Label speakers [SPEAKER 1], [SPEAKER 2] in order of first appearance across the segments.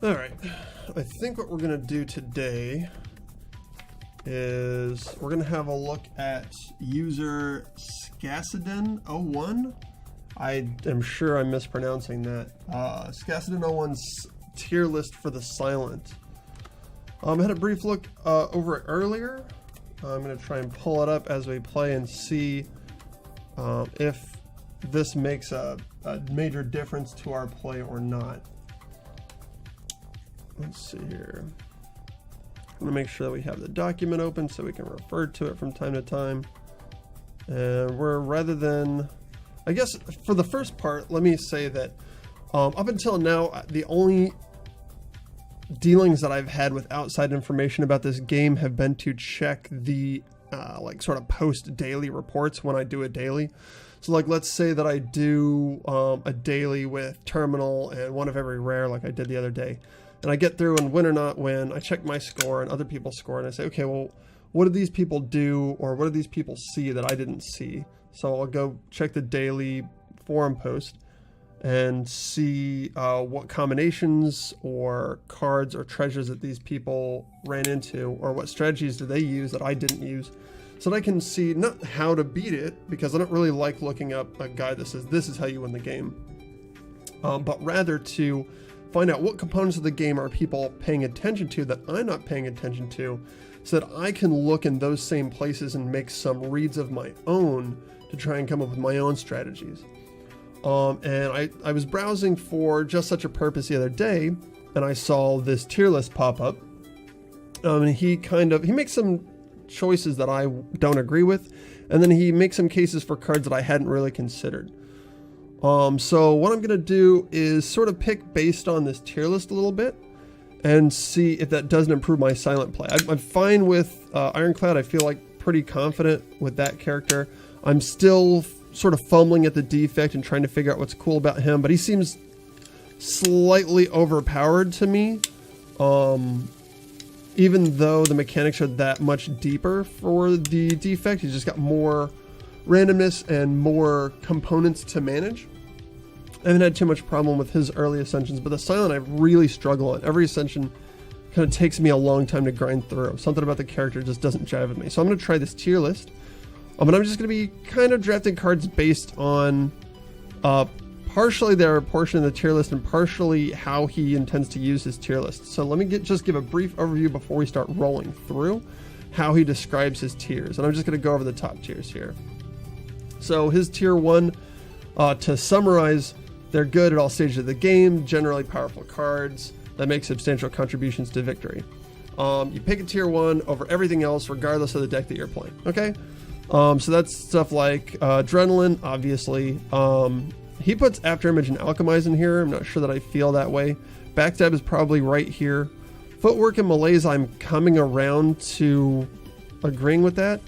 [SPEAKER 1] Alright, I think what we're going to do today is we're going to have a look at user scasseden01. I am sure I'm mispronouncing that. Scasseden01's tier list for the silent. I had a brief look over it earlier. I'm going to try and pull it up as we play and see if this makes a major difference to our play or not. Let's see here. I'm going to make sure that we have the document open so we can refer to it from time to time. And rather than, I guess for the first part, let me say that up until now, the only dealings that I've had with outside information about this game have been to check the like sort of post daily reports when I do a daily. So like, let's say that I do a daily with terminal and one of every rare, like I did the other day. And I get through and win or not win, I check my score and other people's score and I say, okay, well, what did these people do or what did these people see that I didn't see? So I'll go check the daily forum post and see what combinations or cards or treasures that these people ran into, or what strategies do they use that I didn't use, so that I can see not how to beat it, because I don't really like looking up a guide that says this is how you win the game, but rather to find out what components of the game are people paying attention to that I'm not paying attention to, so that I can look in those same places and make some reads of my own to try and come up with my own strategies. And I was browsing for just such a purpose the other day, and I saw this tier list pop up. And he makes some choices that I don't agree with, and then he makes some cases for cards that I hadn't really considered. So what I'm gonna do is sort of pick based on this tier list a little bit and see if that doesn't improve my silent play. I'm fine with Ironclad. I feel like pretty confident with that character. I'm still sort of fumbling at the defect and trying to figure out what's cool about him, but he seems slightly overpowered to me, even though the mechanics are that much deeper for the defect. He's just got more randomness and more components to manage. I haven't had too much problem with his early ascensions, but the silent I really struggle on. Every ascension kind of takes me a long time to grind through. Something about the character just doesn't jive with me. So I'm going to try this tier list. And I'm just going to be kind of drafting cards based on partially their portion of the tier list and partially how he intends to use his tier list. So let me just give a brief overview before we start rolling through how he describes his tiers. And I'm just going to go over the top tiers here. So his tier 1, to summarize, they're good at all stages of the game, generally powerful cards that make substantial contributions to victory. You pick a tier 1 over everything else regardless of the deck that you're playing, okay? So that's stuff like Adrenaline, obviously. He puts After Image and Alchemize in here. I'm not sure that I feel that way. Backstab is probably right here. Footwork and Malaise, I'm coming around to agreeing with that.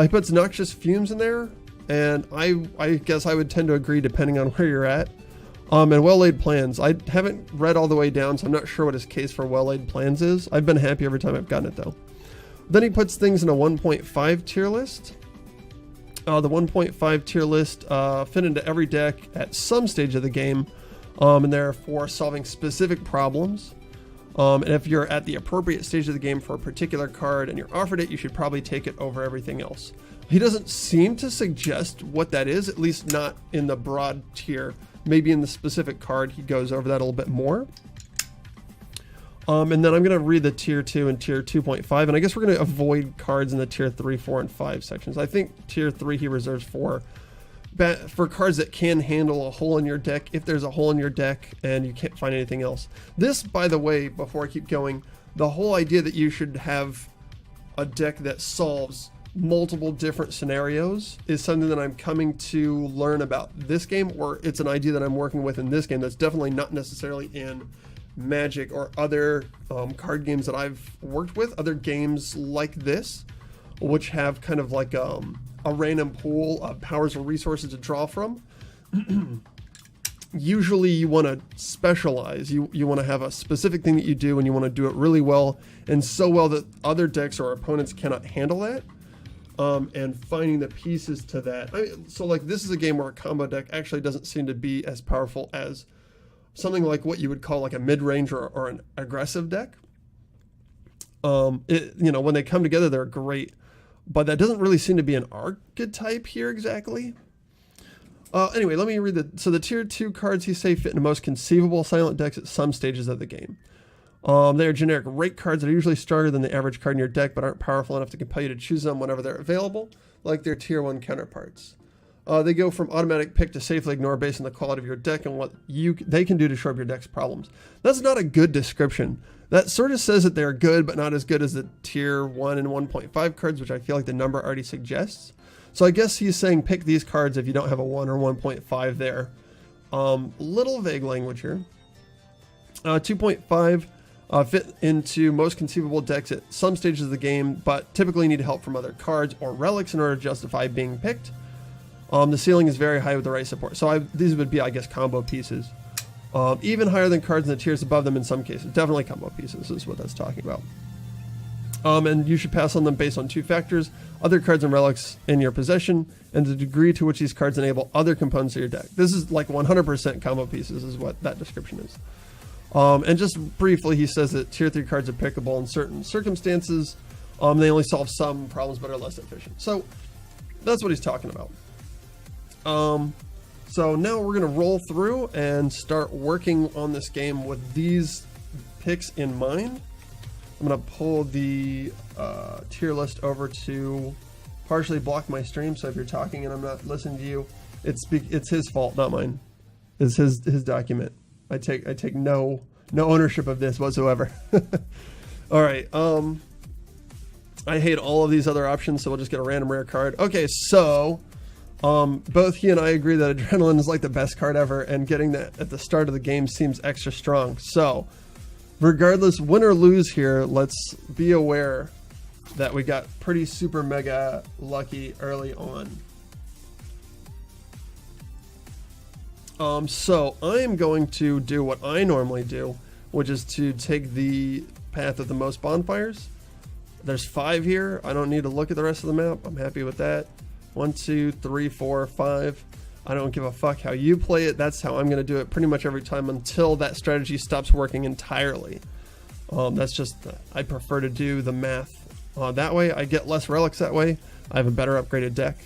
[SPEAKER 1] He puts Noxious Fumes in there, and I guess I would tend to agree depending on where you're at. And Well-Laid Plans. I haven't read all the way down, so I'm not sure what his case for Well-Laid Plans is. I've been happy every time I've gotten it, though. Then he puts things in a 1.5 tier list. The 1.5 tier list fit into every deck at some stage of the game, and they're for solving specific problems. And if you're at the appropriate stage of the game for a particular card and you're offered it, you should probably take it over everything else. He doesn't seem to suggest what that is, at least not in the broad tier. Maybe in the specific card he goes over that a little bit more. And then I'm going to read the tier 2 and tier 2.5, and I guess we're going to avoid cards in the tier 3, 4, and 5 sections. I think tier 3 he reserves for cards that can handle a hole in your deck, if there's a hole in your deck and you can't find anything else. This, by the way, before I keep going, the whole idea that you should have a deck that solves multiple different scenarios is something that I'm coming to learn about this game, or it's an idea that I'm working with in this game that's definitely not necessarily in Magic or other card games that I've worked with, other games like this, which have kind of like a random pool of powers or resources to draw from. Usually you want to specialize. You want to have a specific thing that you do, and you want to do it really well, and so well that other decks or opponents cannot handle that. And finding the pieces to that. So like, this is a game where a combo deck actually doesn't seem to be as powerful as something like what you would call like a mid-range or an aggressive deck. When they come together, they're great, but that doesn't really seem to be an archetype here exactly. Anyway, let me read the tier 2 cards he say fit into most conceivable silent decks at some stages of the game. They are generic rake cards that are usually stronger than the average card in your deck, but aren't powerful enough to compel you to choose them whenever they're available, like their tier 1 counterparts. They go from automatic pick to safely ignore based on the quality of your deck and what they can do to shore up your deck's problems. That's not a good description. That sort of says that they're good, but not as good as the tier 1 and 1.5 cards, which I feel like the number already suggests. So I guess he's saying pick these cards if you don't have a 1 or 1.5 there. Little vague language here. 2.5 fit into most conceivable decks at some stages of the game, but typically need help from other cards or relics in order to justify being picked. The ceiling is very high with the right support. So these would be, I guess, combo pieces. Even higher than cards in the tiers above them in some cases. Definitely combo pieces is what that's talking about. And you should pass on them based on 2 factors: other cards and relics in your possession, and the degree to which these cards enable other components of your deck. This is like 100% combo pieces is what that description is. And just briefly, he says that tier 3 cards are pickable in certain circumstances. They only solve some problems but are less efficient. So that's what he's talking about. So now we're going to roll through and start working on this game with these picks in mind. I'm going to pull the tier list over to partially block my stream, so if you're talking and I'm not listening to you, it's his fault, not mine. It's his document. I take no ownership of this whatsoever. All right. I hate all of these other options, so we'll just get a random rare card. Okay, so both he and I agree that Adrenaline is like the best card ever, and getting that at the start of the game seems extra strong. So regardless, win or lose here, let's be aware that we got pretty super mega lucky early on. So I'm going to do what I normally do, which is to take the path of the most bonfires. There's 5 here. I don't need to look at the rest of the map. I'm happy with that. 1, 2, 3, 4, 5. I don't give a fuck how you play it. That's how I'm going to do it pretty much every time until that strategy stops working entirely. That's just, I prefer to do the math that way. I get less relics that way. I have a better upgraded deck.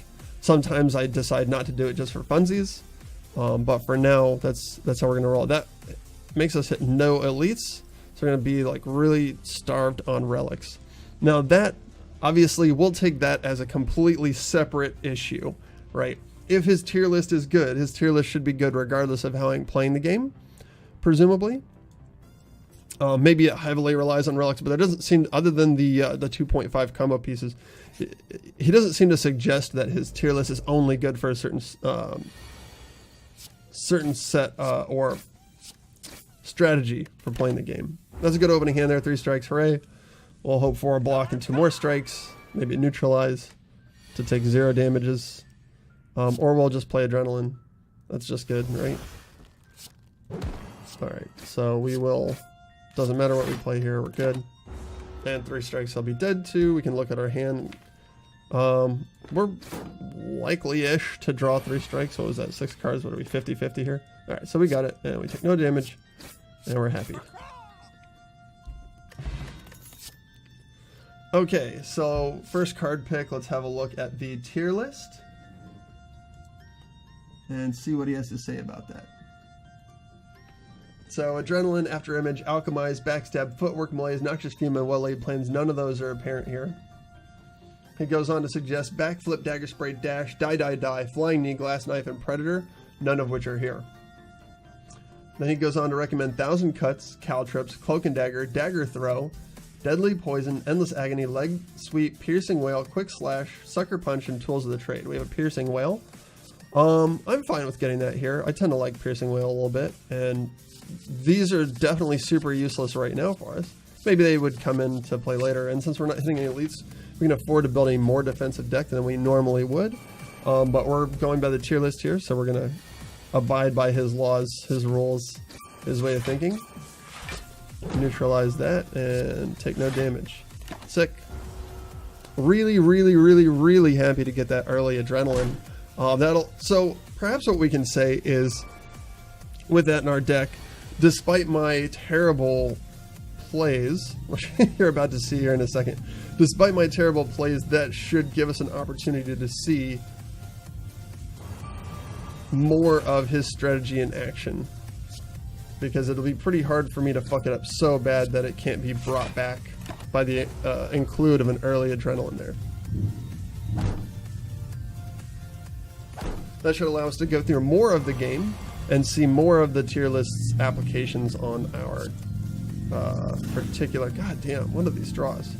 [SPEAKER 1] Sometimes I decide not to do it just for funsies. But for now, that's how we're going to roll. That makes us hit no elites. So we're going to be like really starved on relics. Now that, obviously, we'll take that as a completely separate issue, right? If his tier list is good, his tier list should be good regardless of how I'm playing the game, presumably. Maybe it heavily relies on relics, but that doesn't seem, other than the 2.5 combo pieces, he doesn't seem to suggest that his tier list is only good for a certain set or strategy for playing the game. That's a good opening hand there. 3 strikes, hooray. We'll hope for a block and 2 more strikes, maybe neutralize to take 0 damages. Or we'll just play Adrenaline. That's just good, right? Alright, so we will, doesn't matter what we play here, we're good. And 3 strikes I'll be dead to. We can look at our hand. We're likely-ish to draw 3 strikes. What was that, 6 cards? What are we, 50-50 here? Alright, so we got it, and we take no damage, and we're happy. Okay, so first card pick, let's have a look at the tier list and see what he has to say about that. So Adrenaline, After Image, Alchemize, Backstab, Footwork, Malaise, Noxious Fume, and Well-Laid Plans. None of those are apparent here. He goes on to suggest Backflip, Dagger Spray, Dash, Die, Flying Knee, Glass Knife, and Predator, none of which are here. Then he goes on to recommend Thousand Cuts, Caltrips, Cloak and Dagger, Dagger Throw, Deadly Poison, Endless Agony, Leg Sweep, Piercing Wail, Quick Slash, Sucker Punch, and Tools of the Trade. We have a Piercing Wail. I'm fine with getting that here. I tend to like Piercing Wail a little bit, and these are definitely super useless right now for us. Maybe they would come into play later, and since we're not hitting any elites, we can afford to build a more defensive deck than we normally would. But we're going by the tier list here, so we're going to abide by his laws, his rules, his way of thinking. Neutralize that and take no damage. Sick. Really happy to get that early Adrenaline. So perhaps what we can say is, with that in our deck, despite my terrible plays, which you're about to see here in a second, despite my terrible plays, that should give us an opportunity to see more of his strategy in action, because it'll be pretty hard for me to fuck it up so bad that it can't be brought back by the include of an early adrenaline there. That should allow us to go through more of the game and see more of the tier list's applications on our particular... God damn, what are these draws?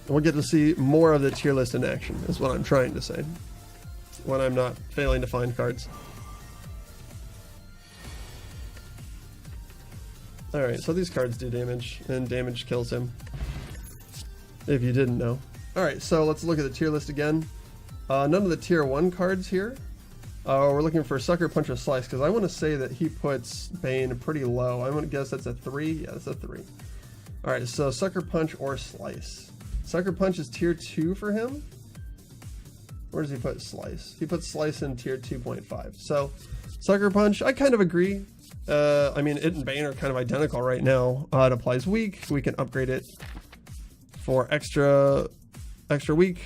[SPEAKER 1] We'll get to see more of the tier list in action, is what I'm trying to say, when I'm not failing to find cards. Alright, so these cards do damage, and damage kills him, if you didn't know. Alright, so let's look at the tier list again. None of the tier 1 cards here. We're looking for Sucker Punch or Slice, because I want to say that he puts Bane pretty low. I'm going to guess that's a 3. Yeah, that's a 3. Alright, so Sucker Punch or Slice. Sucker Punch is tier 2 for him. Where does he put Slice? He puts Slice in tier 2.5. So, Sucker Punch, I kind of agree. I mean, it and Bane are kind of identical right now. It applies weak. We can upgrade it for extra weak.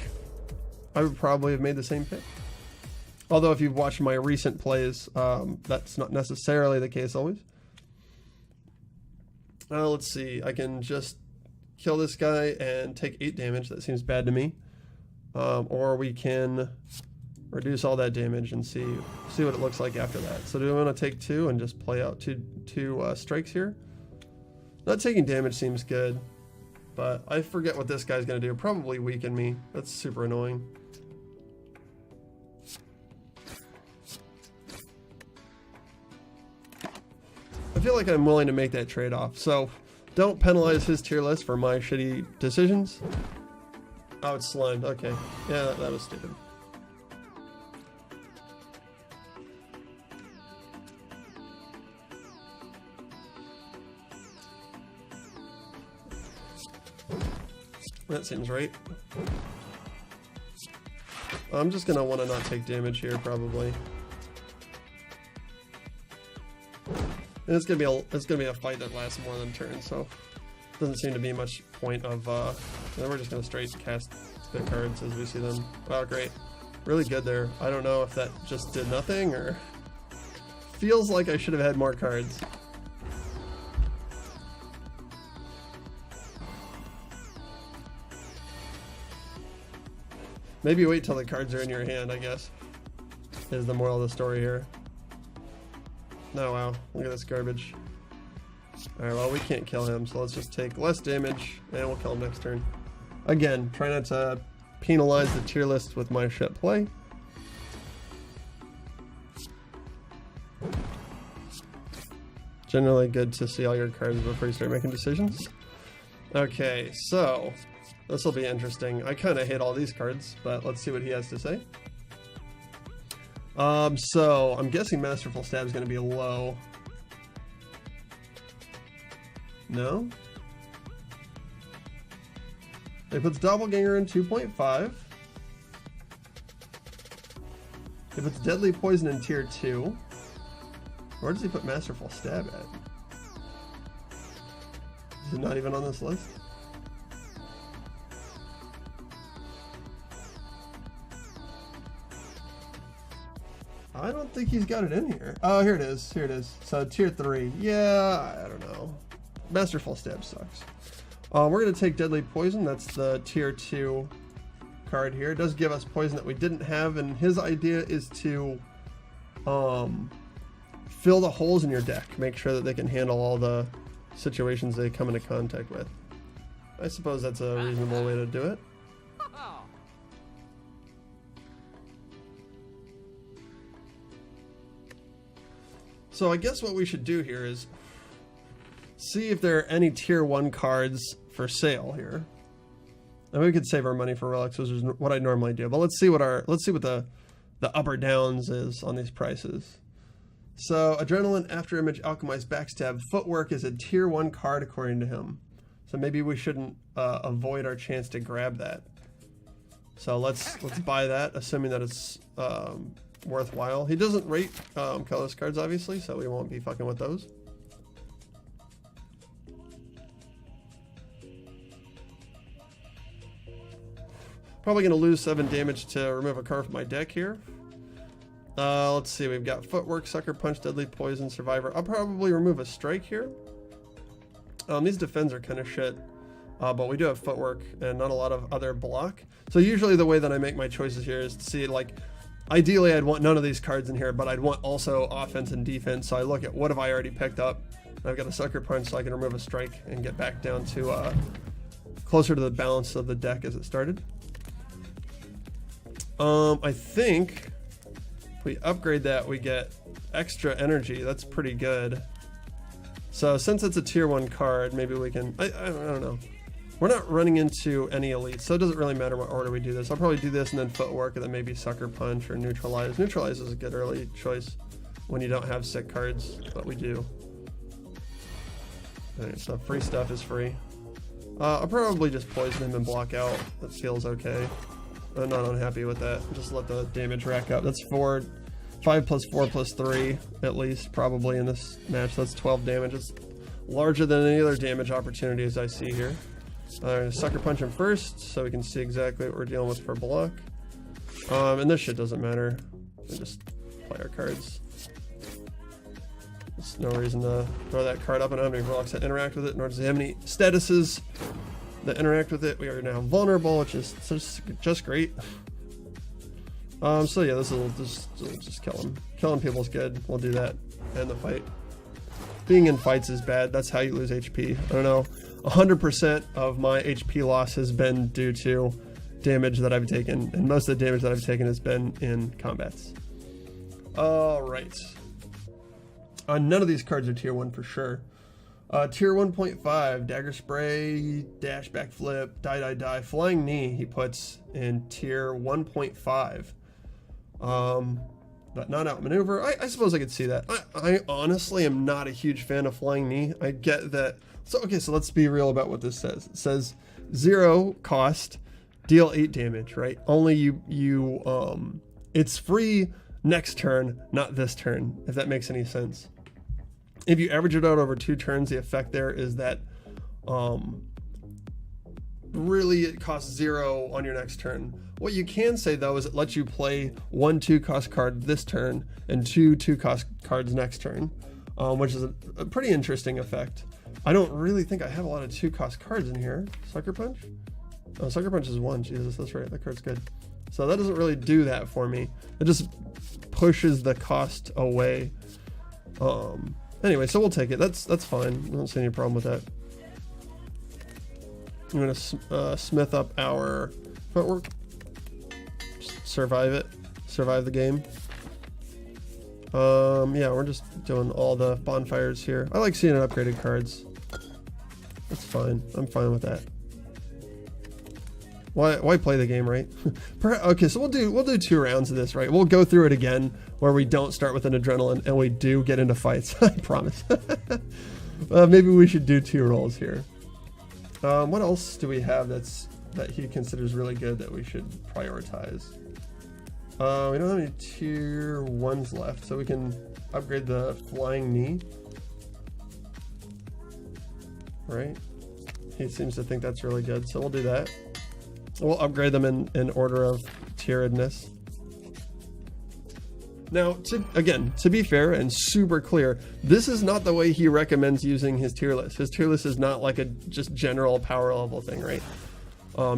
[SPEAKER 1] I would probably have made the same pick. Although if you've watched my recent plays, that's not necessarily the case always. Let's see. I can just kill this guy and take 8 damage. That seems bad to me. Or we can reduce all that damage and see what it looks like after that. So do we want to take 2 and just play out two strikes here? Not taking damage seems good, but I forget what this guy's going to do. Probably weaken me. That's super annoying. I feel like I'm willing to make that trade-off. So don't penalize his tier list for my shitty decisions. Oh, it's slimed. Okay. Yeah, that was stupid. That seems right. I'm just gonna want to not take damage here, probably. And it's gonna be a fight that lasts more than a turn, so doesn't seem to be much point of. Then we're just gonna straight cast the cards as we see them. Wow, great, really good there. I don't know if that just did nothing or feels like I should have had more cards. Maybe wait till the cards are in your hand, I guess, is the moral of the story here. Oh wow, look at this garbage. Alright, well we can't kill him, so let's just take less damage and we'll kill him next turn. Again, try not to penalize the tier list with my shit play. Generally good to see all your cards before you start making decisions. Okay, so this will be interesting. I kind of hate all these cards, but let's see what he has to say. So I'm guessing Masterful Stab is going to be low. No? He puts Doppelganger in 2.5. He puts Deadly Poison in tier 2. Where does he put Masterful Stab at? Is it not even on this list? I don't think he's got it in here. Oh, here it is. Here it is. So tier 3. Yeah, I don't know. Masterful Stab sucks. We're going to take Deadly Poison. That's the tier 2 card here. It does give us poison that we didn't have, and his idea is to fill the holes in your deck. Make sure that they can handle all the situations they come into contact with. I suppose that's a reasonable way to do it. So I guess what we should do here is see if there are any tier 1 cards for sale here. And we could save our money for relics, which is what I normally do. But let's see what the up or downs is on these prices. So Adrenaline, After Image, Alchemized, Backstab, Footwork is a tier 1 card according to him. So maybe we shouldn't avoid our chance to grab that. So let's buy that, assuming that it's worthwhile. He doesn't rate colorless cards, obviously, so we won't be fucking with those. Probably going to lose 7 damage to remove a card from my deck here. Let's see, we've got Footwork, Sucker Punch, Deadly Poison, Survivor. I'll probably remove a Strike here. These defends are kind of shit, but we do have Footwork and not a lot of other block. So usually the way that I make my choices here is to see, like, ideally I'd want none of these cards in here, but I'd want also offense and defense. So I look at what have I already picked up. I've got a Sucker Punch, so I can remove a Strike and get back down to closer to the balance of the deck as it started. I think if we upgrade that, we get extra energy. That's pretty good. So since it's a tier 1 card, maybe we can, I don't know. We're not running into any elites, so it doesn't really matter what order we do this. I'll probably do this and then Footwork and then maybe Sucker Punch or Neutralize. Neutralize is a good early choice when you don't have sick cards, but we do. Alright, so free stuff is free. I'll probably just poison him and block out. That feels okay. I'm not unhappy with that. Just let the damage rack up. That's 5 plus 4 plus 3 at least probably in this match. That's 12 damage. It's larger than any other damage opportunities I see here. Sucker Punch him first so we can see exactly what we're dealing with for block. And this shit doesn't matter. We just play our cards. There's no reason to throw that card up. I don't have any blocks that interact with it, nor does it have any statuses that interact with it. We are now vulnerable, which is just great. So yeah, this will just kill him. Killing people is good. We'll do that. End the fight. Being in fights is bad. That's how you lose HP. I don't know. 100% of my HP loss has been due to damage that I've taken, and most of the damage that I've taken has been in combats. Alright. None of these cards are tier 1 for sure. Tier 1.5, Dagger Spray, Dash Backflip, Die. Flying Knee he puts in tier 1.5. But not Outmaneuver. I suppose I could see that. I honestly am not a huge fan of Flying Knee. I get that. So, okay, so let's be real about what this says. It says 0 cost, deal 8 damage, right? Only it's free next turn, not this turn, if that makes any sense. If you average it out over 2 turns, the effect there is that really it costs 0 on your next turn. What you can say though is it lets you play 1 2-cost card this turn and 2 2-cost cards next turn, which is a pretty interesting effect. I don't really think I have a lot of 2-cost cards in here. Sucker Punch? Oh, Sucker Punch is 1. Jesus, that's right. That card's good. So that doesn't really do that for me. It just pushes the cost away. Anyway, so we'll take it. That's fine. I don't see any problem with that. I'm gonna smith up our Footwork. Survive it. Survive the game. Yeah, we're just doing all the bonfires here. I like seeing upgraded cards. That's fine. I'm fine with that. Why play the game, right? Okay, so we'll do 2 rounds of this, right? We'll go through it again where we don't start with an adrenaline and we do get into fights. I promise. Maybe we should do 2 rolls here. What else do we have that he considers really good that we should prioritize? We don't have any tier 1s left, so we can upgrade the Flying Knee. Right? He seems to think that's really good, so we'll do that. We'll upgrade them in order of tieredness. Now, to be fair and super clear, this is not the way he recommends using his tier list. His tier list is not like a just general power level thing, right?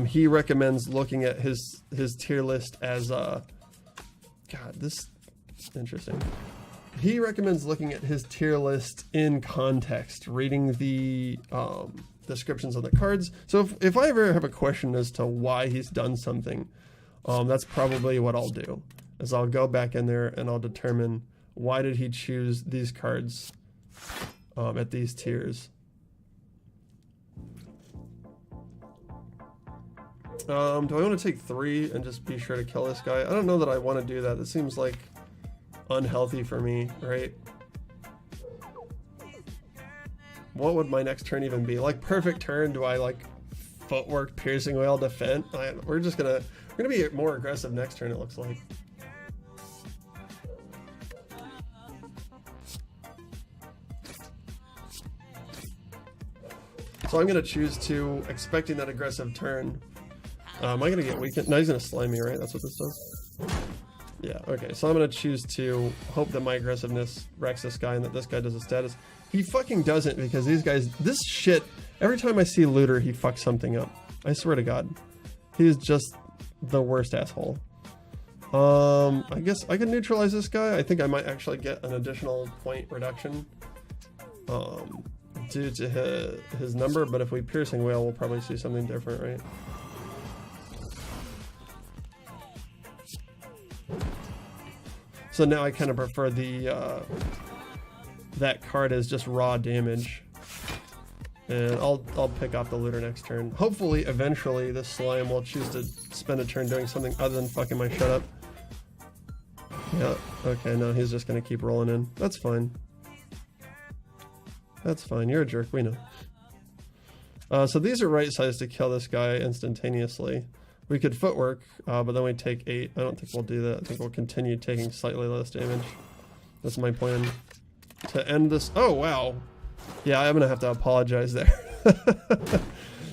[SPEAKER 1] He recommends looking at his tier list as a... God, this is interesting. He recommends looking at his tier list in context, reading the descriptions of the cards. So if I ever have a question as to why he's done something, that's probably what I'll do. Is I'll go back in there and I'll determine why did he choose these cards at these tiers. Do I want to take 3 and just be sure to kill this guy? I don't know that I want to do that. This seems like unhealthy for me, right? What would my next turn even be? Like perfect turn, do I like Footwork, Piercing Wail, Defend? We're gonna be more aggressive next turn, it looks like. So I'm going to choose to, expecting that aggressive turn. Am I going to get weakened? No, he's going to slime me, right? That's what this does? Yeah, okay. So I'm going to choose to hope that my aggressiveness wrecks this guy and that this guy does a status. He fucking doesn't, because these guys, this shit, every time I see Looter, he fucks something up. I swear to God. He's just the worst asshole. I guess I can neutralize this guy. I think I might actually get an additional point reduction. Due to his number, but if we piercing whale, we'll probably see something different, right? So now I kind of prefer the that card as just raw damage, and I'll pick off the Looter next turn. Hopefully, eventually, this slime will choose to spend a turn doing something other than fucking my shut up. Yeah. Okay. No, he's just gonna keep rolling in. That's fine. That's fine, you're a jerk, we know. So these are right sized to kill this guy instantaneously. We could footwork, but then we take 8. I don't think we'll do that. I think we'll continue taking slightly less damage. That's my plan. To end this, oh wow. Yeah, I'm gonna have to apologize there.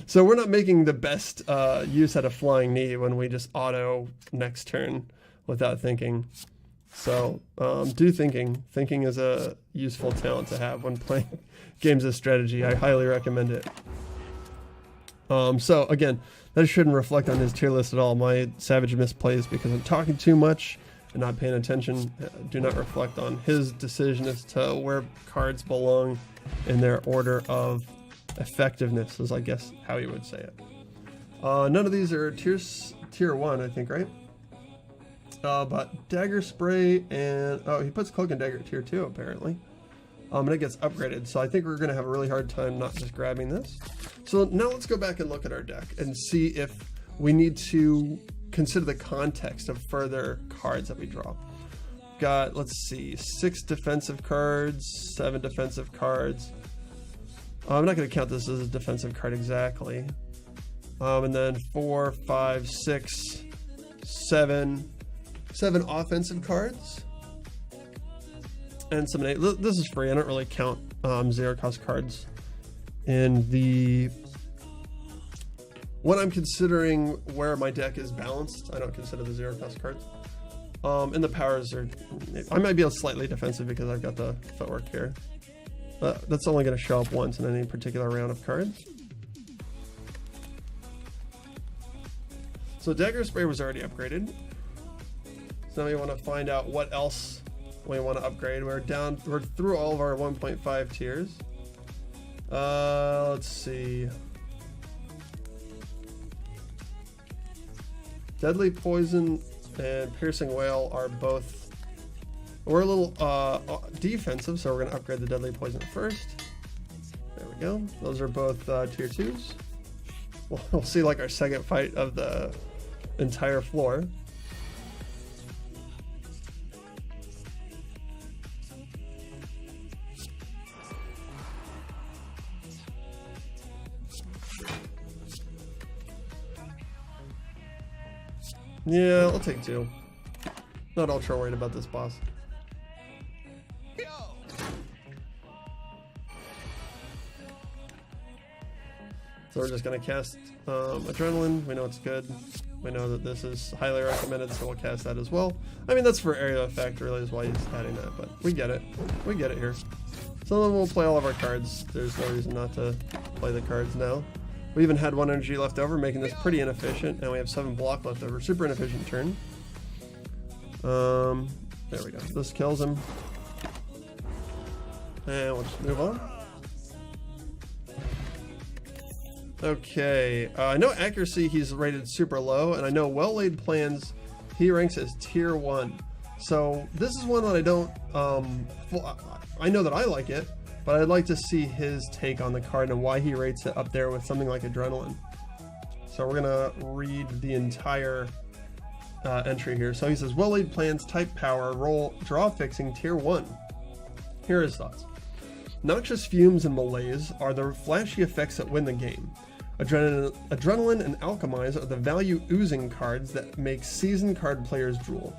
[SPEAKER 1] So we're not making the best use out of flying knee when we just auto next turn without thinking. So do thinking. Thinking is a useful talent to have when playing games of strategy. I highly recommend it. So again, that shouldn't reflect on his tier list at all. My savage misplays because I'm talking too much and not paying attention do not reflect on his decision as to where cards belong in their order of effectiveness, is I guess how you would say it. None of these are tier 1, I think, right? But Dagger Spray and... oh, he puts Cloak and Dagger at tier 2, apparently. And it gets upgraded, so I think we're going to have a really hard time not just grabbing this. So now let's go back and look at our deck and see if we need to consider the context of further cards that we draw. Got, let's see, 6 defensive cards, 7 defensive cards. I'm not going to count this as a defensive card exactly. And then 4, 5, 6, 7 offensive cards. And some 8. This is free. I don't really count 0 cost cards in the... when I'm considering where my deck is balanced, I don't consider the 0 cost cards. And the powers are... I might be slightly defensive because I've got the footwork here. That's only going to show up once in any particular round of cards. So Dagger Spray was already upgraded. So now we want to find out what else we want to upgrade. We're through all of our 1.5 tiers. Let's see. Deadly Poison and Piercing Whale are both... we're a little defensive, so we're going to upgrade the Deadly Poison first. There we go. Those are both tier 2s. We'll see like our second fight of the entire floor. Yeah, I'll take 2. Not ultra worried about this boss. So we're just going to cast Adrenaline. We know it's good. We know that this is highly recommended, so we'll cast that as well. I mean, that's for area effect, really, is why he's adding that, but we get it. We get it here. So then we'll play all of our cards. There's no reason not to play the cards now. We even had 1 energy left over, making this pretty inefficient, and we have 7 block left over. Super inefficient turn. There we go. This kills him. And we'll just move on. Okay, I know accuracy he's rated super low, and I know well-laid plans he ranks as tier 1. So this is one that I don't, I know that I like it, but I'd like to see his take on the card and why he rates it up there with something like Adrenaline. So we're gonna read the entire entry here. So he says, well-laid plans, type power, roll, draw fixing, tier 1. Here are his thoughts. Noxious fumes and malaise are the flashy effects that win the game. Adrenaline and Alchemize are the value oozing cards that make seasoned card players drool.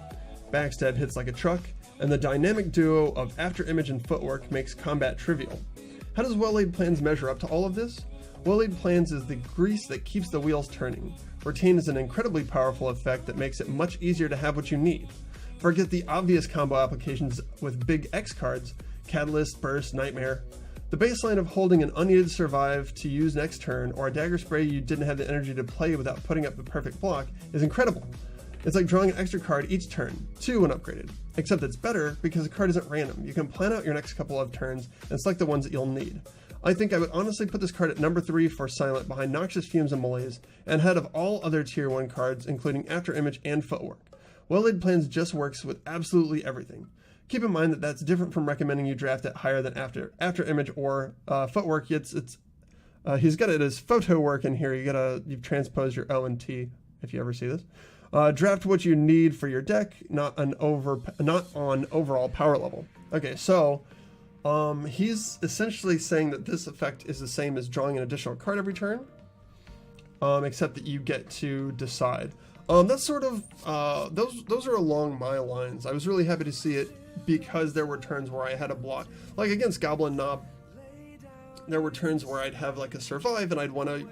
[SPEAKER 1] Backstab hits like a truck, and the dynamic duo of After Image and Footwork makes combat trivial. How does well-laid plans measure up to all of this? Well-laid plans is the grease that keeps the wheels turning. Retain is an incredibly powerful effect that makes it much easier to have what you need. Forget the obvious combo applications with big X cards, Catalyst, Burst, Nightmare. The baseline of holding an unneeded survive to use next turn, or a dagger spray you didn't have the energy to play without putting up the perfect block, is incredible. It's like drawing an extra card each turn, 2 when upgraded. Except it's better because the card isn't random. You can plan out your next couple of turns and select the ones that you'll need. I think I would honestly put this card at number 3 for Silent behind Noxious Fumes and Malaise, and ahead of all other tier 1 cards including After Image and Footwork. Well-laid plans just works with absolutely everything. Keep in mind that that's different from recommending you draft it higher than After Image or Footwork. He's got it as photo work in here. You've transposed your O and T if you ever see this. Draft what you need for your deck, not on overall power level. Okay, so he's essentially saying that this effect is the same as drawing an additional card every turn, except that you get to decide. That's sort of those are along my lines. I was really happy to see it because there were turns where I had a block, like against Goblin Knob. There were turns where I'd have like a survive and I'd want to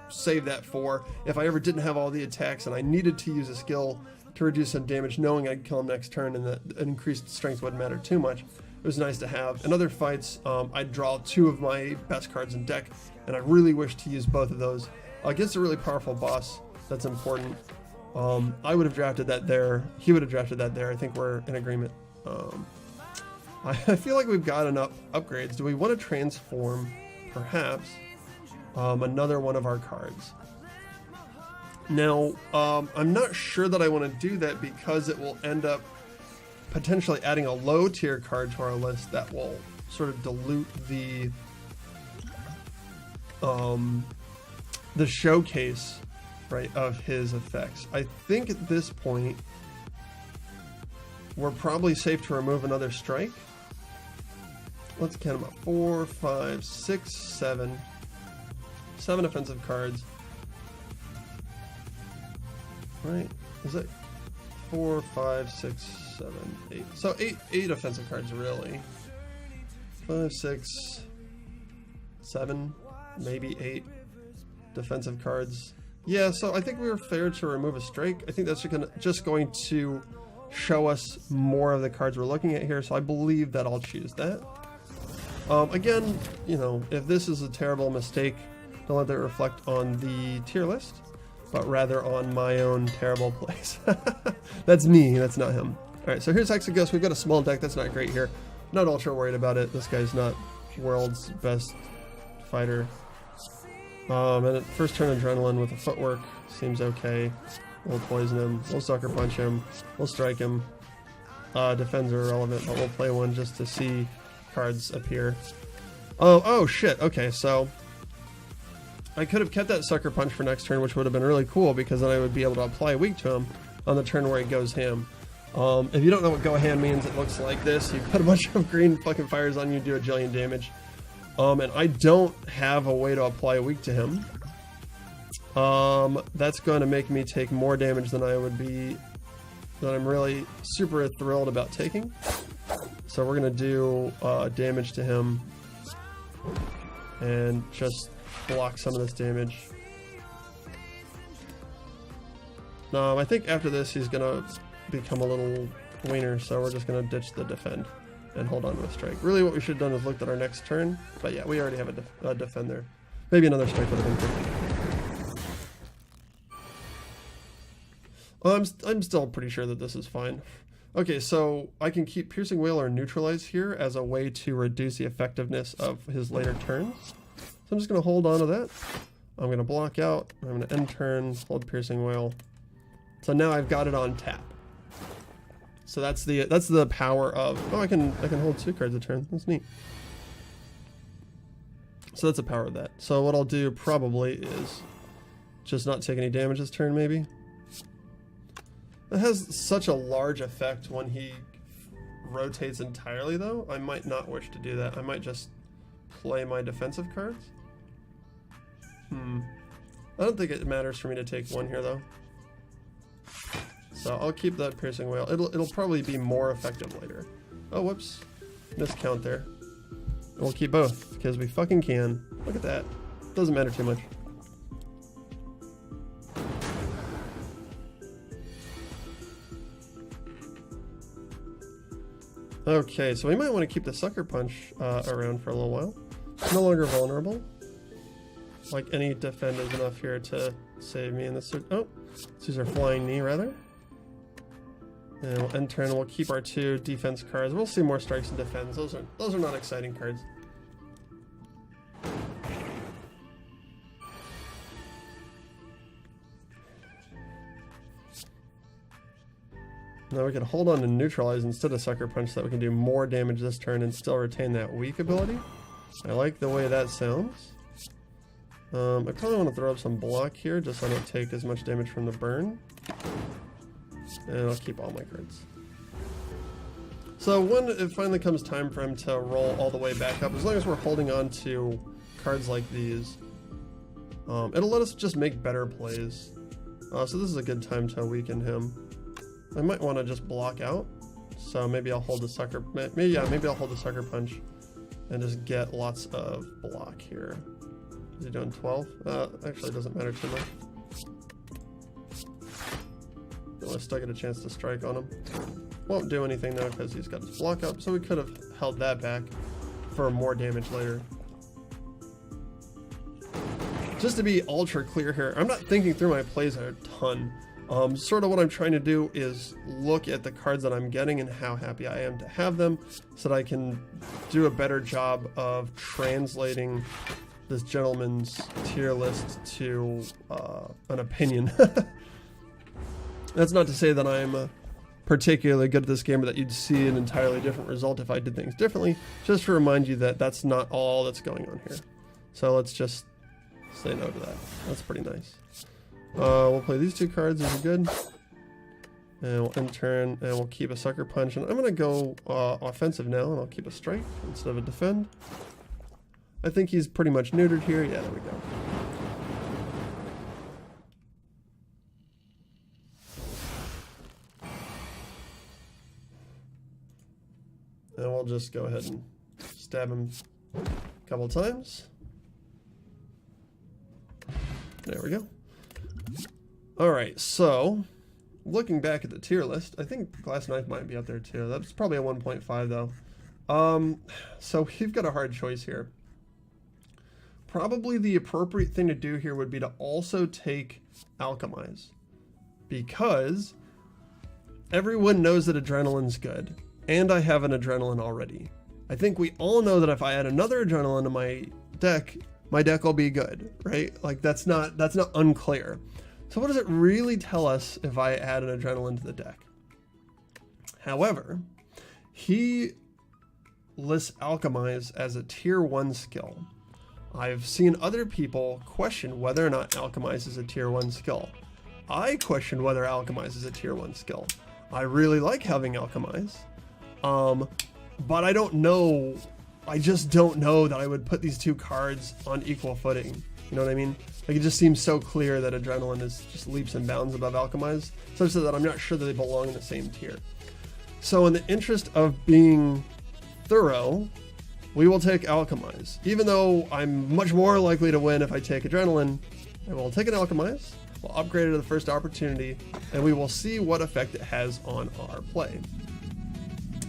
[SPEAKER 1] save that for if I ever didn't have all the attacks and I needed to use a skill to reduce some damage, knowing I'd kill him next turn and that increased strength wouldn't matter too much. It was nice to have. In other fights, I'd draw 2 of my best cards in deck, and I really wish to use both of those against a really powerful boss. That's important. I would have drafted that there. He would have drafted that there. I think we're in agreement. I feel like we've got enough upgrades. Do we want to transform, perhaps, another one of our cards? Now, I'm not sure that I want to do that because it will end up potentially adding a low tier card to our list that will sort of dilute the showcase, right, of his effects. I think at this point we're probably safe to remove another strike. Let's count them up. 4, 5, 6, 7. 7 offensive cards. Right? Is it 4, 5, 6, 7, 8? So 8 offensive cards, really. 5, 6, 7, maybe 8 defensive cards. Yeah, so I think we were fair to remove a strike. I think that's just going to show us more of the cards we're looking at here, so I believe that I'll choose that. Again, you know, if this is a terrible mistake, don't let that reflect on the tier list, but rather on my own terrible plays. That's me, that's not him. Alright, so here's Hexaghost. We've got a small deck, that's not great here. Not ultra worried about it. This guy's not world's best fighter. And at first turn Adrenaline with a Footwork seems okay. We'll poison him, we'll Sucker Punch him, we'll strike him. Defends are irrelevant, but we'll play one just to see cards appear. Oh shit, okay, so I could have kept that Sucker Punch for next turn, which would have been really cool because then I would be able to apply Weak to him on the turn where he goes ham. If you don't know what go ham means, it looks like this. You put a bunch of green fucking fires on you, do a jillion damage. And I don't have a way to apply Weak to him. That's going to make me take more damage than I'm really super thrilled about taking. So we're going to do damage to him and just block some of this damage. I think after this he's going to become a little wiener, so we're just going to ditch the defend and hold on to a strike. Really what we should have done is looked at our next turn, but yeah, we already have a defend there. Maybe another strike would have been good. I'm still pretty sure that this is fine. Okay, so I can keep Piercing Wail or Neutralize here as a way to reduce the effectiveness of his later turns. So I'm just going to hold on to that. I'm going to block out. I'm going to end turn, hold Piercing Wail. So now I've got it on tap. So that's the power of, I can hold 2 cards a turn. That's neat. So that's the power of that. So what I'll do probably is just not take any damage this turn, maybe. It has such a large effect when he rotates entirely, though. I might not wish to do that. I might just play my defensive cards. I don't think it matters for me to take 1 here, though. So I'll keep that Piercing Wail. It'll probably be more effective later. Oh, whoops. Miscount there. We'll keep both, because we fucking can. Look at that. Doesn't matter too much. Okay, so we might want to keep the Sucker Punch around for a little while. It's no longer vulnerable. Like any defend is enough here to save me in this. Oh, let's use our Flying Knee rather. And we'll end turn and we'll keep our 2 defense cards. We'll see more strikes and defends. Those are not exciting cards. Now we can hold on to neutralize instead of Sucker Punch so that we can do more damage this turn and still retain that weak ability. I like the way that sounds. I probably want to throw up some block here just so I don't take as much damage from the burn. And I'll keep all my cards. So when it finally comes time for him to roll all the way back up, as long as we're holding on to cards like these, it'll let us just make better plays. So this is a good time to weaken him. I might want to just block out, so maybe I'll hold the Sucker. Maybe I'll hold the Sucker Punch, and just get lots of block here. Is he doing 12? Actually, it doesn't matter too much. I'll still get a chance to strike on him. Won't do anything though because he's got his block up, so we could have held that back for more damage later. Just to be ultra clear here, I'm not thinking through my plays a ton. Sort of what I'm trying to do is look at the cards that I'm getting and how happy I am to have them so that I can do a better job of translating this gentleman's tier list to an opinion. That's not to say that I'm particularly good at this game or that you'd see an entirely different result if I did things differently, just to remind you that that's not all that's going on here. So let's just say no to that. That's pretty nice. We'll play these 2 cards. These are good. And we'll end turn, and we'll keep a Sucker Punch. And I'm going to go offensive now, and I'll keep a strike instead of a defend. I think he's pretty much neutered here. Yeah, there we go. And we'll just go ahead and stab him a couple times. There we go. Alright, so looking back at the tier list, I think Glass Knife might be up there too. That's probably a 1.5 though. So we've got a hard choice here. Probably the appropriate thing to do here would be to also take Alchemize, because everyone knows that Adrenaline's good, and I have an Adrenaline already. I think we all know that if I add another Adrenaline to my deck will be good, right? Like that's not unclear. So what does it really tell us if I add an Adrenaline to the deck? However, he lists Alchemize as a tier 1 skill. I've seen other people question whether or not Alchemize is a tier 1 skill. I question whether Alchemize is a tier 1 skill. I really like having Alchemize, but I don't know. I just don't know that I would put these 2 cards on equal footing. You know what I mean? Like, it just seems so clear that Adrenaline is just leaps and bounds above Alchemize, such that I'm not sure that they belong in the same tier. So in the interest of being thorough, we will take Alchemize. Even though I'm much more likely to win if I take Adrenaline, I will take an Alchemize, we'll upgrade it to the first opportunity, and we will see what effect it has on our play.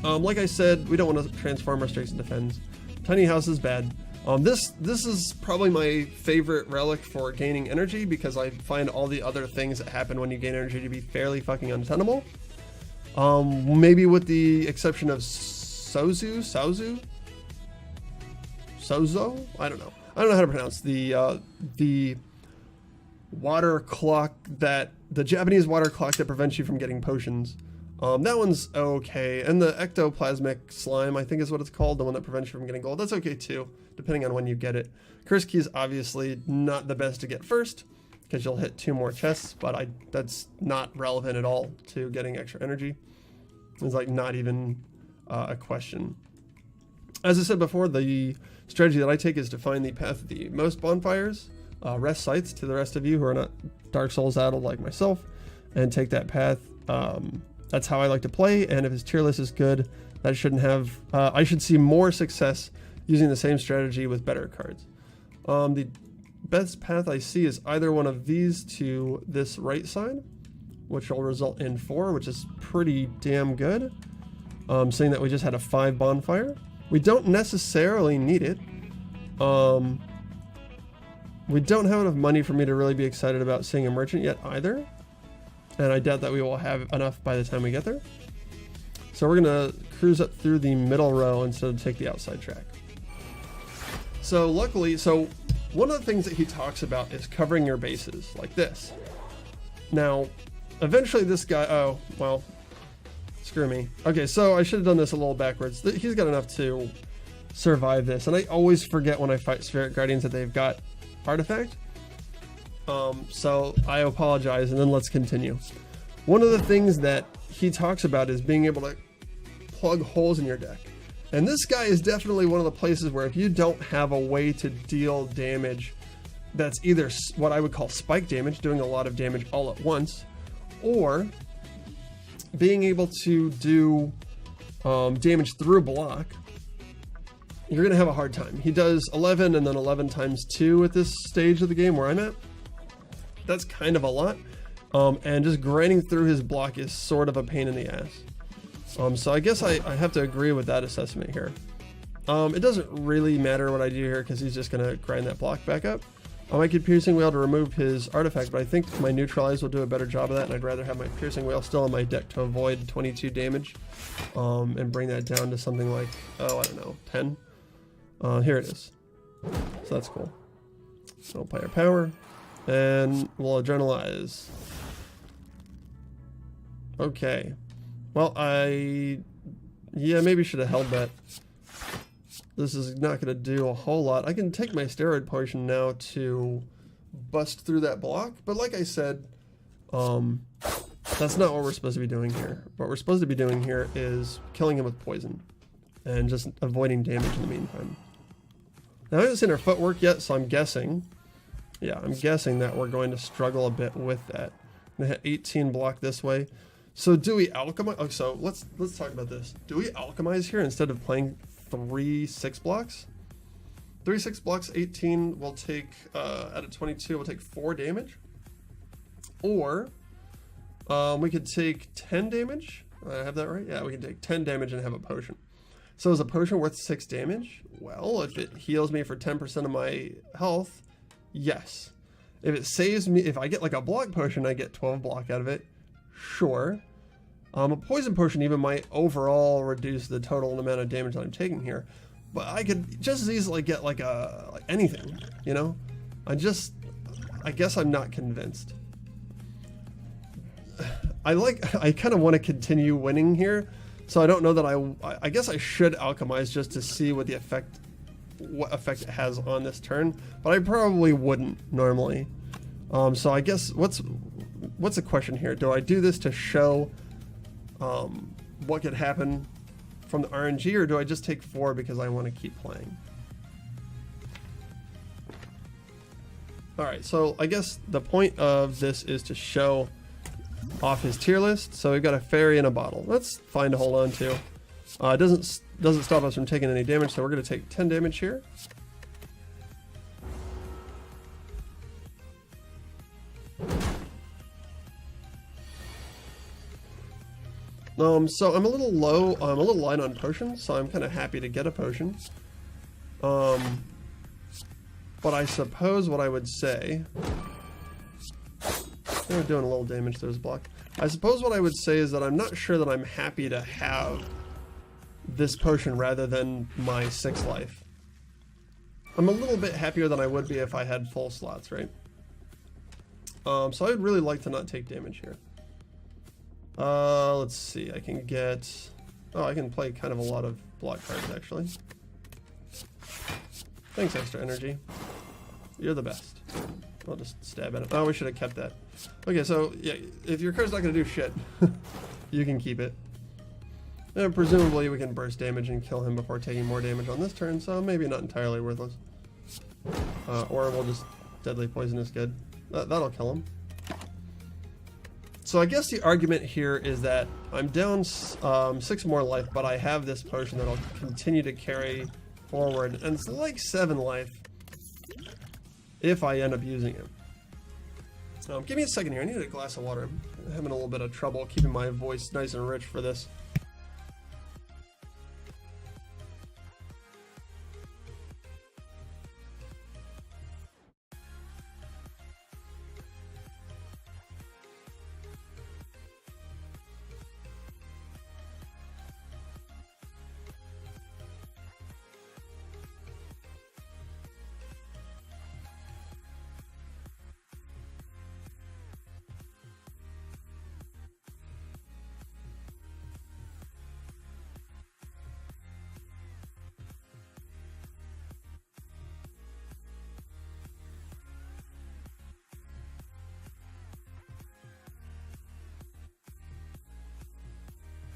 [SPEAKER 1] Like I said, we don't want to transform our strikes and defends. Tiny House is bad. This is probably my favorite relic for gaining energy, because I find all the other things that happen when you gain energy to be fairly fucking untenable. Maybe with the exception of Sozo? I don't know how to pronounce the water clock, that the Japanese water clock that prevents you from getting potions. That one's okay, and the ectoplasmic slime, I think is what it's called, the one that prevents you from getting gold, that's okay too, depending on when you get it. Curse Key is obviously not the best to get first, because you'll hit 2 more chests, but that's not relevant at all to getting extra energy. It's like not even a question. As I said before, the strategy that I take is to find the path of the most bonfires, rest sites to the rest of you who are not Dark Souls addled like myself, and take that path. That's how I like to play, and if his tier list is good, that shouldn't have, I should see more success using the same strategy with better cards. The best path I see is either one of these to this right side, which will result in 4, which is pretty damn good. Seeing that we just had a 5 bonfire. We don't necessarily need it. We don't have enough money for me to really be excited about seeing a merchant yet either. And I doubt that we will have enough by the time we get there. So we're gonna cruise up through the middle row instead of take the outside track. So luckily, one of the things that he talks about is covering your bases like this. Now, eventually this guy, oh, well, screw me. Okay, so I should have done this a little backwards. He's got enough to survive this, and I always forget when I fight Spirit Guardians that they've got Artifact. So I apologize, and then let's continue. One of the things that he talks about is being able to plug holes in your deck. And this guy is definitely one of the places where if you don't have a way to deal damage that's either what I would call spike damage, doing a lot of damage all at once, or being able to do damage through block, you're going to have a hard time. He does 11 and then 11 times 2 at this stage of the game where I'm at. That's kind of a lot. And just grinding through his block is sort of a pain in the ass. So I guess I have to agree with that assessment here. It doesn't really matter what I do here because he's just going to grind that block back up. I could Piercing Whale to remove his artifact, but I think my Neutralize will do a better job of that, and I'd rather have my Piercing Whale still on my deck to avoid 22 damage and bring that down to something like, oh, I don't know, 10. Here it is. So that's cool. So we'll play our power, and we'll Adrenalize. Okay. Well, yeah, maybe should have held that. This is not going to do a whole lot. I can take my steroid potion now to bust through that block, but like I said, that's not what we're supposed to be doing here. What we're supposed to be doing here is killing him with poison and just avoiding damage in the meantime. Now, I haven't seen our footwork yet, so I'm guessing. Yeah, I'm guessing that we're going to struggle a bit with that. I'm going to hit 18 block this way. So do we alchemize? Oh, so let's talk about this. Do we alchemize here instead of playing 3 6 blocks? 3 6 blocks, 18 will take, out of 22, will take 4 damage. Or we could take 10 damage. I have that right? Yeah, we can take 10 damage and have a potion. So is a potion worth 6 damage? Well, if it heals me for 10% of my health, yes. If it saves me, if I get like a block potion, I get 12 block out of it. Sure. A poison potion even might overall reduce the total amount of damage that I'm taking here, but I could just as easily get like anything, you know? I guess I'm not convinced. I kind of want to continue winning here, so I don't know that I guess I should alchemize just to see what effect it has on this turn, but I probably wouldn't normally. So I guess what's the question here? Do I do this to show what could happen from the RNG, or do I just take 4 because I want to keep playing? Alright, so I guess the point of this is to show off his tier list. So we've got a fairy in a bottle. That's fine to hold on to. It doesn't stop us from taking any damage, so we're going to take 10 damage here. So I'm a little low, I'm a little light on potions, so I'm kind of happy to get a potion. But I suppose what I would say, they're doing a little damage to his block. I suppose what I would say is that I'm not sure that I'm happy to have this potion rather than my 6 life. I'm a little bit happier than I would be if I had full slots, right? So I'd really like to not take damage here. Let's see, I can get, I can play kind of a lot of block cards actually. Thanks, extra energy. You're the best. I'll just stab at it. Oh, we should have kept that. Okay, so yeah, if your card's not going to do shit, you can keep it. And presumably we can burst damage and kill him before taking more damage on this turn, so maybe not entirely worthless. Or we'll just deadly poison is good. That'll kill him. So I guess the argument here is that I'm down 6 more life, but I have this potion that I'll continue to carry forward, and it's like 7 life. if I end up using it. Give me a second here. I need a glass of water. I'm having a little bit of trouble keeping my voice nice and rich for this.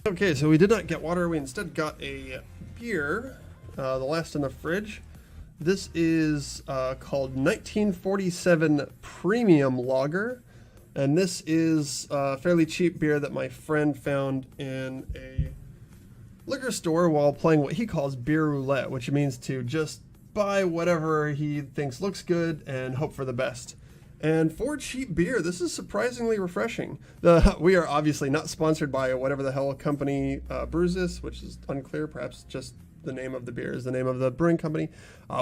[SPEAKER 1] Okay, so we did not get water. We instead got a beer, the last in the fridge. This is called 1947 Premium Lager, and this is a fairly cheap beer that my friend found in a liquor store while playing what he calls beer roulette, which means to just buy whatever he thinks looks good and hope for the best. And for cheap beer, this is surprisingly refreshing. We are obviously not sponsored by whatever the hell company brews this, which is unclear. Perhaps just the name of the beer is the name of the brewing company.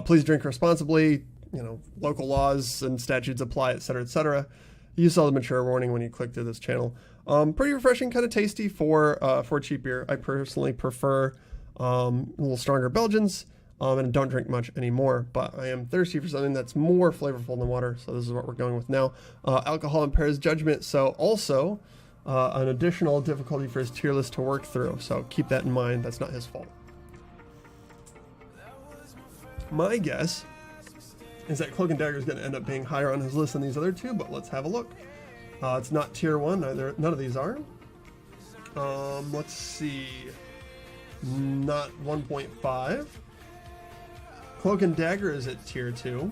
[SPEAKER 1] Please drink responsibly. You know, local laws and statutes apply, etc., etc. You saw the mature warning when you click through this channel. Pretty refreshing, kind of tasty for cheap beer. I personally prefer a little stronger Belgians. And don't drink much anymore, but I am thirsty for something that's more flavorful than water, so this is what we're going with now. Alcohol impairs judgment, so also an additional difficulty for his tier list to work through, so keep that in mind. That's not his fault. My guess is that Cloak and Dagger is going to end up being higher on his list than these other two, but let's have a look. It's not tier 1, none of these are. Let's see, not 1.5. Cloak and Dagger is at tier 2.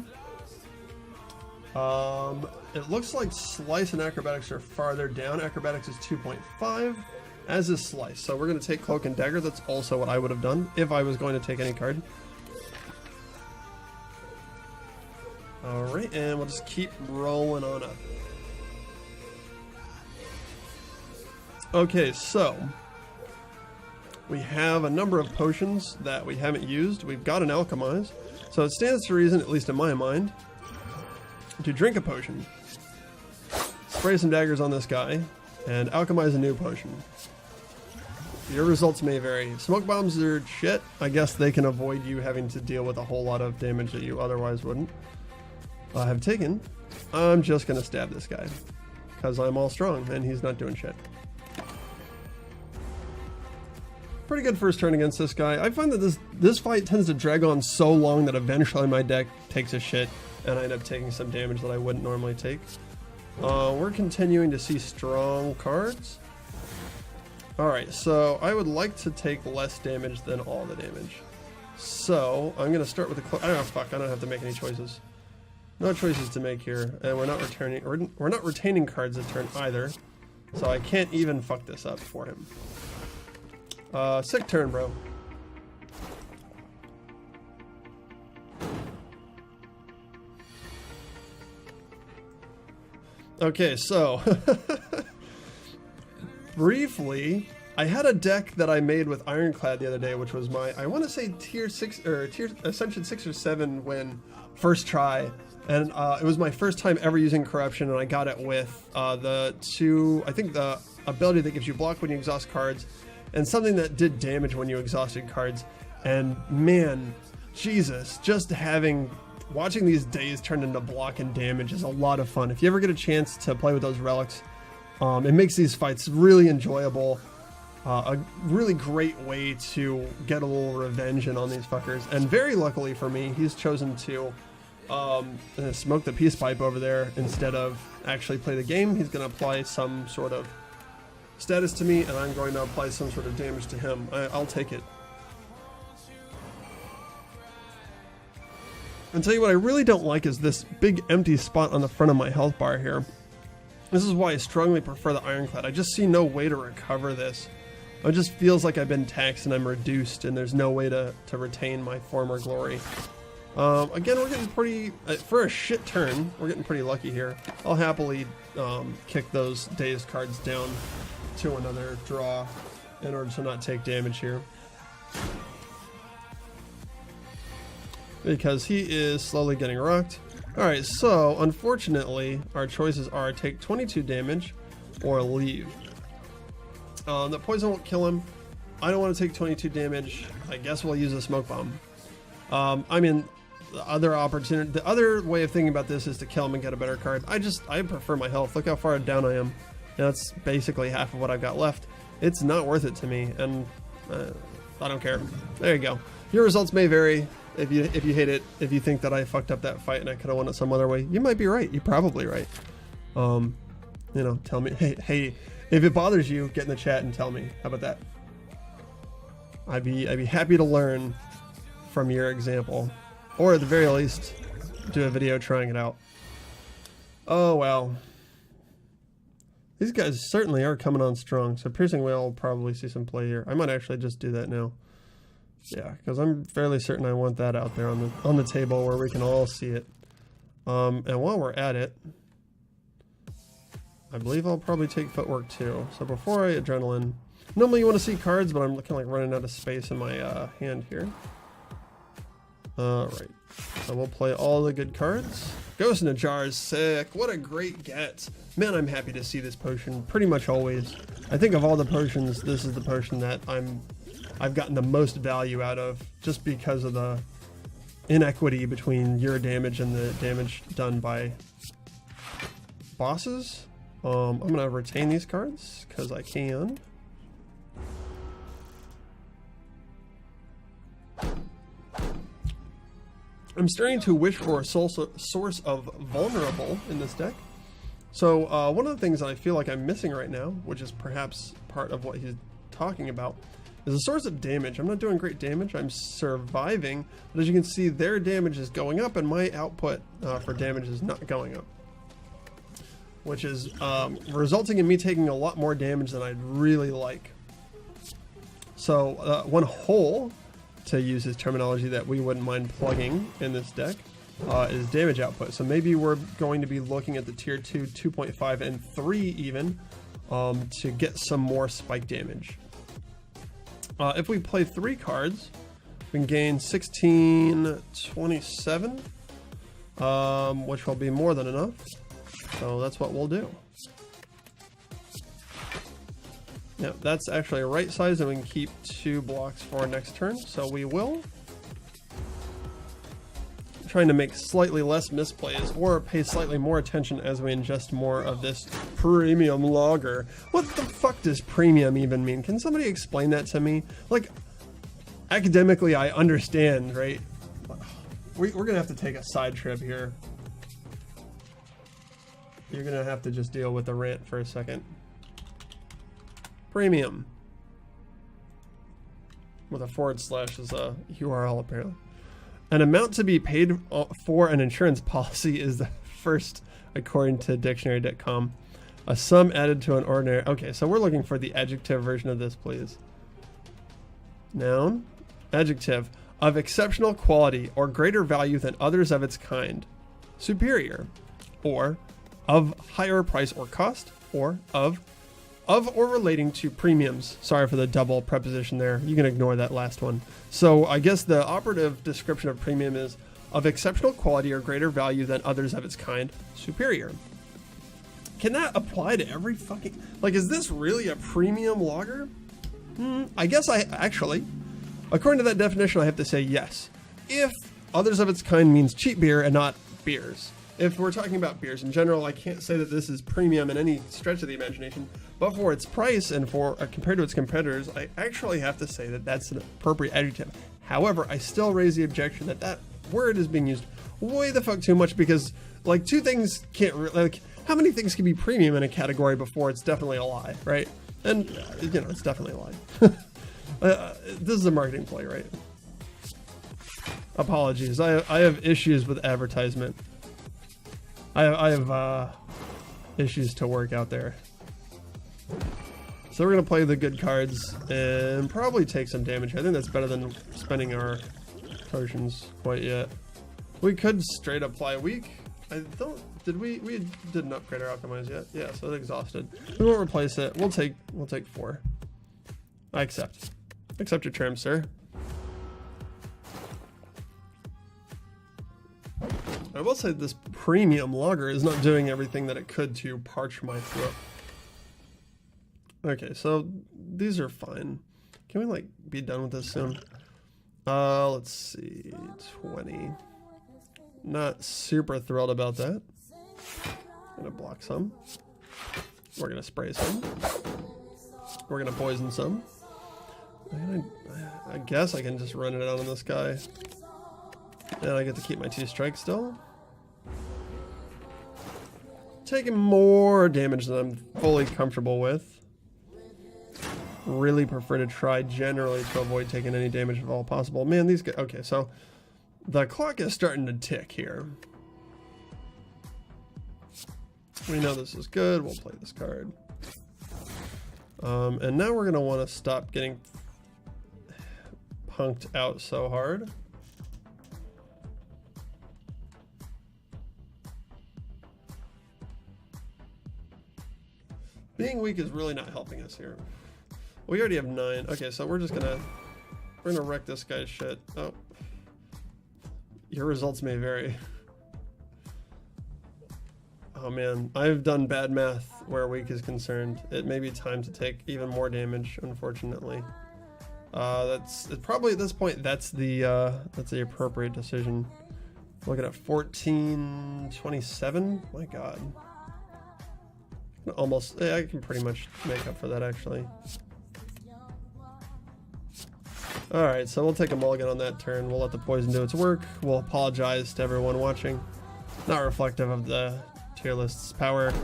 [SPEAKER 1] It looks like Slice and Acrobatics are farther down. Acrobatics is 2.5, as is Slice. So we're going to take Cloak and Dagger. That's also what I would have done if I was going to take any card. Alright, and we'll just keep rolling on up. Okay, so we have a number of potions that we haven't used. We've got an Alchemize. So it stands to reason, at least in my mind, to drink a potion, spray some daggers on this guy, and alchemize a new potion. Your results may vary. Smoke bombs are shit. I guess they can avoid you having to deal with a whole lot of damage that you otherwise wouldn't have taken. I'm just going to stab this guy, because I'm all strong, and he's not doing shit. Pretty good first turn against this guy. I find that this fight tends to drag on so long that eventually my deck takes a shit and I end up taking some damage that I wouldn't normally take. We're continuing to see strong cards. Alright, so I would like to take less damage than all the damage. So I'm going to start with the I don't have to make any choices. No choices to make here, and we're not retaining cards this turn either. So I can't even fuck this up for him. Sick turn, bro. Okay, so briefly, I had a deck that I made with Ironclad the other day, which was my, I want to say tier 6 or tier Ascension 6 or 7 when first try, and it was my first time ever using Corruption, and I got it with the ability that gives you block when you exhaust cards, and something that did damage when you exhausted cards. And man, Jesus, just watching these days turn into block and damage is a lot of fun. If you ever get a chance to play with those relics, it makes these fights really enjoyable. A really great way to get a little revenge in on these fuckers. And very luckily for me, he's chosen to smoke the peace pipe over there instead of actually play the game. He's going to apply some sort of status to me, and I'm going to apply some sort of damage to him. I'll take it. And tell you what I really don't like is this big empty spot on the front of my health bar here. This is why I strongly prefer the Ironclad. I just see no way to recover this. It just feels like I've been taxed and I'm reduced, and there's no way to retain my former glory. Again, we're getting pretty, for a shit turn, we're getting pretty lucky here. I'll happily kick those dazed cards down to another draw in order to not take damage here. Because he is slowly getting rocked. Alright, so unfortunately, our choices are take 22 damage or leave. The poison won't kill him. I don't want to take 22 damage. I guess we'll use a smoke bomb. I mean, the other way of thinking about this is to kill him and get a better card. I prefer my health. Look how far down I am. That's basically half of what I've got left. It's not worth it to me, and I don't care. There you go. Your results may vary. If you hate it, if you think that I fucked up that fight and I could have won it some other way, you might be right. You're probably right. You know, tell me. Hey, if it bothers you, get in the chat and tell me. How about that? I'd be happy to learn from your example, or at the very least, do a video trying it out. Oh well. These guys certainly are coming on strong, so Piercing Whale will probably see some play here. I might actually just do that now. Yeah, because I'm fairly certain I want that out there on the table where we can all see it. And while we're at it, I believe I'll probably take Footwork too. So before I Adrenaline, normally you want to see cards, but I'm looking like running out of space in my hand here. Alright, so we'll play all the good cards. Ghost in a Jar is sick. What a great get. Man, I'm happy to see this potion pretty much always. I think of all the potions, this is the potion that I've gotten the most value out of, just because of the inequity between your damage and the damage done by bosses. I'm gonna retain these cards because I can. I'm starting to wish for a source of vulnerable in this deck. So one of the things that I feel like I'm missing right now, which is perhaps part of what he's talking about, is a source of damage. I'm not doing great damage. I'm surviving, but as you can see, their damage is going up and my output for damage is not going up, which is resulting in me taking a lot more damage than I'd really like. So one hole, to use his terminology, that we wouldn't mind plugging in this deck is damage output. So maybe we're going to be looking at the tier 2, 2.5, and 3 even to get some more spike damage. If we play 3 cards, we can gain 1627, which will be more than enough. So that's what we'll do. Yeah, that's actually a right size, and we can keep 2 blocks for next turn, so we will. I'm trying to make slightly less misplays, or pay slightly more attention as we ingest more of this premium lager. What the fuck does premium even mean? Can somebody explain that to me? Like, academically I understand, right? We're gonna have to take a side trip here. You're gonna have to just deal with the rant for a second. Premium with a / is a URL apparently. An amount to be paid for an insurance policy is the first, according to dictionary.com. A sum added to an ordinary. Okay, so we're looking for the adjective version of this, please. Noun, adjective, of exceptional quality or greater value than others of its kind. Superior, or of higher price or cost, or of or relating to premiums. Sorry for the double preposition there. You can ignore that last one. So I guess the operative description of premium is of exceptional quality or greater value than others of its kind. Superior. Can that apply to every fucking... Like, is this really a premium lager? I guess actually, according to that definition, I have to say yes. If others of its kind means cheap beer and not beers. If we're talking about beers in general, I can't say that this is premium in any stretch of the imagination, but for its price and for compared to its competitors, I actually have to say that that's an appropriate adjective. However, I still raise the objection that that word is being used way the fuck too much, because like two things can't like, how many things can be premium in a category before it's definitely a lie, right? And you know, it's definitely a lie. This is a marketing play, right? Apologies, I have issues with advertisement. I have issues to work out there. So we're going to play the good cards and probably take some damage. I think that's better than spending our potions quite yet. We could straight apply weak. I don't, did we didn't upgrade our alchemize yet. Yeah, so it's exhausted. We won't replace it. We'll take 4. I accept. Accept your terms, sir. I will say this premium lager is not doing everything that it could to parch my throat. Okay, so these are fine. Can we like be done with this soon? Let's see, 20. Not super thrilled about that. Gonna block some. We're gonna spray some. We're gonna poison some. I guess I can just run it out on this guy. And I get to keep my 2 strikes still. Taking more damage than I'm fully comfortable with. Really prefer to try generally to avoid taking any damage if all possible. Man, these guys... Okay, so the clock is starting to tick here. We know this is good. We'll play this card. And now we're going to want to stop getting punked out so hard. Being weak is really not helping us here. We already have 9. Okay, so we're gonna wreck this guy's shit. Oh. Your results may vary. Oh man, I've done bad math where weak is concerned. It may be time to take even more damage, unfortunately. That's probably at this point that's the appropriate decision. Looking at 1427. My god. Almost, I can pretty much make up for that actually. Alright, so we'll take a mulligan on that turn. We'll let the poison do its work. We'll apologize to everyone watching. Not reflective of the tier list's power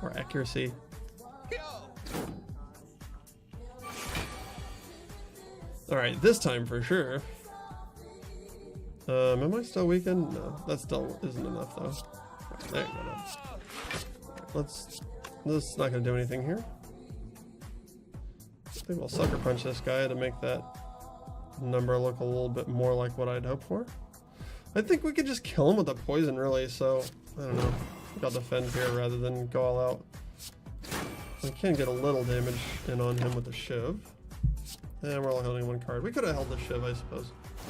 [SPEAKER 1] or accuracy. Alright, this time for sure. Am I still weakened? No, that still isn't enough though. There you go. This is not going to do anything here. I think we'll sucker punch this guy to make that number look a little bit more like what I'd hoped for. I think we could just kill him with the poison really, so I don't know. I'll defend here rather than go all out. We can get a little damage in on him with the shiv. And we're only holding 1 card. We could have held the shiv, I suppose. I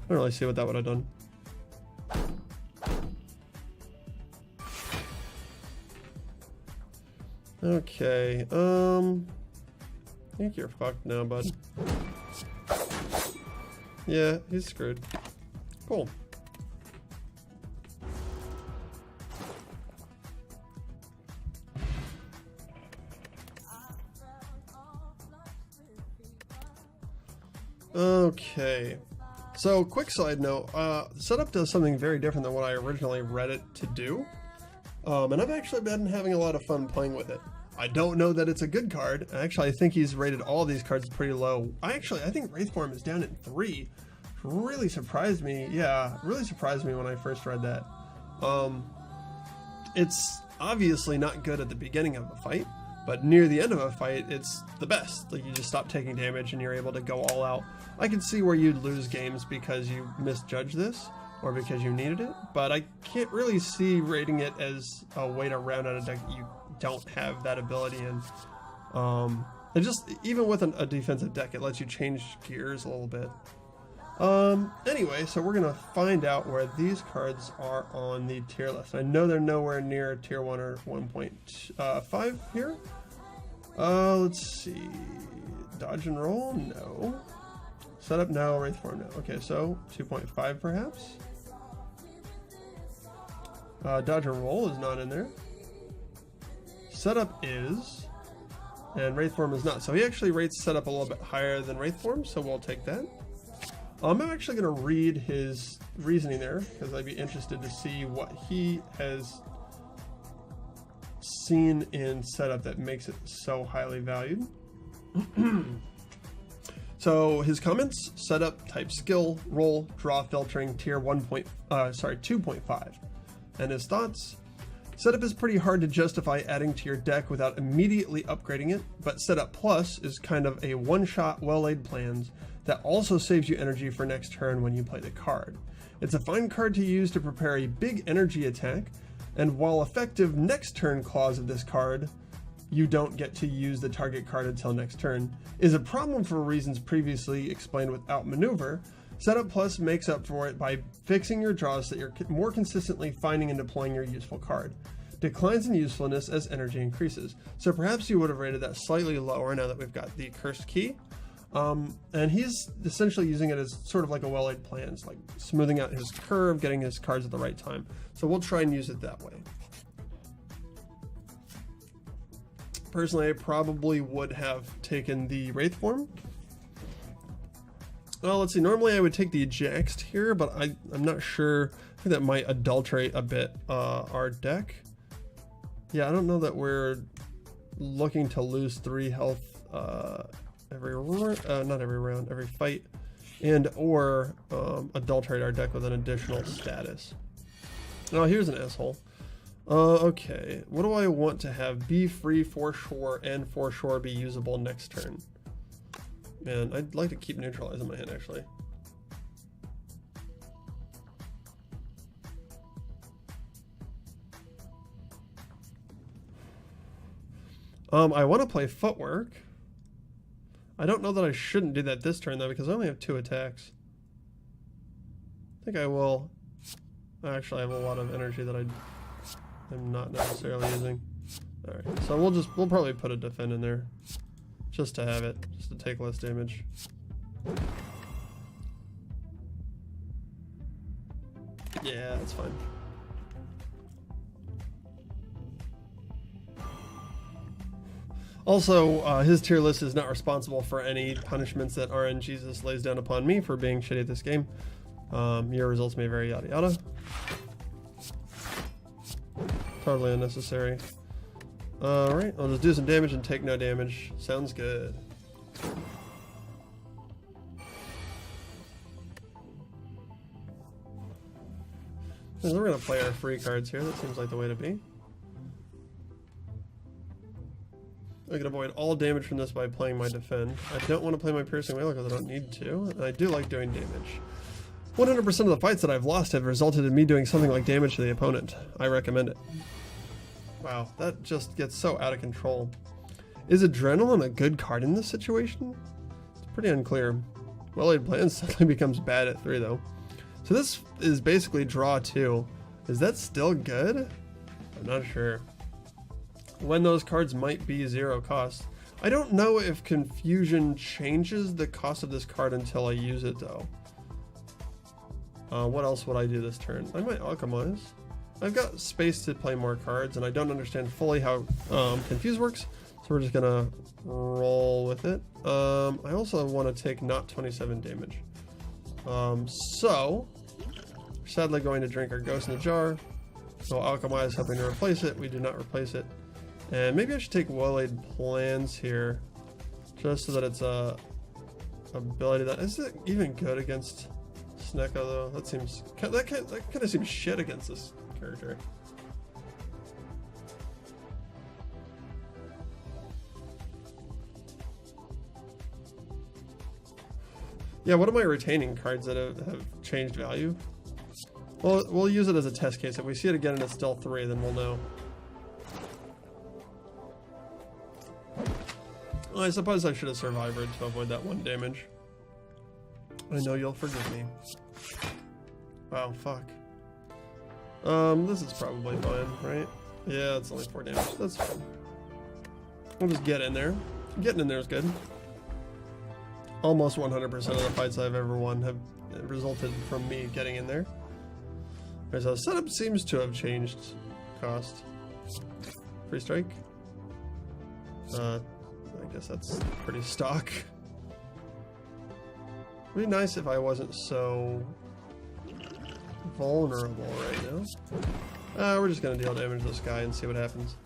[SPEAKER 1] don't really see what that would have done. Okay, I think you're fucked now, bud. Yeah, he's screwed. Cool. Okay. So, quick side note, setup does something very different than what I originally read it to do. And I've actually been having a lot of fun playing with it. I don't know that it's a good card. Actually, I think he's rated all these cards pretty low. I think Wraithform is down at 3. Really surprised me. Yeah, really surprised me when I first read that. It's obviously not good at the beginning of a fight, but near the end of a fight, it's the best. Like, you just stop taking damage and you're able to go all out. I can see where you'd lose games because you misjudged this, or because you needed it, but I can't really see rating it as a way to round out a deck that you don't have that ability in. It just, even with a defensive deck, it lets you change gears a little bit. Anyway, so we're gonna find out where these cards are on the tier list. I know they're nowhere near tier 1 or 1.5 here. Let's see. Dodge and roll? No. Setup? No. Wraithform? No. Okay, so 2.5 perhaps. Dodge and roll is not in there. Setup is, and Wraithform is not. So he actually rates setup a little bit higher than Wraithform, so we'll take that. I'm actually going to read his reasoning there, because I'd be interested to see what he has seen in setup that makes it so highly valued. So his comments: setup, type skill, roll, draw, filtering, tier 2.5. And his thoughts: setup is pretty hard to justify adding to your deck without immediately upgrading it, but setup plus is kind of a one-shot, well-laid plans that also saves you energy for next turn when you play the card. It's a fine card to use to prepare a big energy attack, and while effective next turn clause of this card, you don't get to use the target card until next turn, is a problem for reasons previously explained with Outmaneuver. Setup Plus makes up for it by fixing your draws so that you're more consistently finding and deploying your useful card. Declines in usefulness as energy increases. So perhaps you would have rated that slightly lower now that we've got the Cursed Key. And he's essentially using it as sort of like a well-laid plan. It's like smoothing out his curve, getting his cards at the right time. So we'll try and use it that way. Personally, I probably would have taken the Wraith form. Well, let's see. Normally I would take the Ajaxed here, but I'm not sure. I think that might adulterate a bit our deck. Yeah, I don't know that we're looking to lose 3 health every fight, and or adulterate our deck with an additional status. Oh, here's an asshole. Okay, what do I want to have? Be free for sure, and for sure be usable next turn. Man, I'd like to keep neutralize in my hand actually. I want to play Footwork. I don't know that I shouldn't do that this turn though, because I only have 2 attacks. I think I will. Actually, I have a lot of energy that I'm not necessarily using. Alright, so we'll probably put a defend in there. Just to have it, just to take less damage. Yeah, that's fine. Also, his tier list is not responsible for any punishments that RNGesus lays down upon me for being shitty at this game. Your results may vary, yada yada. Totally unnecessary. Alright, I'll just do some damage and take no damage. Sounds good. So we're going to play our free cards here. That seems like the way to be. I can avoid all damage from this by playing my defend. I don't want to play my piercing wail because I don't need to, and I do like doing damage. 100% of the fights that I've lost have resulted in me doing something like damage to the opponent. I recommend it. Wow, that just gets so out of control. Is Adrenaline a good card in this situation? It's pretty unclear. Well-laid plan suddenly becomes bad at 3 though. So this is basically draw 2. Is that still good? I'm not sure. When those cards might be 0 cost. I don't know if Confusion changes the cost of this card until I use it though. What else would I do this turn? I might Alchemize. I've got space to play more cards, and I don't understand fully how Confuse works, so we're just gonna roll with it. I also want to take not 27 damage. So, we're sadly going to drink our Ghost in the Jar. So Alchemize hoping to replace it. We do not replace it. And maybe I should take Well-Laid Plans here, just so that it's a ability that... Is it even good against Snecko though? That seems... That kind of seems shit against this character. Yeah, what am I retaining? Cards that have changed value? Well, we'll use it as a test case. If we see it again and it's still 3, then we'll know. Well, I suppose I should have survived to avoid that 1 damage. I know you'll forgive me. Wow, fuck. This is probably fine, right? Yeah, it's only 4 damage. That's fine. We'll just get in there. Getting in there is good. Almost 100% of the fights I've ever won have resulted from me getting in there. Alright, so setup seems to have changed cost. Free strike. I guess that's pretty stock. It'd be nice if I wasn't so vulnerable right now. We're just gonna deal damage to this guy and see what happens.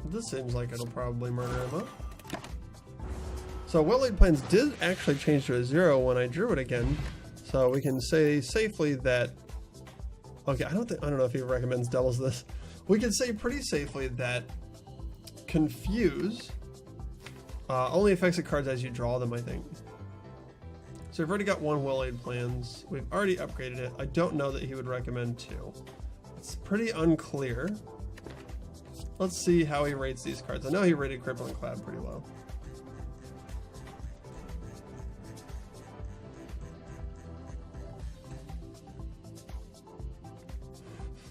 [SPEAKER 1] This seems like it'll probably murder him up. So Well-Laid Plans did actually change to a 0 when I drew it again. So we can say safely that... Okay, I don't know if he recommends doubles this. we can say pretty safely that Confuse only affects the cards as you draw them, I think. So we've already got one Well-Laid Plans. We've already upgraded it. I don't know that he would recommend 2. It's pretty unclear. Let's see how he rates these cards. I know he rated Crippling Clap pretty low.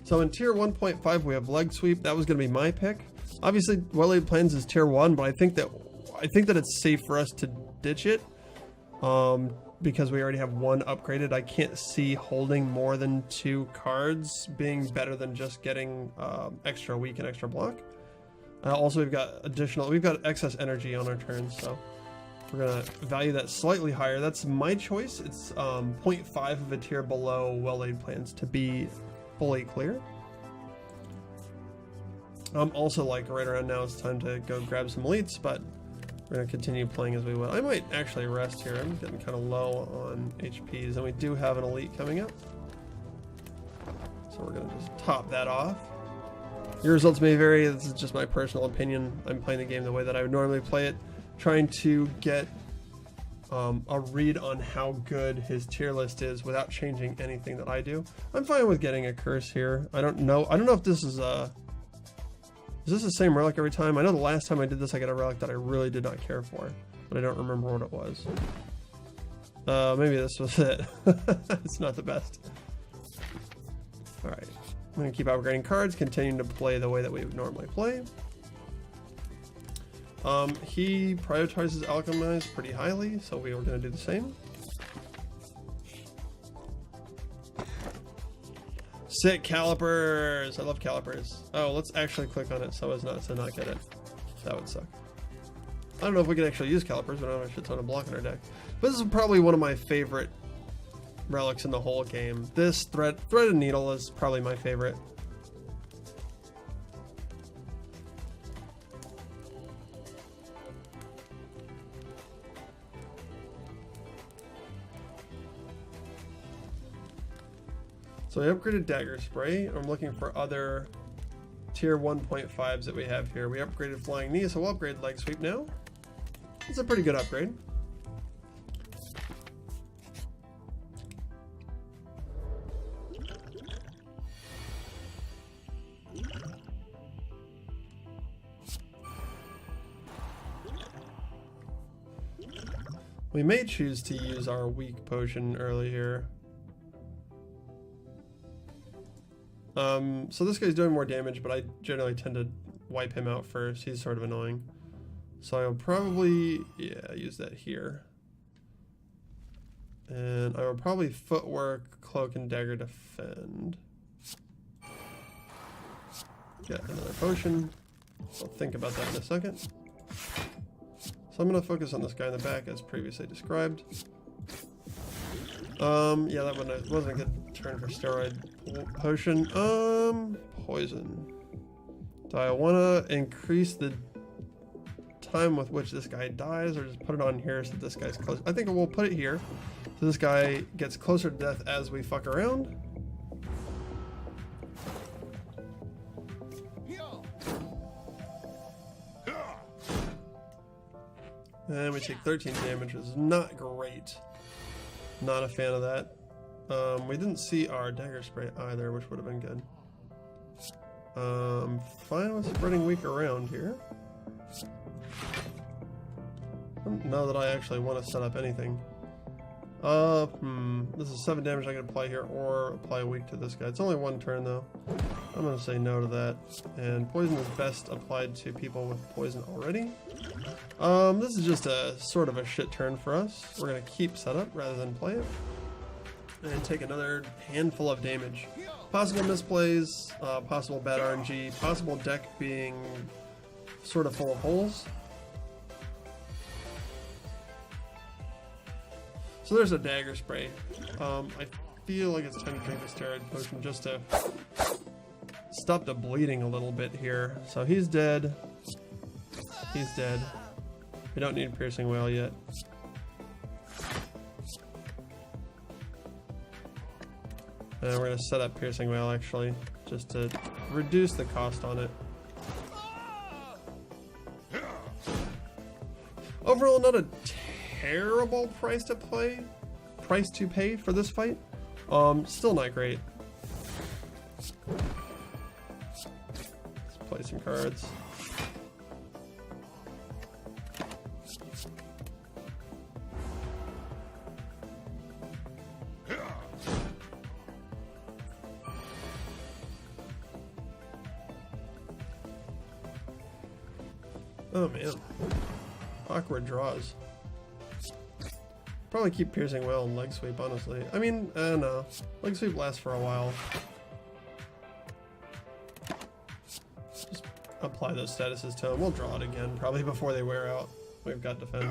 [SPEAKER 1] So in tier 1.5 we have Leg Sweep. That was going to be my pick. Obviously Well-Laid Plans is tier 1, but I think that it's safe for us to ditch it. Because we already have one upgraded. I can't see holding more than 2 cards being better than just getting extra weak and extra block. Also we've got excess energy on our turn, so we're gonna value that slightly higher. That's my choice. It's 0.5 of a tier below Well-Laid Plans to be fully clear. Also, like, right around now it's time to go grab some elites, but we're going to continue playing as we will. I might actually rest here. I'm getting kind of low on HPs, and we do have an elite coming up. So we're going to just top that off. Your results may vary. This is just my personal opinion. I'm playing the game the way that I would normally play it, trying to get a read on how good his tier list is without changing anything that I do. I'm fine with getting a curse here. I don't know if this is this the same relic every time? I know the last time I did this I got a relic that I really did not care for, but I don't remember what it was. Maybe this was it. It's not the best. Alright, I'm going to keep upgrading cards, continuing to play the way that we would normally play. He prioritizes Alchemize pretty highly, so we were going to do the same. Sick calipers! I love calipers. Oh, let's actually click on it so as not to not get it. That would suck. I don't know if we can actually use calipers, but I don't have a shit ton of block in our deck. But this is probably one of my favorite relics in the whole game. This Threaded Needle is probably my favorite. So I upgraded Dagger Spray. I'm looking for other tier 1.5s that we have here. We upgraded Flying Knee, so we'll upgrade Leg Sweep now. It's a pretty good upgrade. We may choose to use our weak potion early here. So this guy's doing more damage, but I generally tend to wipe him out first. He's sort of annoying. So I'll probably, yeah, use that here. And I will probably Footwork, Cloak, and Dagger Defend. Get another potion. I'll think about that in a second. So I'm going to focus on this guy in the back as previously described. Yeah, that one wasn't a good turn for Steroid Potion. Poison. Do I want to increase the time with which this guy dies, or just put it on here so this guy's close? I think we'll put it here so this guy gets closer to death as we fuck around. And we take 13 damage, which is not great. Not a fan of that. We didn't see our Dagger Spray either, which would have been good. Fine with spreading weak around here. I don't know that I actually want to set up anything. This is 7 damage I can apply here, or apply weak to this guy. It's only 1 turn though. I'm gonna say no to that. And poison is best applied to people with poison already. This is just a sort of a shit turn for us. We're gonna keep setup rather than play it. And take another handful of damage. Possible misplays, possible bad RNG, possible deck being sort of full of holes. So there's a Dagger Spray. I feel like it's time to drink the Steroid Potion just to stop the bleeding a little bit here. So he's dead. He's dead. We don't need Piercing Wail yet. And we're going to set up Piercing Wail actually, just to reduce the cost on it. Overall, not a terrible price to pay for this fight. Still not great. Let's play some cards. Oh man, awkward draws. Probably keep piercing well and leg sweep, honestly. I mean, I don't know. Leg sweep lasts for a while. Just apply those statuses to them. We'll draw it again, probably before they wear out. We've got defend.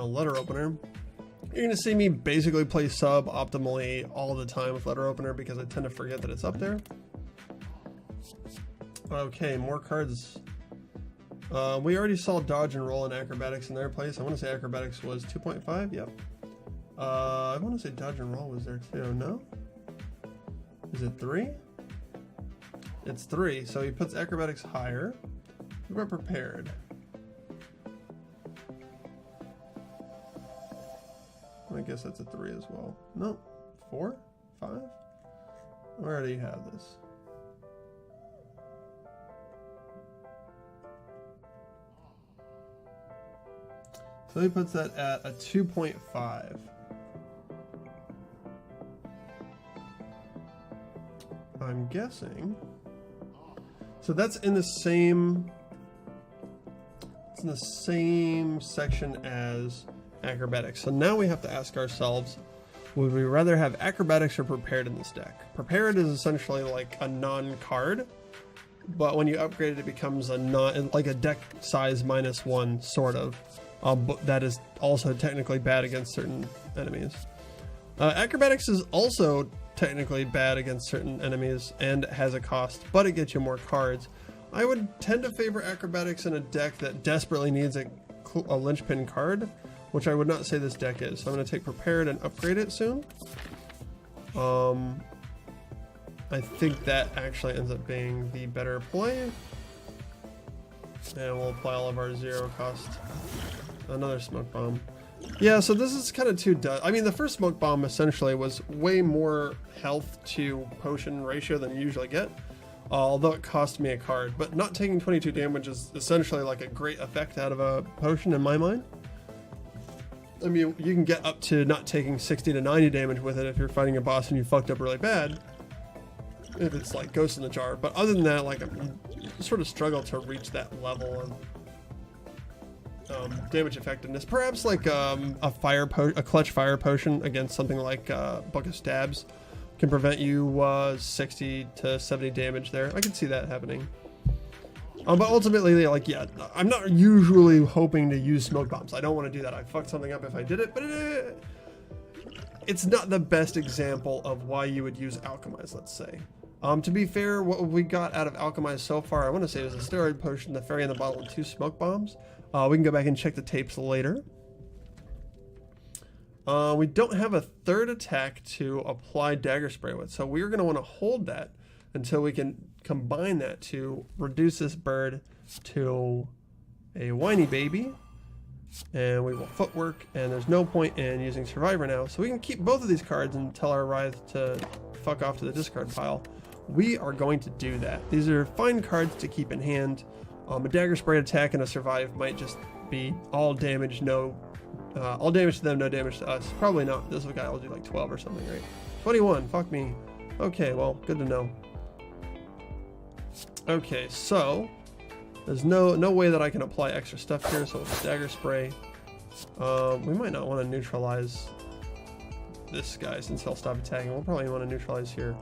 [SPEAKER 1] Letter opener. You're gonna see me basically play sub optimally all the time with letter opener because I tend to forget that it's up there. Okay, more cards. We already saw dodge and roll and acrobatics in their place. I want to say acrobatics was 2.5. Yep. I want to say dodge and roll was there too. No? Is it 3? It's 3. So he puts acrobatics higher. We're prepared. I guess that's a 3 as well. No, 4, 5. Where do you have this? So he puts that at a 2.5. I'm guessing. So that's in the same. It's in the same section as acrobatics. So now we have to ask ourselves, would we rather have acrobatics or prepared in this deck? Prepared is essentially like a non-card, but when you upgrade it, it becomes a like a deck size -1 sort of. But that is also technically bad against certain enemies. Acrobatics is also technically bad against certain enemies and has a cost, but it gets you more cards. I would tend to favor acrobatics in a deck that desperately needs a linchpin card, which I would not say this deck is. So I'm going to take prepared and upgrade it soon. I think that actually ends up being the better play. And we'll apply all of our 0 cost. Another smoke bomb. Yeah, so this is kind of too I mean, the first smoke bomb essentially was way more health to potion ratio than you usually get. Although it cost me a card. But not taking 22 damage is essentially like a great effect out of a potion in my mind. I mean, you can get up to not taking 60 to 90 damage with it if you're fighting a boss and you fucked up really bad. If it's like Ghost in the Jar. But other than that, like, I sort of struggle to reach that level of damage effectiveness. Perhaps like a clutch fire potion against something like Book of Stabs can prevent you 60 to 70 damage there. I can see that happening. But ultimately, like, yeah, I'm not usually hoping to use smoke bombs. I don't want to do that. I fucked something up if I did it, but it's not the best example of why you would use Alchemize, let's say. To be fair, what we got out of Alchemize so far, I want to say it was a steroid potion, the fairy in the bottle, and 2 smoke bombs. We can go back and check the tapes later. We don't have a third attack to apply dagger spray with, so we're going to want to hold that until we can combine that to reduce this bird to a whiny baby. And we will footwork, and there's no point in using survivor now, so we can keep both of these cards and tell our Wraith to fuck off to the discard pile. We are going to do that. These are fine cards to keep in hand. A dagger spray attack and a survive might just be all damage, all damage to them, no damage to us. Probably not. This guy will do like 12 or something, right? 21, fuck me. Okay, well, good to know. Okay, so there's no way that I can apply extra stuff here, so it's dagger spray. We might not want to neutralize this guy since he'll stop attacking. We'll probably want to neutralize here.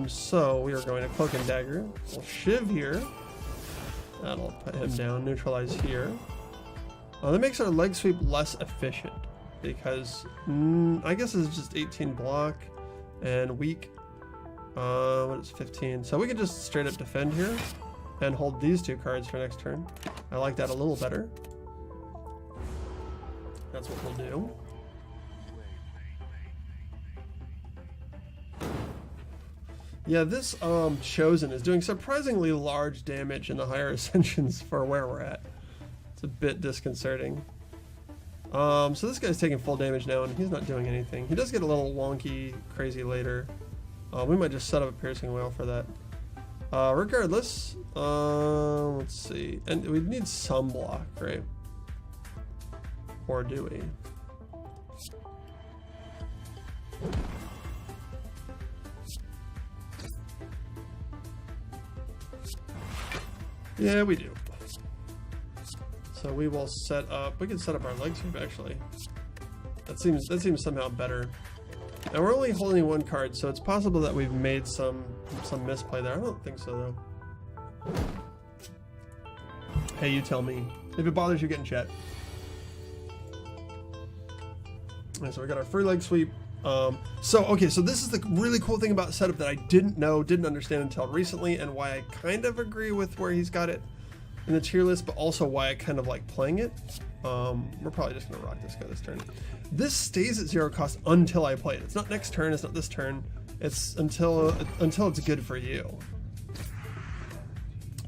[SPEAKER 1] So we are going to cloak and dagger. We'll shiv here. That'll put him down. Neutralize here. That makes our leg sweep less efficient because I guess it's just 18 block and weak. What is 15? So we can just straight up defend here. and hold these 2 cards for next turn. I like that a little better. That's what we'll do. Yeah, this Chosen is doing surprisingly large damage in the higher ascensions for where we're at. It's a bit disconcerting. So this guy's taking full damage now, and he's not doing anything. He does get a little wonky, crazy later. We might just set up a Piercing Wail for that. Regardless, let's see. And we need some block, right? Or do we? Yeah, we do. So we will set up. We can set up our leg sweep actually. That seems somehow better. And we're only holding 1 card, so it's possible that we've made some misplay there. I don't think so though. Hey, you tell me if it bothers you. Get in chat. Alright, so we got our free leg sweep. So this is the really cool thing about setup that I didn't understand until recently, and why I kind of agree with where he's got it in the tier list, but also why I kind of like playing it. We're probably just gonna rock this guy this turn. This stays at 0 cost until I play it. It's not next turn, it's not this turn. It's until it's good for you.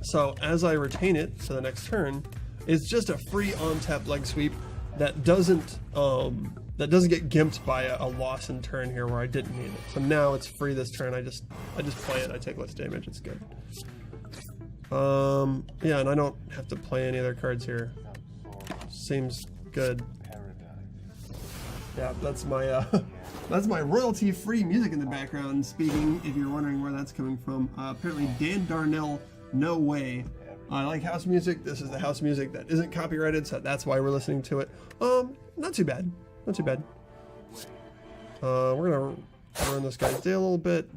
[SPEAKER 1] So as I retain it to the next turn, it's just a free on-tap leg sweep that doesn't get gimped by a loss in turn here where I didn't need it. So now it's free this turn. I just play it. I take less damage. It's good. Yeah, and I don't have to play any other cards here. Seems good. Yeah, that's my royalty-free music in the background speaking, if you're wondering where that's coming from. Apparently Dan Darnell, no way. I like house music. This is the house music that isn't copyrighted, so that's why we're listening to it. Not too bad. Not too bad. We're gonna run this guy's day a little bit.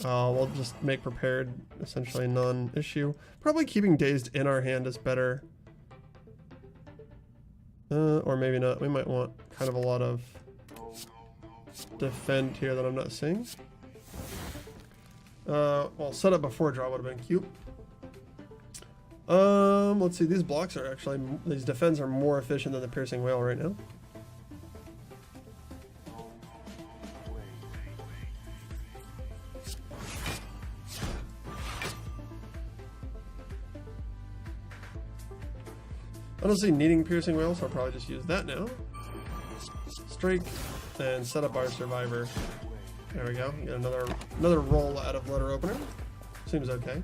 [SPEAKER 1] We'll just make prepared essentially non-issue. Probably keeping dazed in our hand is better. Or maybe not. We might want kind of a lot of defend here that I'm not seeing. Well, set up before draw would have been cute. Let's see. These blocks are actually, these defends are more efficient than the Piercing Wail right now. I don't see needing Piercing Wail, so I'll probably just use that now. Strike and set up our Survivor. There we go. Get another roll out of Letter Opener. Seems okay.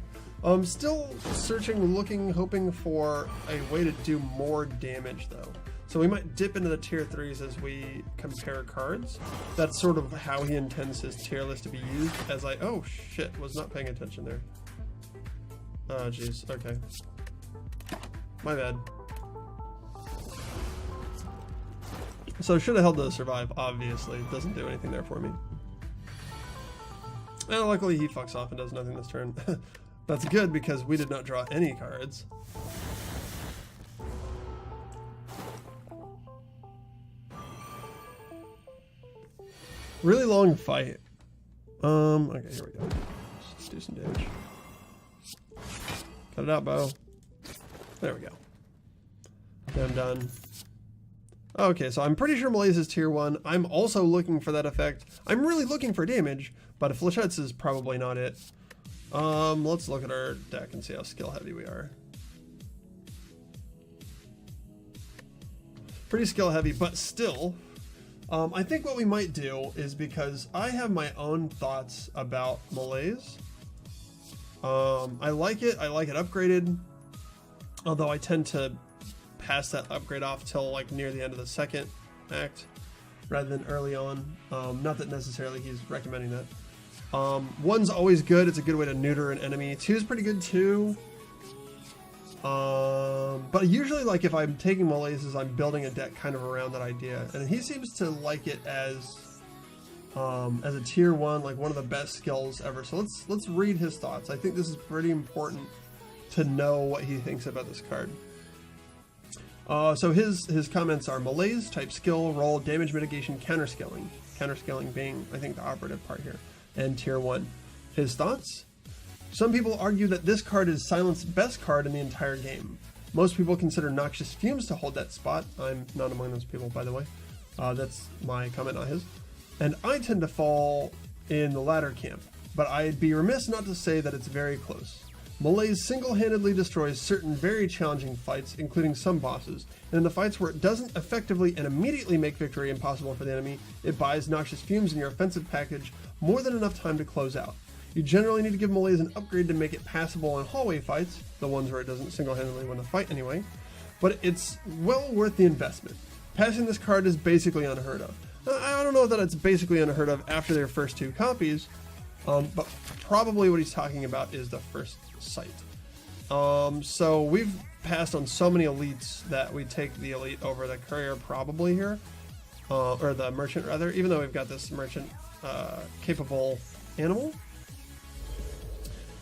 [SPEAKER 1] Still searching, looking, hoping for a way to do more damage though. So we might dip into the tier 3s as we compare cards. That's sort of how he intends his tier list to be used. As oh shit, was not paying attention there. Oh jeez, okay. My bad. So should have held the Survive, obviously. It doesn't do anything there for me. And luckily he fucks off and does nothing this turn. That's good because we did not draw any cards. Really long fight. Okay, here we go. Let's do some damage. Cut it out, Bo. There we go. Okay, I'm done. Okay, so I'm pretty sure Malaise is tier 1. I'm also looking for that effect. I'm really looking for damage, but Flechettes is probably not it. Let's look at our deck and see how skill heavy we are. Pretty skill heavy, but still. I think what we might do is, because I have my own thoughts about Malaise. I like it upgraded, although I tend to pass that upgrade off till like near the end of the second act rather than early on. Not that necessarily he's recommending that. 1's always good. It's a good way to neuter an enemy. 2 is pretty good too. But usually, like, if I'm taking Malaises, I'm building a deck kind of around that idea, and he seems to like it as a tier 1, like one of the best skills ever. So let's read his thoughts. I think this is pretty important to know what he thinks about this card. So his comments are: Malaise, type skill, roll, damage mitigation, counterscaling. Counterscaling being, I think, the operative part here. And tier 1. His thoughts: Some people argue that this card is Silent's best card in the entire game. Most people consider Noxious Fumes to hold that spot. I'm not among those people, by the way. That's my comment, not his. And I tend to fall in the latter camp, but I'd be remiss not to say that it's very close. Malaise single-handedly destroys certain very challenging fights, including some bosses, and in the fights where it doesn't effectively and immediately make victory impossible for the enemy, it buys Noxious Fumes in your offensive package more than enough time to close out. You generally need to give Malaise an upgrade to make it passable in hallway fights, the ones where it doesn't single-handedly win a fight anyway, but it's well worth the investment. Passing this card is basically unheard of. I don't know that it's basically unheard of after their first 2 copies, but probably what he's talking about is the first sight. So we've passed on so many elites that we take the elite over the courier probably here, or the merchant rather, even though we've got this merchant capable animal.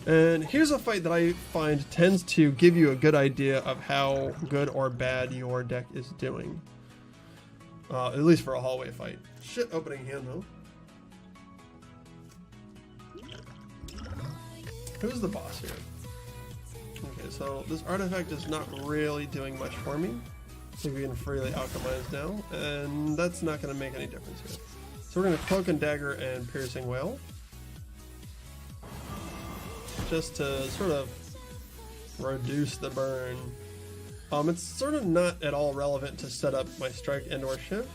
[SPEAKER 1] And here's a fight that I find tends to give you a good idea of how good or bad your deck is doing. At least for a hallway fight. Shit opening hand though. Who's the boss here? Okay, so this artifact is not really doing much for me. I think we can freely alchemize now, and that's not going to make any difference here. So we're going to Cloak and Dagger and Piercing Wail. Just to sort of reduce the burn. It's sort of not at all relevant to set up my Strike and or Shift,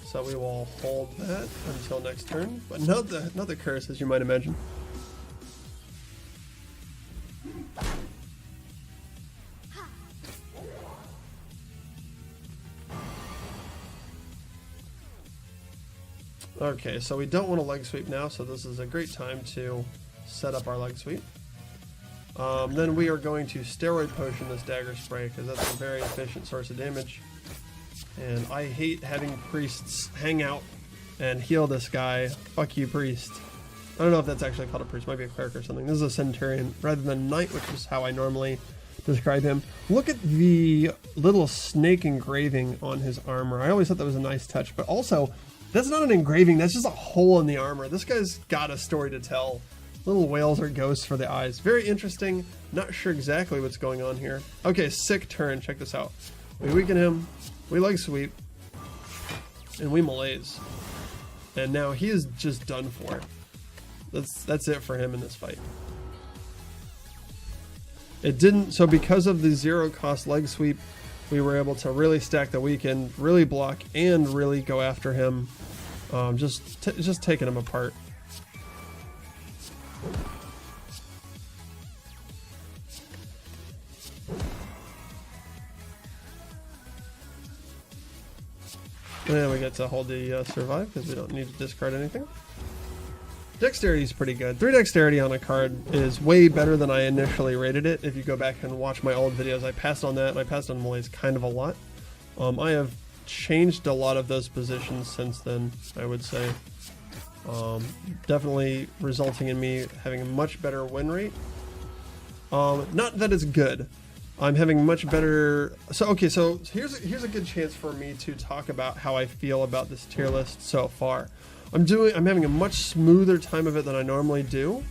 [SPEAKER 1] so we will hold that until next turn, but not the curse as you might imagine. Okay, so we don't want a leg sweep now, so this is a great time to set up our leg sweep. Then we are going to Steroid Potion this Dagger Spray, because that's a very efficient source of damage. And I hate having priests hang out and heal this guy. Fuck you, priest. I don't know if that's actually called a priest, might be a cleric or something. This is a centurion rather than knight, which is how I normally describe him. Look at the little snake engraving on his armor. I always thought that was a nice touch, but also, that's not an engraving, that's just a hole in the armor. This guy's got a story to tell. Little whales or ghosts for the eyes. Very interesting. Not sure exactly what's going on here. Okay, sick turn. Check this out. We weaken him. We leg sweep. And we malaise. And now he is just done for. That's it for him in this fight. It didn't. So because of the 0 cost leg sweep, we were able to really stack the weaken, really block, and really go after him. Just taking him apart. And we get to hold the survive because we don't need to discard anything. Dexterity is pretty good. 3 dexterity on a card is way better than I initially rated it. If you go back and watch my old videos, I passed on that, and I passed on Malaise kind of a lot. I have changed a lot of those positions since then, I would say. Definitely resulting in me having a much better win rate. Not that it's good. I'm having much better. So okay, so here's a good chance for me to talk about how I feel about this tier list so far. I'm having a much smoother time of it than I normally do.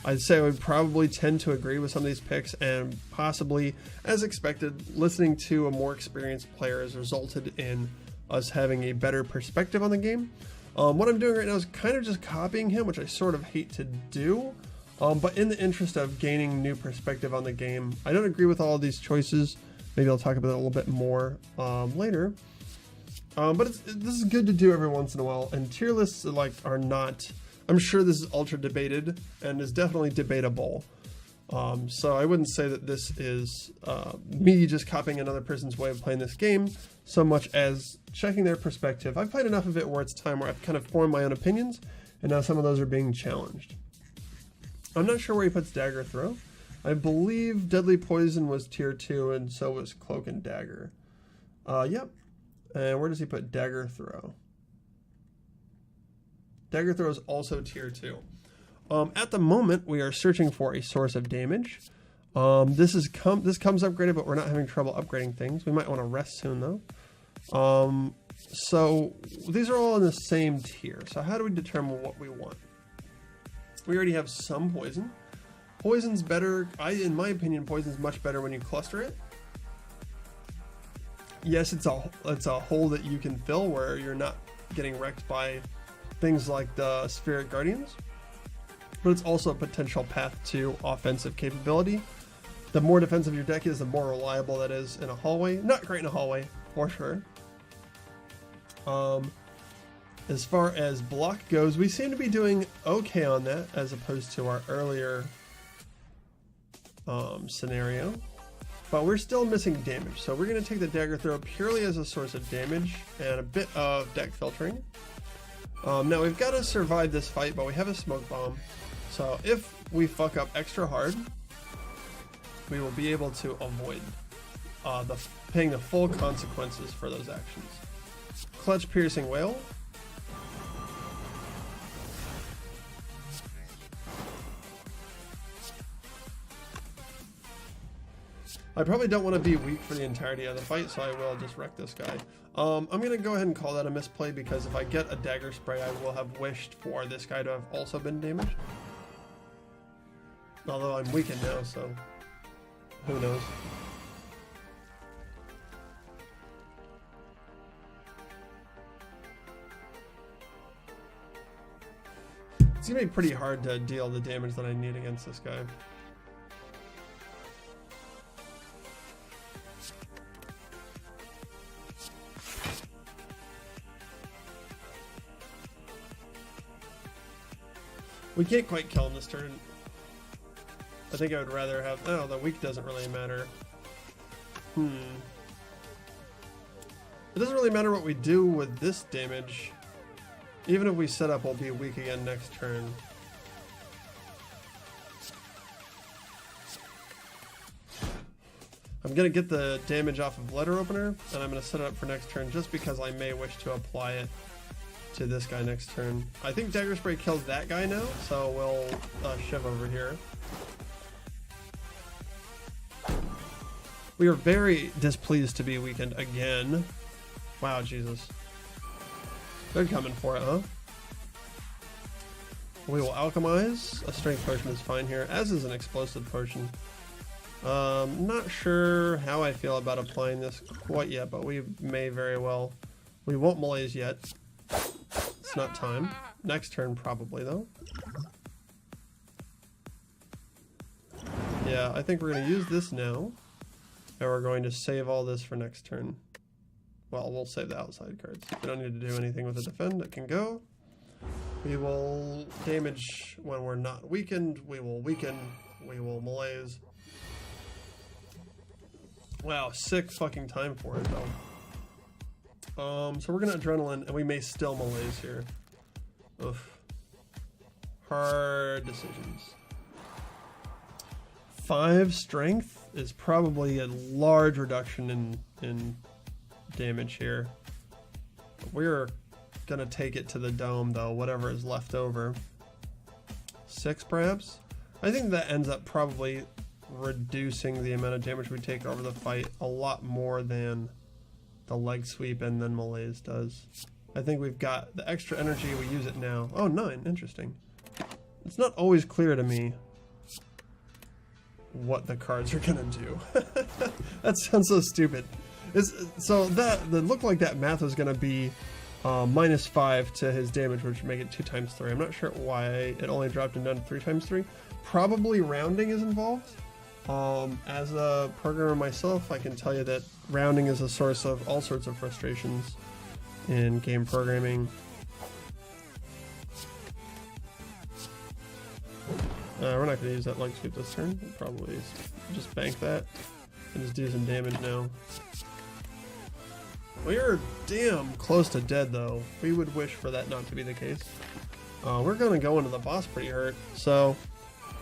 [SPEAKER 1] I'd say I would probably tend to agree with some of these picks, and possibly, as expected, listening to a more experienced player has resulted in us having a better perspective on the game. What I'm doing right now is kind of just copying him, which I sort of hate to do, but in the interest of gaining new perspective on the game. I don't agree with all of these choices. Maybe I'll talk about it a little bit more later. But this is good to do every once in a while, and tier lists are not. I'm sure this is ultra debated and is definitely debatable. So I wouldn't say that this is me just copying another person's way of playing this game so much as checking their perspective. I've played enough of it where it's time where I've kind of formed my own opinions, and now some of those are being challenged. I'm not sure where he puts Dagger Throw. I believe Deadly Poison was tier 2, and so was Cloak and Dagger. Yep. And where does he put Dagger Throw? Dagger Throw is also tier 2. At the moment, we are searching for a source of damage. This comes upgraded, but we're not having trouble upgrading things. We might want to rest soon, though. So these are all in the same tier. So how do we determine what we want? We already have some poison. Poison's better. In my opinion, poison's much better when you cluster it. Yes, it's a hole that you can fill where you're not getting wrecked by things like the Spirit Guardians, but it's also a potential path to offensive capability. The more defensive your deck is, the more reliable that is in a hallway. Not great in a hallway, for sure. As far as block goes, we seem to be doing okay on that as opposed to our earlier scenario. But we're still missing damage, so we're going to take the dagger throw purely as a source of damage and a bit of deck filtering. Now we've got to survive this fight, but we have a smoke bomb, so if we fuck up extra hard, we will be able to avoid paying the full consequences for those actions. Clutch Piercing Wail. I probably don't want to be weak for the entirety of the fight, so I will just wreck this guy. I'm going to go ahead and call that a misplay, because if I get a dagger spray, I will have wished for this guy to have also been damaged. Although I'm weakened now, so who knows. It's going to be pretty hard to deal the damage that I need against this guy. We can't quite kill him this turn. I think I would rather have... Oh, the weak doesn't really matter. It doesn't really matter what we do with this damage. Even if we set up, we'll be weak again next turn. I'm going to get the damage off of Letter Opener, and I'm going to set it up for next turn just because I may wish to apply it to this guy next turn. I think Dagger Spray kills that guy now, so we'll shiv over here. We are very displeased to be weakened again. Wow, Jesus. They're coming for it, huh? We will alchemize. A strength potion is fine here, as is an explosive potion. Not sure how I feel about applying this quite yet, but we may very well. We won't malaise yet. It's not time. Next turn probably, though. Yeah, I think we're going to use this now. And we're going to save all this for next turn. Well, we'll save the outside cards. We don't need to do anything with the defend. It can go. We will damage when we're not weakened. We will weaken. We will malaise. Wow, sick fucking time for it, though. So we're gonna Adrenaline, and we may still malaise here. Oof. Hard decisions. 5 strength is probably a large reduction in damage here. We're gonna take it to the dome, though, whatever is left over. 6 perhaps? I think that ends up probably reducing the amount of damage we take over the fight a lot more than the leg sweep and then malaise does. I think we've got the extra energy, we use it now. Oh, 9, interesting. It's not always clear to me what the cards are gonna do. That sounds so stupid. So that looked like that math was gonna be -5 to his damage, which would make it 2 times 3. I'm not sure why it only dropped him down to 3 times 3. Probably rounding is involved. As a programmer myself, I can tell you that rounding is a source of all sorts of frustrations in game programming. We're not going to use that leg sweep this turn. We'll probably just bank that and just do some damage now. We're damn close to dead, though. We would wish for that not to be the case. We're going to go into the boss pretty hurt, so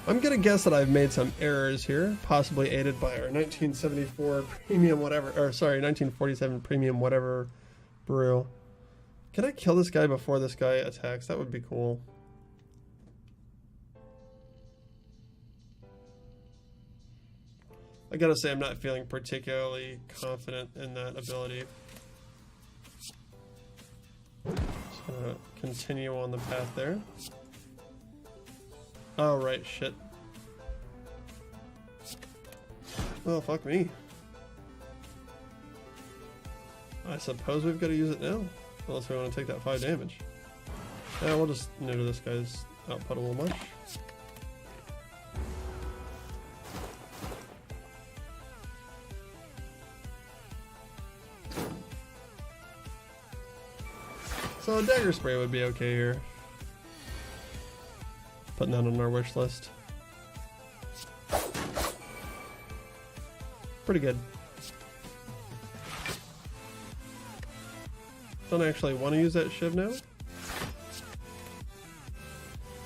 [SPEAKER 1] I'm going to guess that I've made some errors here, possibly aided by our 1974 premium whatever, or sorry, 1947 premium whatever brew. Can I kill this guy before this guy attacks? That would be cool. I gotta say, I'm not feeling particularly confident in that ability. Just gonna continue on the path there. Oh, right, shit. Well, fuck me. I suppose we've got to use it now. Unless we want to take that 5 damage. Yeah, we'll just neuter this guy's output a little much. So a dagger spray would be okay here. Putting that on our wish list. Pretty good. Don't actually want to use that shiv now.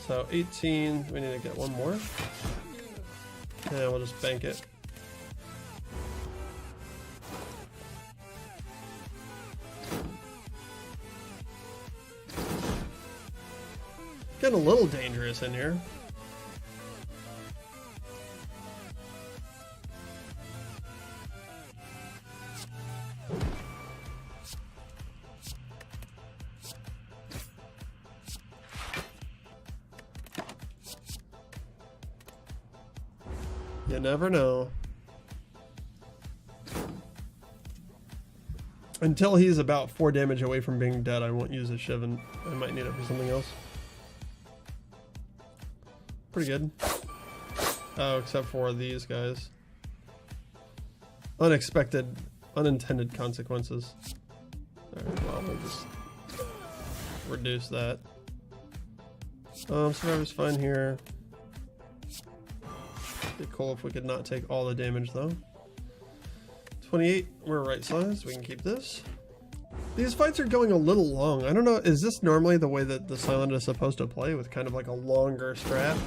[SPEAKER 1] So 18, we need to get one more. And we'll just bank it. Getting a little dangerous in here. You never know. Until he's about 4 damage away from being dead, I won't use a shiv, and I might need it for something else. Pretty good. Oh, except for these guys. Unexpected, unintended consequences. Alright, well, we'll just reduce that. Survivor's fine here. Be cool if we could not take all the damage though. 28, we're right size, we can keep this. These fights are going a little long. I don't know, is this normally the way that the Silent is supposed to play, with kind of like a longer strat?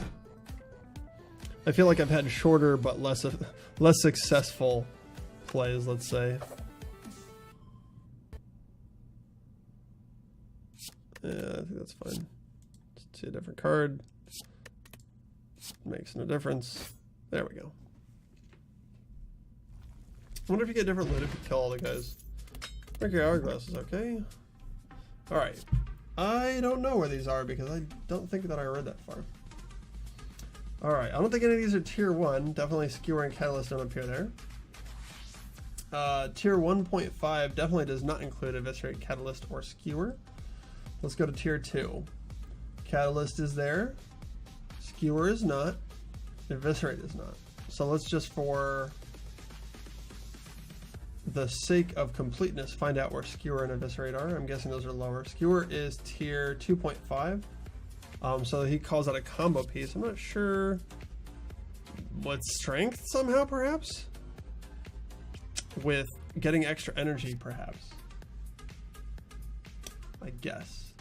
[SPEAKER 1] I feel like I've had shorter but less successful plays, let's say. Yeah, I think that's fine. Let's see a different card. Makes no difference. There we go. I wonder if you get different loot if you kill all the guys. Mercury Hourglass is okay. Alright. I don't know where these are because I don't think that I read that far. Alright, I don't think any of these are tier 1. Definitely Skewer and Catalyst don't appear there. Tier 1.5 definitely does not include Eviscerate, Catalyst, or Skewer. Let's go to tier 2. Catalyst is there. Skewer is not. Eviscerate is not. So let's just, for the sake of completeness, find out where Skewer and Eviscerate are. I'm guessing those are lower. Skewer is tier 2.5. So he calls that a combo piece. I'm not sure what strength somehow, perhaps? With getting extra energy, perhaps. I guess.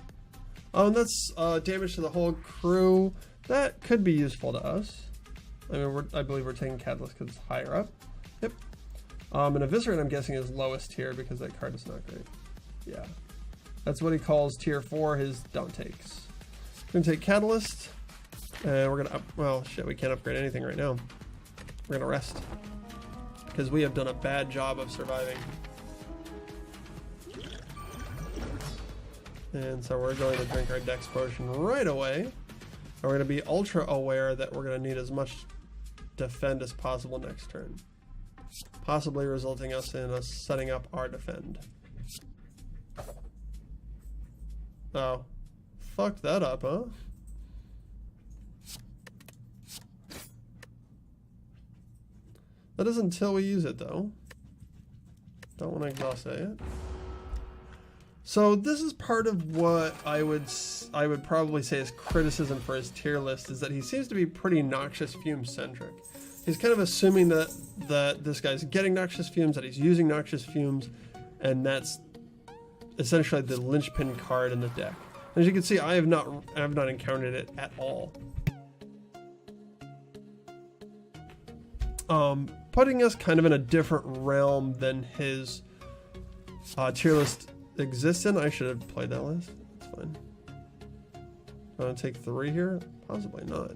[SPEAKER 1] Oh, and that's damage to the whole crew. That could be useful to us. I mean, I believe we're taking Catalyst because it's higher up. Yep. And Eviscerate, I'm guessing, is lowest tier because that card is not great. Yeah. That's what he calls tier 4, his don't takes. We're going to take Catalyst. And we're going to well, shit, we can't upgrade anything right now. We're going to rest. Because we have done a bad job of surviving. And so we're going to drink our Dex Potion right away. And we're going to be ultra aware that we're going to need as much defend as possible next turn. Possibly resulting us in us setting up our defend. Oh. Fucked that up, huh? That is until we use it, though. Don't want to exhaust that yet. So this is part of what I would probably say is criticism for his tier list, is that he seems to be pretty Noxious Fume centric. He's kind of assuming that this guy's getting Noxious Fumes, that he's using Noxious Fumes, and that's essentially the linchpin card in the deck. As you can see, I have not encountered it at all. Putting us kind of in a different realm than his tier list exists in. I should have played that list. That's fine. I'm gonna take 3 here? Possibly not.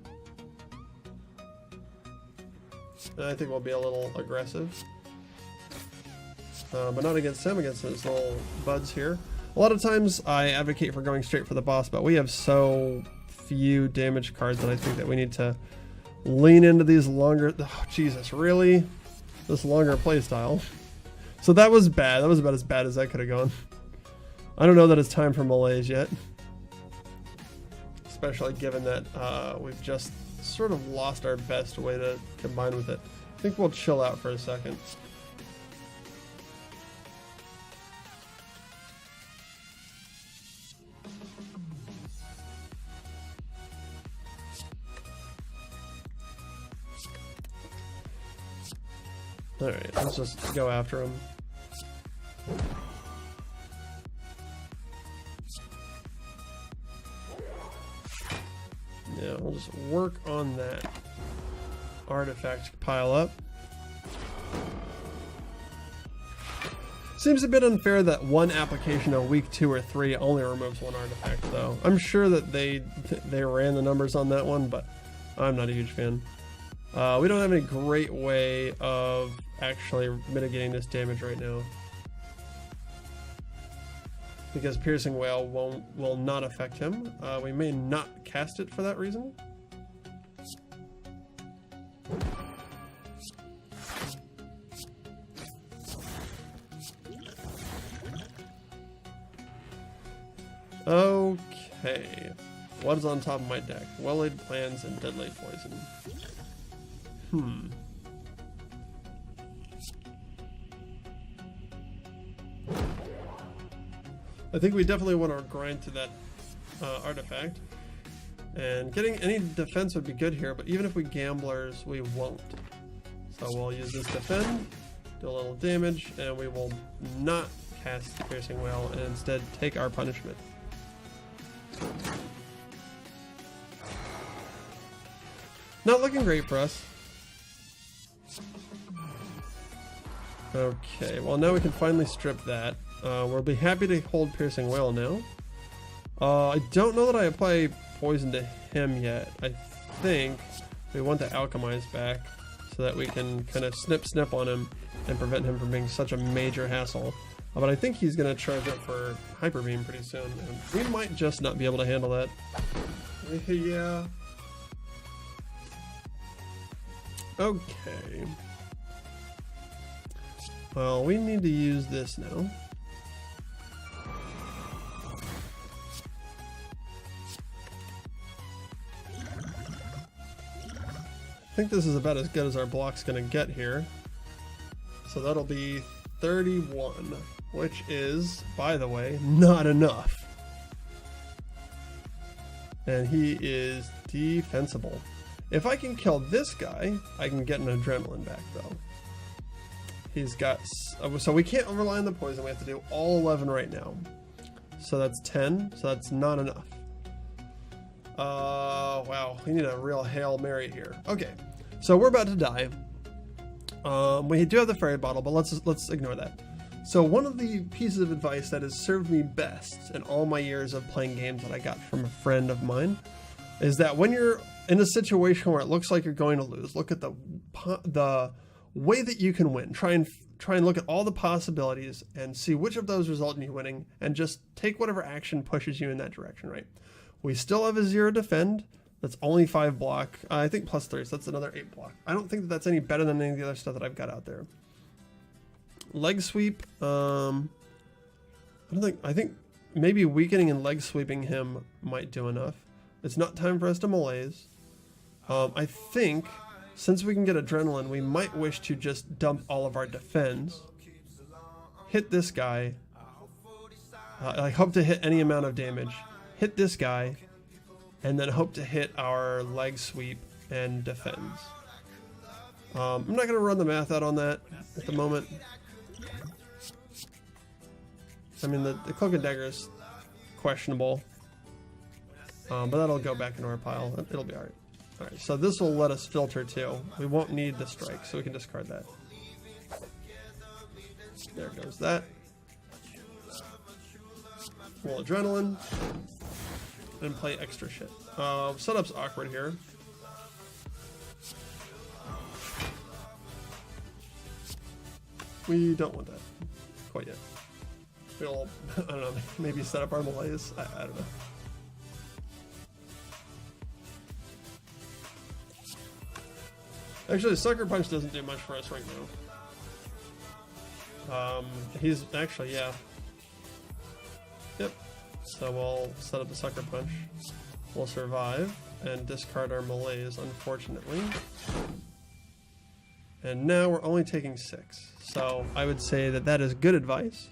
[SPEAKER 1] I think we'll be a little aggressive. But not against him, against his little buds here. A lot of times I advocate for going straight for the boss, but we have so few damage cards that I think that we need to lean into these longer... Oh, Jesus, really? This this longer playstyle. So that was bad. That was about as bad as that could have gone. I don't know that it's time for malaise yet. Especially given that we've just sort of lost our best way to combine with it. I think we'll chill out for a second. Alright, let's just go after him. Yeah, we'll just work on that artifact pile up. Seems a bit unfair that one application on week 2 or 3 only removes one artifact, though. I'm sure that they ran the numbers on that one, but I'm not a huge fan. We don't have any great way of actually mitigating this damage right now, because Piercing Wail will not affect him. We may not cast it for that reason. Okay, what is on top of my deck? Well-laid plans and deadly poison. I think we definitely want to grind to that artifact, and getting any defense would be good here, but even if we gamblers, we won't. So we'll use this defend, do a little damage, and we will not cast Piercing Wail and instead take our punishment. Not looking great for us. Okay, well now we can finally strip that. We'll be happy to hold Piercing Wail now. I don't know that I apply poison to him yet. I think we want the Alchemize back so that we can kind of snip on him and prevent him from being such a major hassle. But I think he's going to charge up for Hyper Beam pretty soon, and we might just not be able to handle that. Yeah. Okay. Well, we need to use this now. I think this is about as good as our block's gonna get here. So that'll be 31, which is, by the way, not enough. And he is defensible. If I can kill this guy, I can get an adrenaline back though. He's got, so we can't rely on the poison, we have to do all 11 right now. So that's 10, so that's not enough. Wow, we need a real Hail Mary here. Okay, so we're about to die. We do have the fairy bottle, but let's ignore that. So one of the pieces of advice that has served me best in all my years of playing games that I got from a friend of mine is that when you're in a situation where it looks like you're going to lose, look at the way that you can win. Try and look at all the possibilities and see which of those result in you winning, and just take whatever action pushes you in that direction, right? We still have a 0 defend. That's only 5 block. I think plus 3, so that's another 8 block. I don't think that that's any better than any of the other stuff that I've got out there. Leg sweep. I think maybe weakening and leg sweeping him might do enough. It's not time for us to malaise. I think since we can get adrenaline, we might wish to just dump all of our defense, hit this guy. I hope to hit any amount of damage. Hit this guy, and then hope to hit our leg sweep and defends. I'm not going to run the math out on that at the moment. I mean, the Cloak and Dagger is questionable, but that'll go back into our pile. It'll be alright. Alright, so this will let us filter too. We won't need the strike, so we can discard that. There goes that. Well, adrenaline. And play extra shit. Setup's awkward here. We don't want that quite yet. We'll, I don't know, maybe set up our malaise. I don't know. Actually, Sucker Punch doesn't do much for us right now. He's actually, yeah. Yep. So we'll set up the Sucker Punch. We'll survive and discard our Malaise, unfortunately. And now we're only taking 6. So I would say that that is good advice.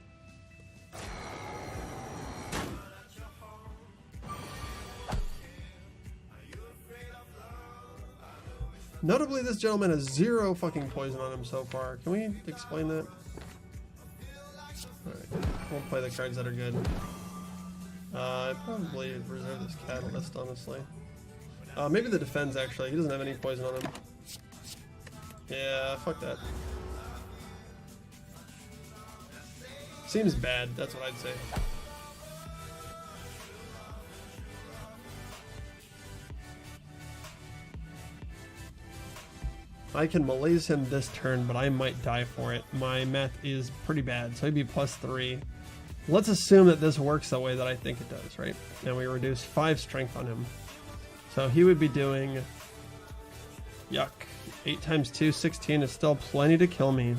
[SPEAKER 1] Notably, this gentleman has 0 fucking poison on him so far. Can we explain that? Alright, we'll play the cards that are good. I'd probably reserve this Catalyst, honestly. Maybe the Defense, actually. He doesn't have any poison on him. Yeah, fuck that. Seems bad, that's what I'd say. I can Malaise him this turn, but I might die for it. My math is pretty bad, so he'd be +3. Let's assume that this works the way that I think it does, right? And we reduce 5 strength on him. So he would be doing... Yuck. 8 times 2, 16 is still plenty to kill me.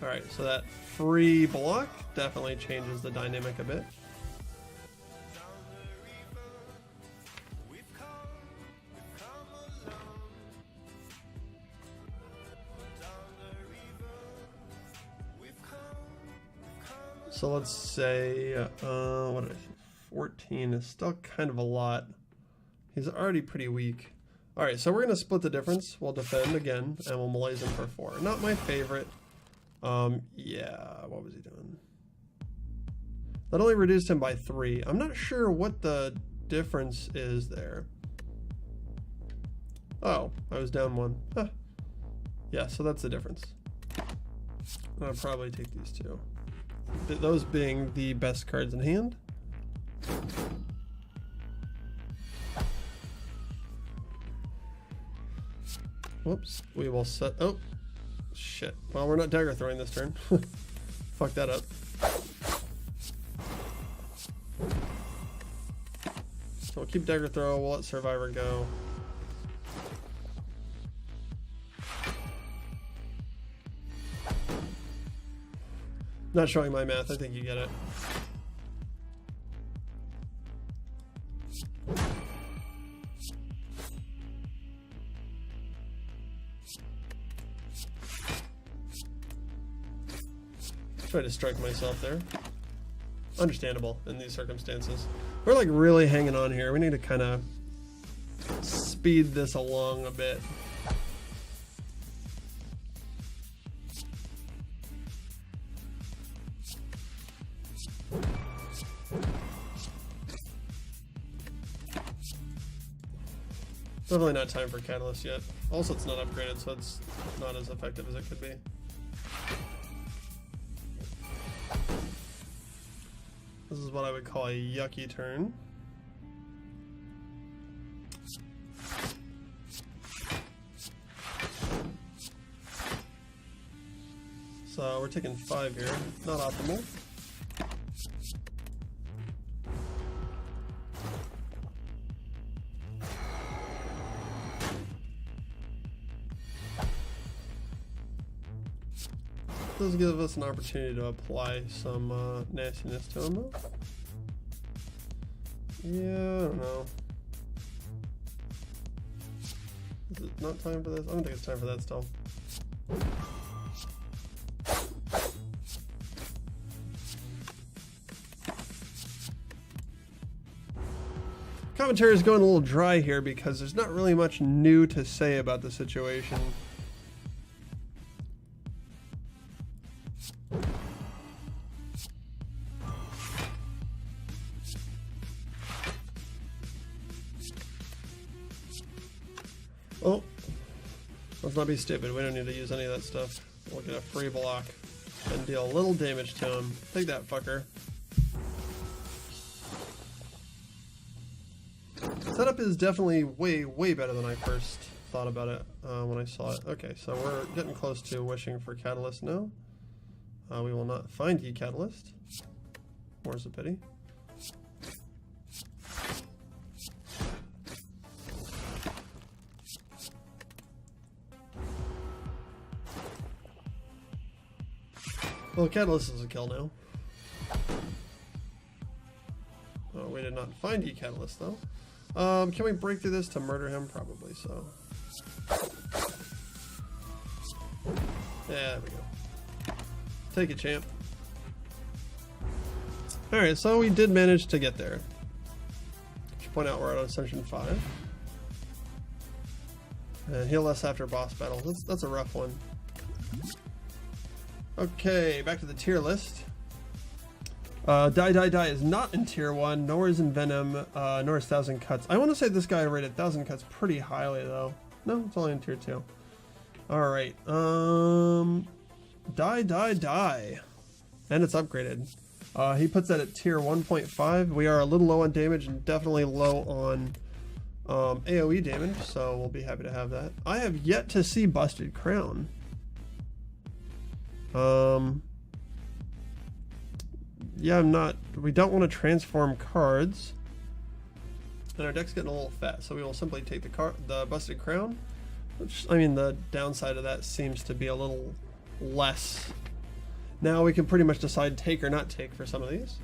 [SPEAKER 1] Alright, so that free block definitely changes the dynamic a bit. So let's say, what is it? 14 is still kind of a lot. He's already pretty weak. Alright, so we're going to split the difference. We'll defend again, and we'll Malaise him for 4. Not my favorite. Yeah, what was he doing? That only reduced him by 3. I'm not sure what the difference is there. Oh, I was down 1. Huh. Yeah, so that's the difference. I'll probably take these 2. Those being the best cards in hand. Whoops, we will set, oh, shit. Well, we're not dagger throwing this turn. Fuck that up. So we'll keep dagger throw, we'll let Survivor go. Not showing my math, I think you get it. Try to strike myself there. Understandable in these circumstances. We're like really hanging on here. We need to kind of speed this along a bit. Definitely not time for Catalyst yet. Also, it's not upgraded, so it's not as effective as it could be. This is what I would call a yucky turn. So we're taking 5 here. Not optimal. Does give us an opportunity to apply some nastiness to him though. Yeah, I don't know. Is it not time for this? I don't think it's time for that still. Commentary is going a little dry here because there's not really much new to say about the situation. Oh, let's not be stupid. We don't need to use any of that stuff. We'll get a free block and deal a little damage to him. Take that, fucker. Setup is definitely way, way better than I first thought about it when I saw it. Okay, so we're getting close to wishing for Catalyst now. We will not find ye Catalyst. More's a pity. Well, Catalyst is a kill now. Oh, we did not find E-Catalyst though. Can we break through this to murder him? Probably so. Yeah, there we go. Take it, champ. Alright, so we did manage to get there. Should point out we're at Ascension 5. And heal us after boss battle. That's a rough one. Okay, back to the tier list. Die is not in tier 1, nor is in Venom, nor is 1000 Cuts. I want to say this guy rated 1000 Cuts pretty highly though. No, it's only in tier 2. Alright, Die. And it's upgraded. He puts that at tier 1.5. We are a little low on damage and definitely low on AoE damage, so we'll be happy to have that. I have yet to see Busted Crown. Yeah, we don't want to transform cards. And our deck's getting a little fat, so we will simply take the Busted Crown. Which, I mean, the downside of that seems to be a little less. Now we can pretty much decide take or not take for some of these.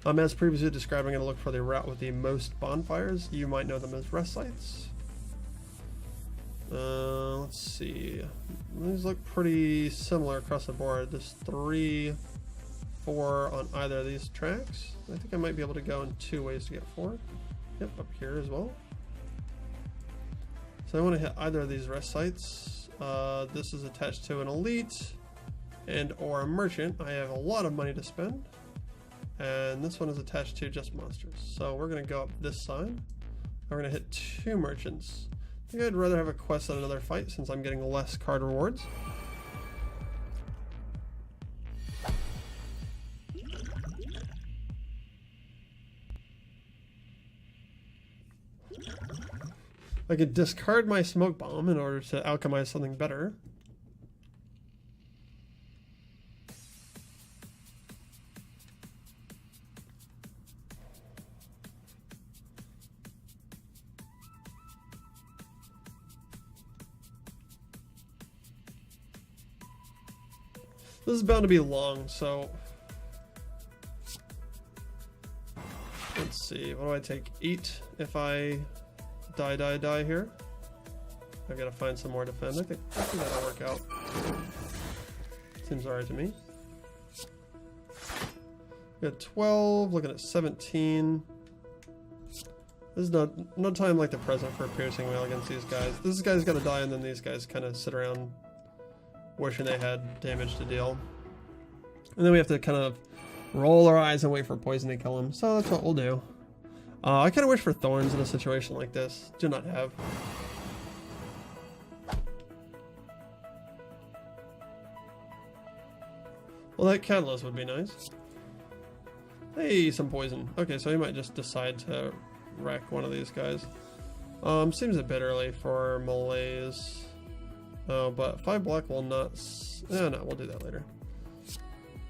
[SPEAKER 1] As previously described, I'm going to look for the route with the most bonfires. You might know them as rest sites. Let's see. These look pretty similar across the board. There's 3, 4 on either of these tracks. I think I might be able to go in 2 ways to get 4. Yep, up here as well. So I want to hit either of these rest sites. This is attached to an elite and or a merchant. I have a lot of money to spend. And this one is attached to just monsters. So we're going to go up this side. We're going to hit 2 merchants. I think I'd rather have a quest than another fight since I'm getting less card rewards. I could discard my smoke bomb in order to alchemize something better. This is bound to be long, so let's see. What do I take? 8 if I die here. I've got to find some more defend. I think that'll work out. Seems alright to me. We got 12, looking at 17. This is no time like the present for a piercing wail against these guys. This guy's got to die, and then these guys kind of sit around wishing they had damage to deal. And then we have to kind of roll our eyes and wait for poison to kill him. So that's what we'll do. I kind of wish for thorns in a situation like this. Do not have. Well, that catalyst would be nice. Hey, some poison. Okay, so he might just decide to wreck one of these guys. Seems a bit early for malaise. Oh, but 5 black will not... no, we'll do that later.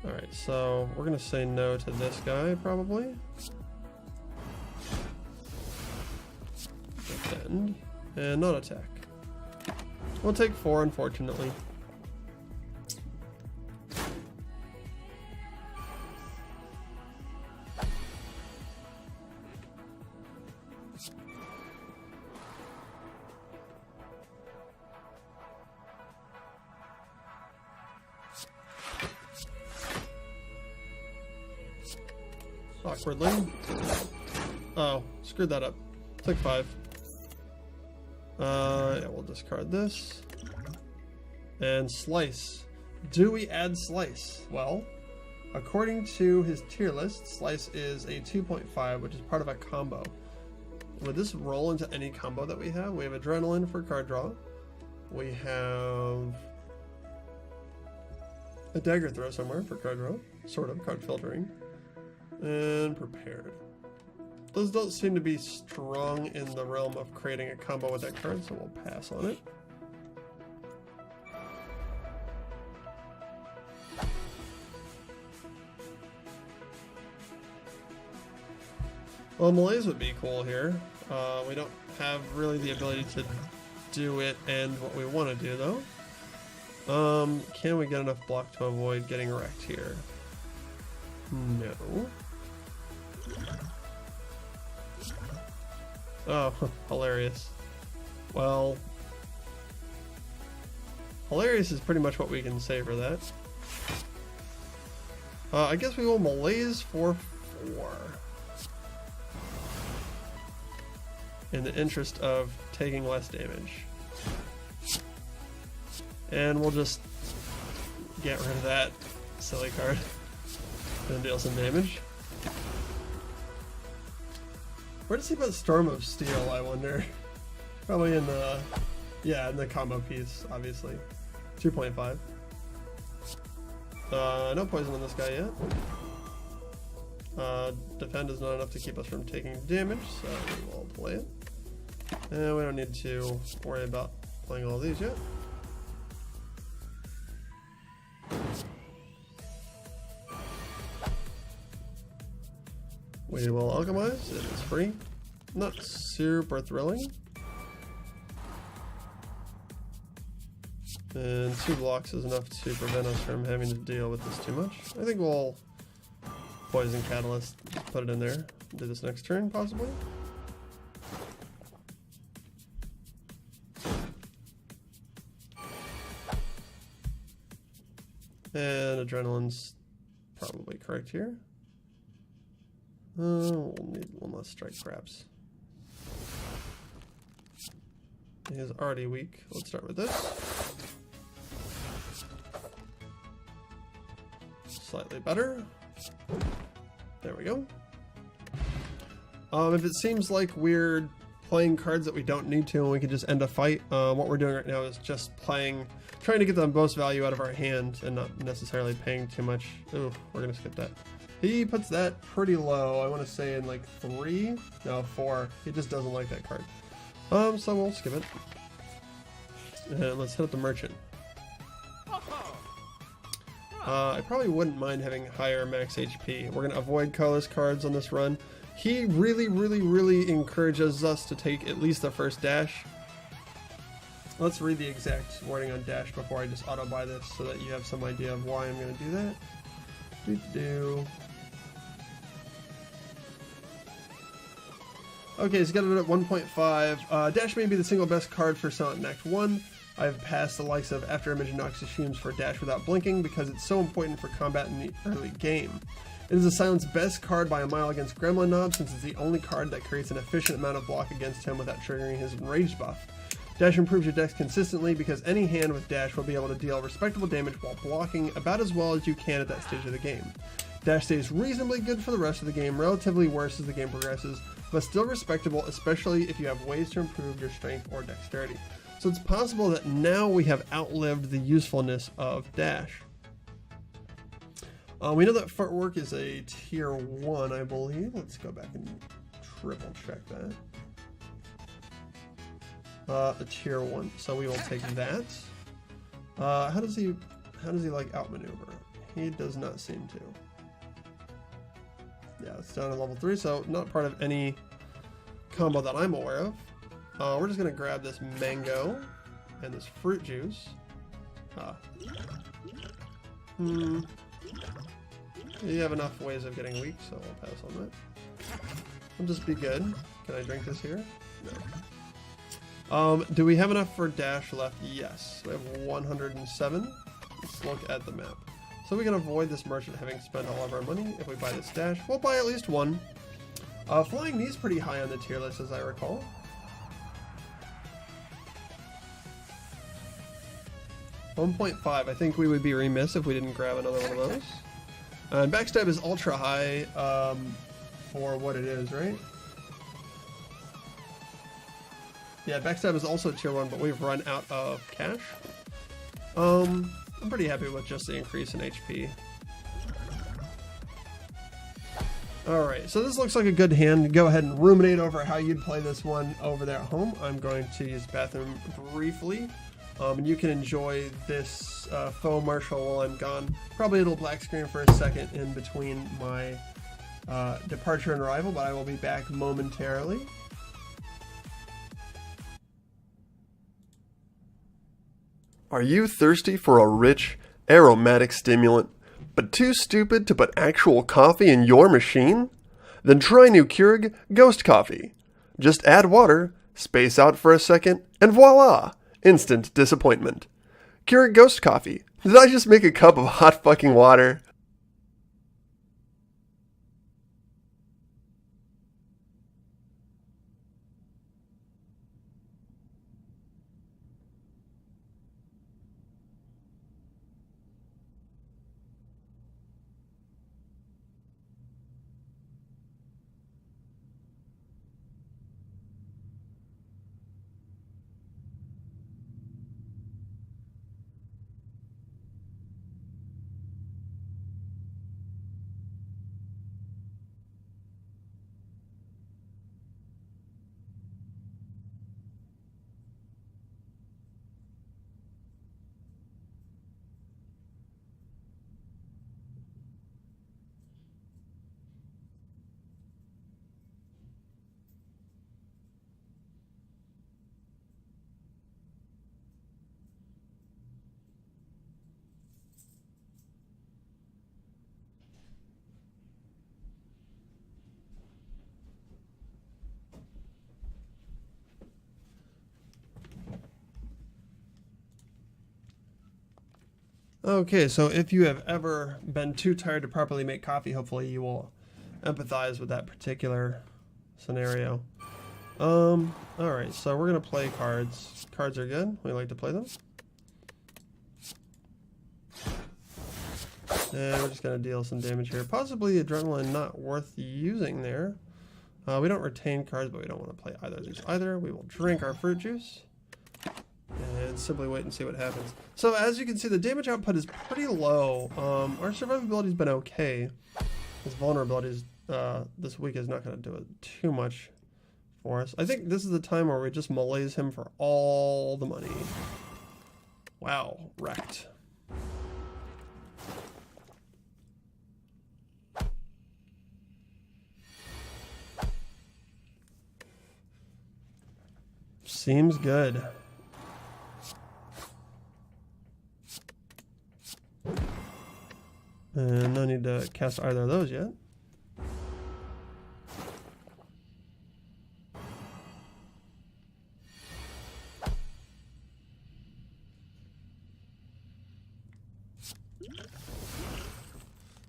[SPEAKER 1] Alright, so we're going to say no to this guy, probably. Defend. And not attack. We'll take 4, unfortunately. Awkwardly. Oh, screwed that up. Took 5. Yeah, we'll discard this. And Slice. Do we add Slice? Well, according to his tier list, Slice is a 2.5, which is part of a combo. Would this roll into any combo that we have? We have Adrenaline for card draw. We have a Dagger Throw somewhere for card draw. Sort of, card filtering. And Prepared. Those don't seem to be strong in the realm of creating a combo with that card, so we'll pass on it. Well, malaise would be cool here. We don't have really the ability to do it and what we want to do, though. Can we get enough block to avoid getting wrecked here? No. Oh, hilarious. Well, hilarious is pretty much what we can say for that. I guess we will malaise for 4. In the interest of taking less damage. And we'll just get rid of that silly card and deal some damage. Where does he put Storm of Steel, I wonder? Probably in the, yeah, in the combo piece, obviously. 2.5. No poison on this guy yet. Defend is not enough to keep us from taking damage, so we will play it. And we don't need to worry about playing all these yet. We will alchemize, it is free. Not super thrilling. And 2 blocks is enough to prevent us from having to deal with this too much. I think we'll Poison Catalyst, put it in there. Do this next turn, possibly. And Adrenaline's probably correct here. We'll need 1 less strike, perhaps. He is already weak. Let's start with this. Slightly better. There we go. If it seems like we're playing cards that we don't need to and we can just end a fight, what we're doing right now is just trying to get the most value out of our hand and not necessarily paying too much. Ooh, we're gonna skip that. He puts that pretty low. I want to say in like 3, no 4. He just doesn't like that card. So we'll skip it. And let's hit up the merchant. I probably wouldn't mind having higher max HP. We're gonna avoid colorless cards on this run. He really encourages us to take at least the first dash. Let's read the exact wording on dash before I just auto buy this so that you have some idea of why I'm gonna do that. Okay, he's got it at 1.5. Dash may be the single best card for Silent in Act 1. I've passed the likes of After Image and Noxious Fumes for Dash without blinking because it's so important for combat in the early game. It is the Silent's best card by a mile against Gremlin Knob since it's the only card that creates an efficient amount of block against him without triggering his Enraged buff. Dash improves your dex consistently because any hand with Dash will be able to deal respectable damage while blocking about as well as you can at that stage of the game. Dash stays reasonably good for the rest of the game, relatively worse as the game progresses, but still respectable, especially if you have ways to improve your strength or dexterity. So it's possible that now we have outlived the usefulness of Dash. We know that footwork is a tier 1, I believe. Let's go back and triple check that. A tier 1, so we will take that. How does he like outmaneuver? He does not seem to. Yeah, it's down to level 3, so not part of any combo that I'm aware of. We're just gonna grab this mango and this fruit juice. You have enough ways of getting weak, so I'll pass on that. I'll just be good. Can I drink this here? No. Do we have enough for Dash left? Yes. We have 107. Let's look at the map. So we can avoid this merchant having spent all of our money. If we buy this Dash, we'll buy at least 1. Flying Knee's pretty high on the tier list, as I recall. $1.5. I think we would be remiss if we didn't grab another one of those. And Backstab is ultra high for what it is, right? Yeah, Backstab is also tier 1, but we've run out of cash. I'm pretty happy with just the increase in HP. Alright, so this looks like a good hand. Go ahead and ruminate over how you'd play this one over there at home. I'm going to use bathroom briefly. And you can enjoy this faux martial while I'm gone. Probably a little black screen for a second in between my departure and arrival, but I will be back momentarily.
[SPEAKER 2] Are you thirsty for a rich, aromatic stimulant, but too stupid to put actual coffee in your machine? Then try new Keurig Ghost Coffee. Just add water, space out for a second, and voila! Instant disappointment. Keurig Ghost Coffee. Did I just make a cup of hot fucking water?
[SPEAKER 1] Okay, so if you have ever been too tired to properly make coffee, hopefully you will empathize with that particular scenario. Alright, so we're going to play cards. Cards are good. We like to play them. And we're just going to deal some damage here. Possibly adrenaline not worth using there. We don't retain cards, but we don't want to play either of these either. We will drink our fruit juice. And simply wait and see what happens. So as you can see, the damage output is pretty low. Our survivability has been okay. His vulnerability this week is not going to do it too much for us. I think this is the time where we just malaise him for all the money. Wow, wrecked. Seems good. And no need to cast either of those yet.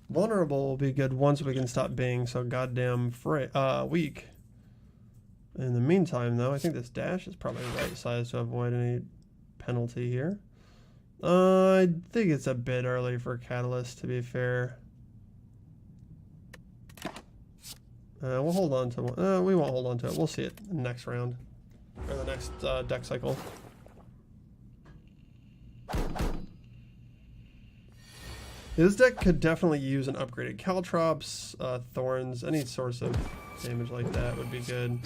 [SPEAKER 1] Vulnerable will be good once we can stop being so goddamn weak. In the meantime, though, I think this dash is probably the right size to avoid any penalty here. I think it's a bit early for Catalyst, to be fair. We'll hold on to one. We won't hold on to it. We'll see it next round. Or the next deck cycle. This deck could definitely use an upgraded Caltrops, Thorns, any source of damage like that would be good.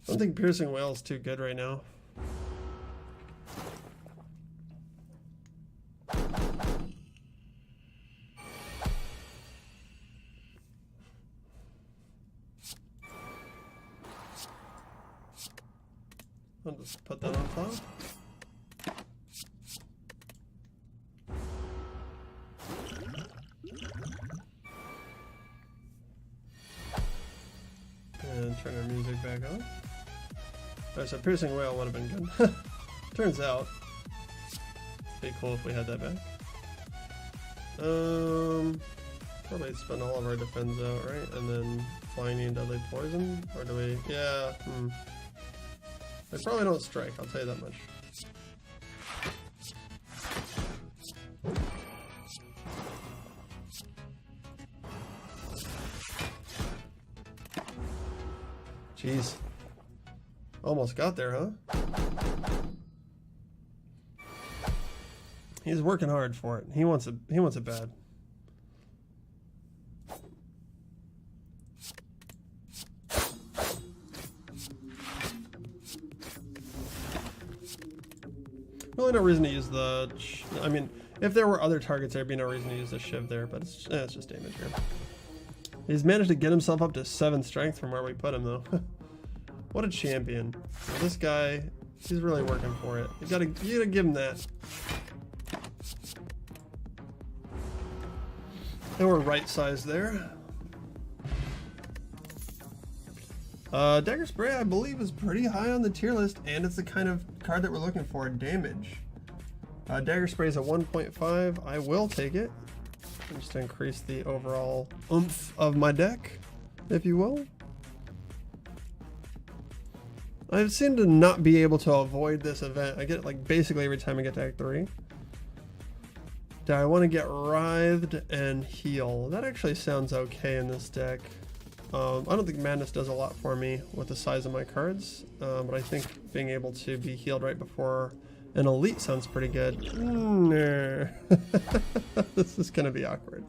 [SPEAKER 1] I don't think Piercing Whale is too good right now. I'll just put that on top. And turn our music back on. Alright, so Piercing Whale would have been good. Turns out, it'd be cool if we had that back. Probably spend all of our defense out, right? And then Flying Deadly Poison? Or do we? Yeah, They probably don't strike, I'll tell you that much. Jeez. Almost got there, huh? He's working hard for it. He wants it bad. Really no reason to use the... I mean, if there were other targets, there'd be no reason to use the shiv there, but it's just damage here. He's managed to get himself up to 7 strength from where we put him, though. What a champion. This guy, he's really working for it. You gotta give him that. And we're right sized there. Dagger Spray, I believe, is pretty high on the tier list, and it's the kind of card that we're looking for, damage. Dagger Spray is a 1.5. I will take it, just to increase the overall oomph of my deck, if you will. I seem to not be able to avoid this event. I get it like basically every time I get to Act 3. Do I want to get Writhed and Heal? That actually sounds okay in this deck. I don't think Madness does a lot for me with the size of my cards, but I think being able to be healed right before an elite sounds pretty good. This is going to be awkward.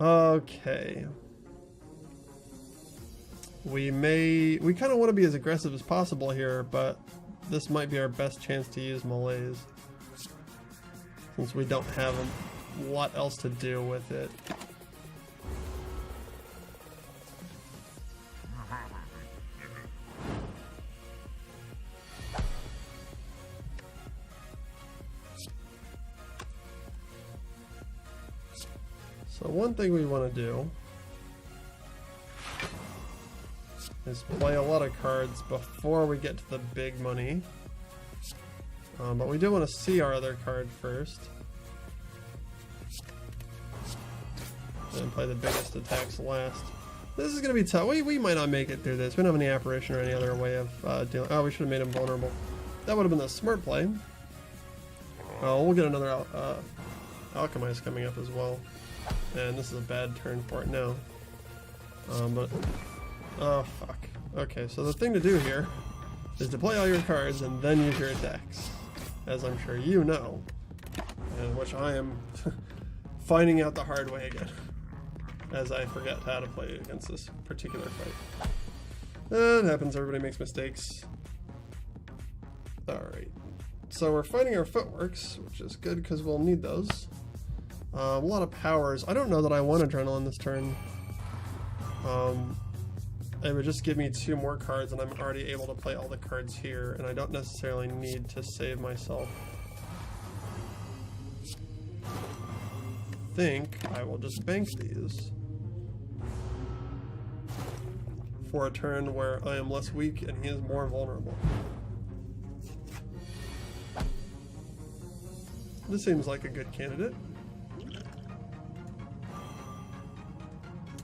[SPEAKER 1] Okay. We kind of want to be as aggressive as possible here, but this might be our best chance to use Malaise, since we don't have a lot else to do with it. So one thing we want to do is play a lot of cards before we get to the big money. But we do want to see our other card first. And play the biggest attacks last. This is going to be tough. We might not make it through this. We don't have any Apparition or any other way of dealing. Oh, we should have made him vulnerable. That would have been the smart play. We'll get another Alchemize coming up as well. And this is a bad turn for it now. Oh, fuck. Okay, so the thing to do here is to play all your cards and then use your attacks. As I'm sure you know. And which I am finding out the hard way again. As I forget how to play against this particular fight. It happens, everybody makes mistakes. Alright. So we're finding our footworks, which is good because we'll need those. A lot of powers. I don't know that I want Adrenaline this turn. It would just give me 2 more cards and I'm already able to play all the cards here, and I don't necessarily need to save myself. I think I will just bank these for a turn where I am less weak and he is more vulnerable. This seems like a good candidate.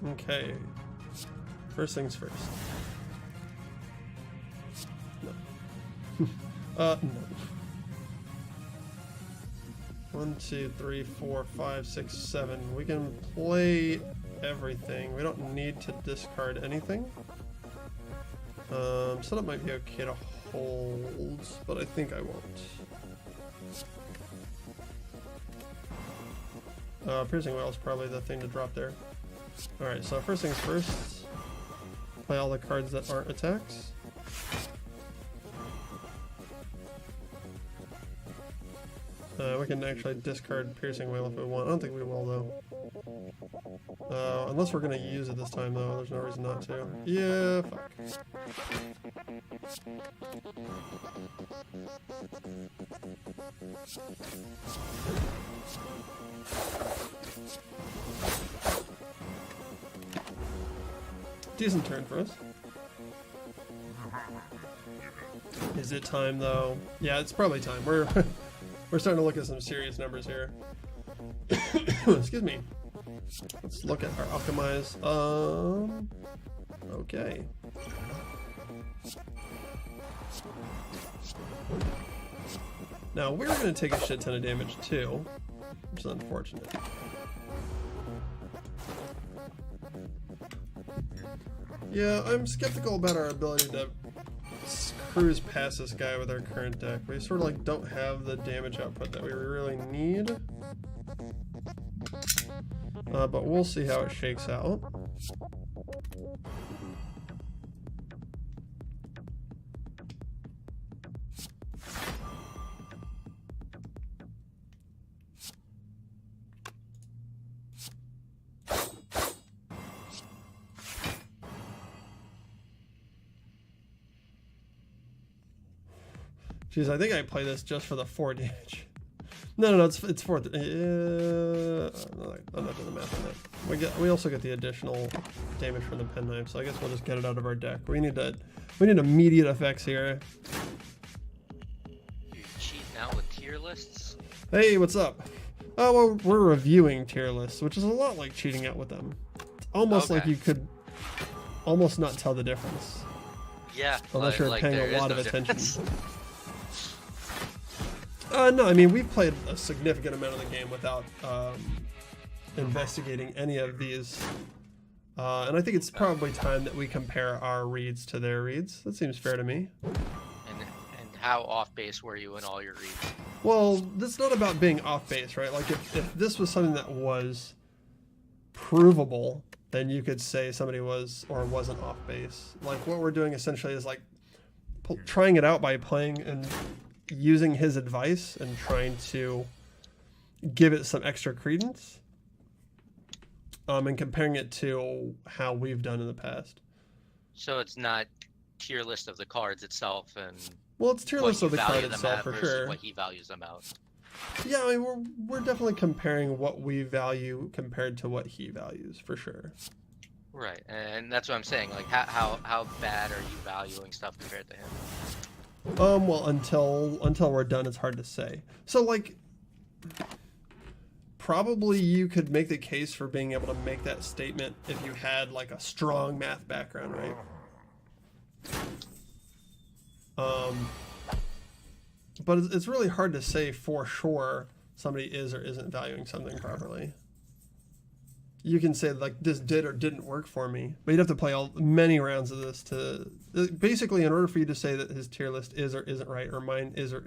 [SPEAKER 1] Okay. First things first. No. No. 1, 2, 3, 4, 5, 6, 7. We can play everything. We don't need to discard anything. Setup might be okay to hold, but I think I won't. Piercing Wail is probably the thing to drop there. Alright, so first things first. Play all the cards that aren't attacks. We can actually discard Piercing Wail if we want. I don't think we will, though. Unless we're going to use it this time, though. There's no reason not to. Yeah, fuck. Decent turn for us. Is it time, though? Yeah, it's probably time. We're starting to look at some serious numbers here. Excuse me. Let's look at our Alchemize. Okay. Now, we're going to take a shit ton of damage, too, which is unfortunate. Yeah, I'm skeptical about our ability to cruise past this guy with our current deck. We sort of like don't have the damage output that we really need. But we'll see how it shakes out. Jeez, I think I play this just for the 4 damage. No, it's 4. I'm not doing the math on that. We also get the additional damage from the penknife, so I guess we'll just get it out of our deck. We need immediate effects here.
[SPEAKER 3] You cheating out with tier lists?
[SPEAKER 1] Hey, what's up? Oh, well, we're reviewing tier lists, which is a lot like cheating out with them. It's almost like you could almost not tell the difference.
[SPEAKER 3] Yeah,
[SPEAKER 1] unless you're
[SPEAKER 3] like
[SPEAKER 1] paying a lot
[SPEAKER 3] no
[SPEAKER 1] of attention.
[SPEAKER 3] difference.
[SPEAKER 1] No, I mean, we've played a significant amount of the game without investigating any of these. And I think it's probably time that we compare our reads to their reads. That seems fair to me.
[SPEAKER 3] And how off base were you in all your reads?
[SPEAKER 1] Well, this is not about being off base, right? Like if this was something that was provable, then you could say somebody was or wasn't off base. Like what we're doing essentially is like trying it out by playing and using his advice and trying to give it some extra credence, and comparing it to how we've done in the past.
[SPEAKER 3] So it's not tier list of the cards itself, and
[SPEAKER 1] well, it's tier list of the card itself for
[SPEAKER 3] versus
[SPEAKER 1] sure.
[SPEAKER 3] what he values them out.
[SPEAKER 1] Yeah, I mean we're definitely comparing what we value compared to what he values for sure.
[SPEAKER 3] Right, and that's what I'm saying. Like how bad are you valuing stuff compared to him?
[SPEAKER 1] Well, until we're done, it's hard to say. So, like, probably you could make the case for being able to make that statement if you had, like, a strong math background, right? But it's really hard to say for sure somebody is or isn't valuing something properly. You can say, like, this did or didn't work for me, but you'd have to play many rounds of this to... Basically, in order for you to say that his tier list is or isn't right, or mine is or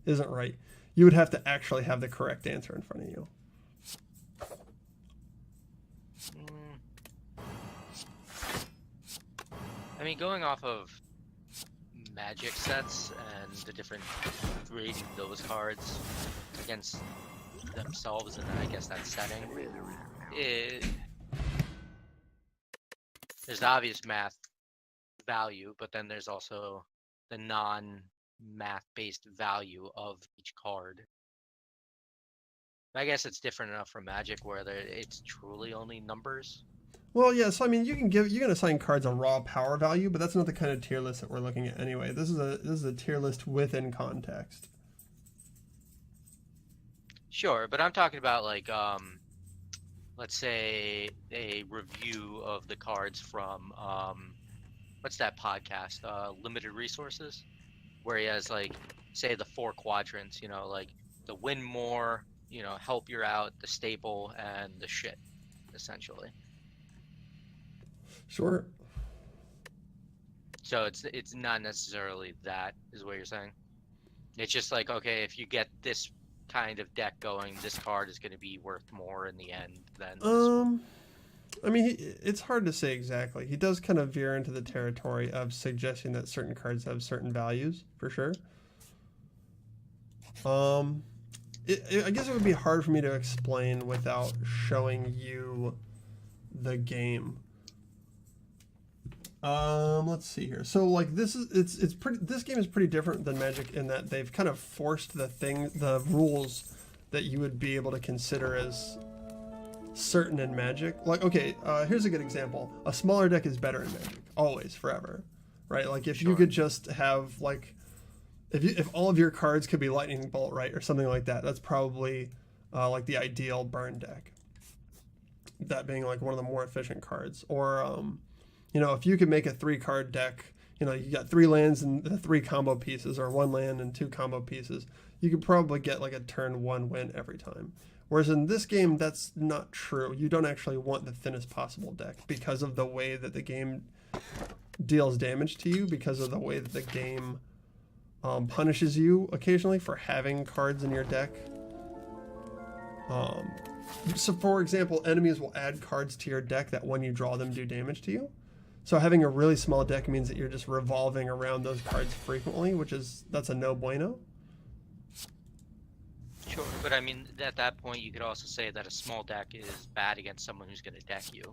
[SPEAKER 1] isn't right, you would have to actually have the correct answer in front of you.
[SPEAKER 3] I mean, going off of Magic sets and the different grading those cards against themselves, and then I guess that setting... there's the obvious math value, but then there's also the non-math based value of each card. I guess it's different enough from Magic where it's truly only numbers.
[SPEAKER 1] Well, yeah, so I mean, you can assign cards a raw power value, but that's not the kind of tier list that we're looking at anyway. This is a tier list within context.
[SPEAKER 3] Sure, but I'm talking about like let's say a review of the cards from what's that podcast, Limited Resources, where he has like say the 4 quadrants, you know, like the win more, you know, help you out, the staple, and the shit, essentially.
[SPEAKER 1] Sure.
[SPEAKER 3] So it's not necessarily that, is what you're saying. It's just like, okay, if you get this kind of deck going, this card is going to be worth more in the end than this one.
[SPEAKER 1] I mean, it's hard to say exactly. He does kind of veer into the territory of suggesting that certain cards have certain values, for sure. I guess it would be hard for me to explain without showing you the game. Let's see here. So like this game is pretty different than Magic in that they've kind of forced the rules that you would be able to consider as certain in Magic. Like, okay, here's a good example. A smaller deck is better in Magic, always, forever, right? Like if you could just have like, if all of your cards could be Lightning Bolt, right, or something like that, that's probably like the ideal burn deck. That being like one of the more efficient cards, or you know, if you could make a 3-card deck, you know, you got 3 lands and the 3 combo pieces, or 1 land and 2 combo pieces, you could probably get like a turn 1 win every time. Whereas in this game, that's not true. You don't actually want the thinnest possible deck because of the way that the game deals damage to you, because of the way that the game punishes you occasionally for having cards in your deck. So for example, enemies will add cards to your deck that when you draw them do damage to you. So having a really small deck means that you're just revolving around those cards frequently, that's a no bueno.
[SPEAKER 3] Sure, but I mean, at that point, you could also say that a small deck is bad against someone who's going to deck you.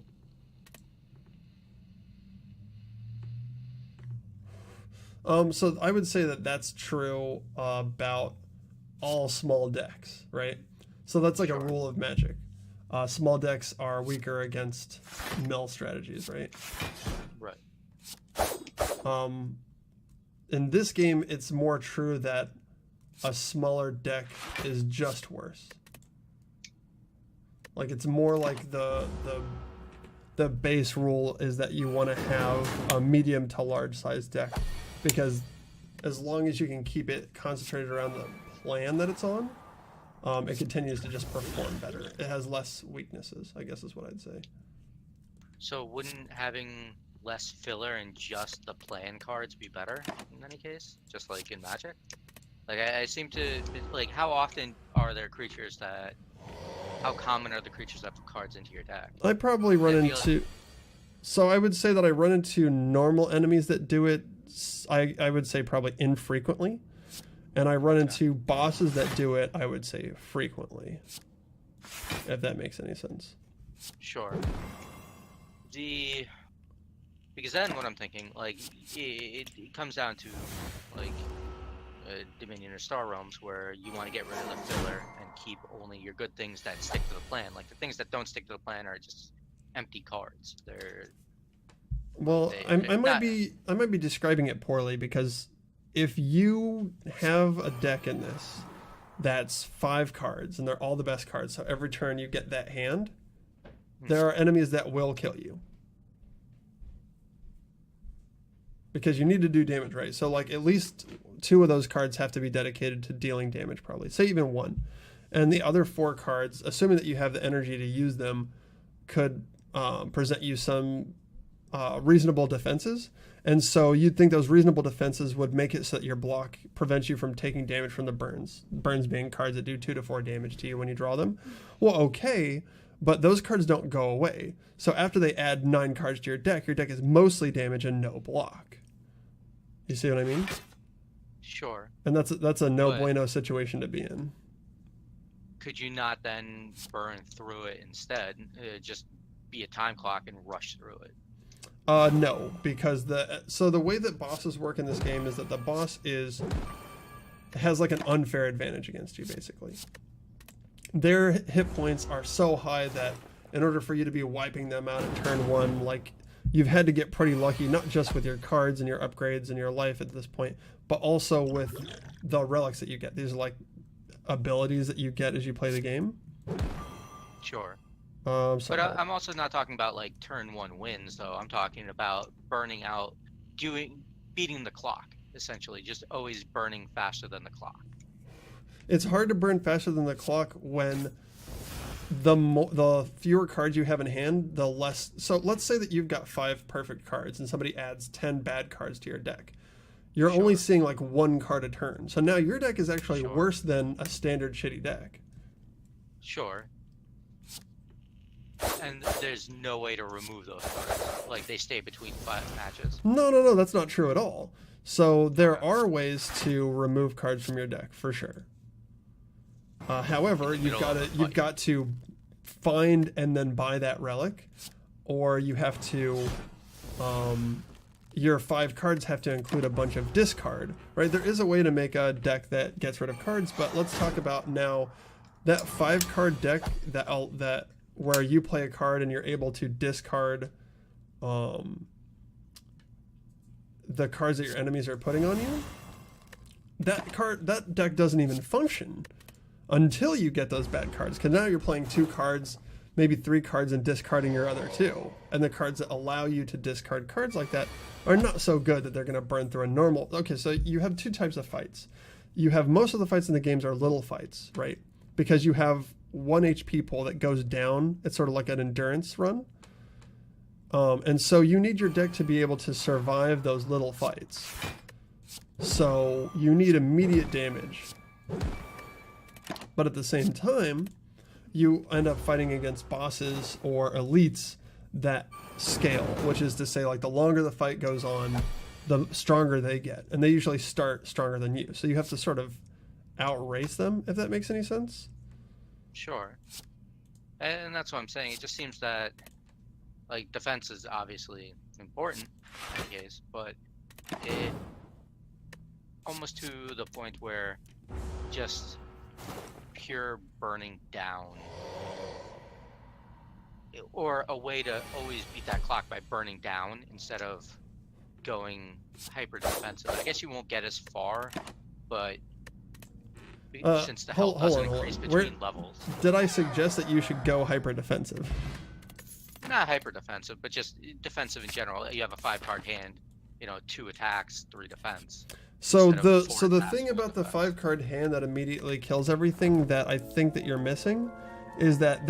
[SPEAKER 1] So I would say that that's true about all small decks, right? So that's like a rule of Magic. Small decks are weaker against mill strategies, right?
[SPEAKER 3] Right.
[SPEAKER 1] In this game, it's more true that a smaller deck is just worse. Like it's more like the base rule is that you want to have a medium to large size deck, because as long as you can keep it concentrated around the plan that it's on, it continues to just perform better. It has less weaknesses, I guess is what I'd say.
[SPEAKER 3] So wouldn't having less filler and just the plan cards be better in any case? Just like in Magic? Like I seem to like, how often are there creatures that? How common are the creatures that put cards into your deck?
[SPEAKER 1] I probably run into. So I would say that I run into normal enemies that do it. I would say probably infrequently, and I run into bosses that do it. I would say frequently, if that makes any sense.
[SPEAKER 3] Sure. Because then what I'm thinking, like, it comes down to like Dominion or Star Realms, where you want to get rid of the filler and keep only your good things that stick to the plan. Like the things that don't stick to the plan are just empty cards.
[SPEAKER 1] I might be describing it poorly, because if you have a deck in this that's 5 cards and they're all the best cards, so every turn you get that hand, there are enemies that will kill you. Because you need to do damage, right? So like at least 2 of those cards have to be dedicated to dealing damage, probably. Say even 1. And the other 4 cards, assuming that you have the energy to use them, could present you some reasonable defenses. And so you'd think those reasonable defenses would make it so that your block prevents you from taking damage from the burns. Burns being cards that do 2 to 4 damage to you when you draw them. Well, okay, but those cards don't go away. So after they add 9 cards to your deck is mostly damage and no block. You see what I mean?
[SPEAKER 3] Sure.
[SPEAKER 1] And that's a no bueno situation to be in.
[SPEAKER 3] Could you not then burn through it instead? Just be a time clock and rush through it?
[SPEAKER 1] No, because the way that bosses work in this game is that the boss has like an unfair advantage against you, basically. Their hit points are so high that in order for you to be wiping them out in turn 1, like, you've had to get pretty lucky, not just with your cards and your upgrades and your life at this point, but also with the relics that you get. These are like abilities that you get as you play the game.
[SPEAKER 3] Sure.
[SPEAKER 1] But
[SPEAKER 3] I'm also not talking about like turn 1 wins, though. I'm talking about burning out, beating the clock, essentially, just always burning faster than the clock.
[SPEAKER 1] It's hard to burn faster than the clock when the fewer cards you have in hand, the less. So let's say that you've got 5 perfect cards and somebody adds 10 bad cards to your deck. You're only seeing like 1 card a turn. So now your deck is actually worse than a standard shitty deck.
[SPEAKER 3] Sure. And there's no way to remove those cards. Like, they stay between 5 matches.
[SPEAKER 1] No, that's not true at all. So there are ways to remove cards from your deck, for sure. However, you've got to find and then buy that relic, or you have to, your 5 cards have to include a bunch of discard, right? There is a way to make a deck that gets rid of cards, but let's talk about now that 5 card deck that where you play a card and you're able to discard the cards that your enemies are putting on you. That deck doesn't even function until you get those bad cards, because now you're playing 2 cards, maybe 3 cards, and discarding your other 2. And the cards that allow you to discard cards like that are not so good that they're going to burn through a normal. Okay, so you have 2 types of fights. You have most of the fights in the games are little fights, right? Because you have 1 HP pool that goes down. It's sort of like an endurance run. And so you need your deck to be able to survive those little fights. So you need immediate damage. But at the same time, you end up fighting against bosses or elites that scale, which is to say, like, the longer the fight goes on, the stronger they get. And they usually start stronger than you. So you have to sort of outrace them, if that makes any sense.
[SPEAKER 3] Sure. And that's what I'm saying. It just seems that, like, defense is obviously important in any case, but almost to the point where just pure burning down, or a way to always beat that clock by burning down instead of going hyper defensive. I guess you won't get as far, but since the health doesn't increase between levels.
[SPEAKER 1] Did I suggest that you should go hyper defensive?
[SPEAKER 3] Not hyper defensive, but just defensive in general. You have a 5-card hand, 2 attacks, 3 defense.
[SPEAKER 1] So the thing about the 5-card hand that immediately kills everything that I think that you're missing is that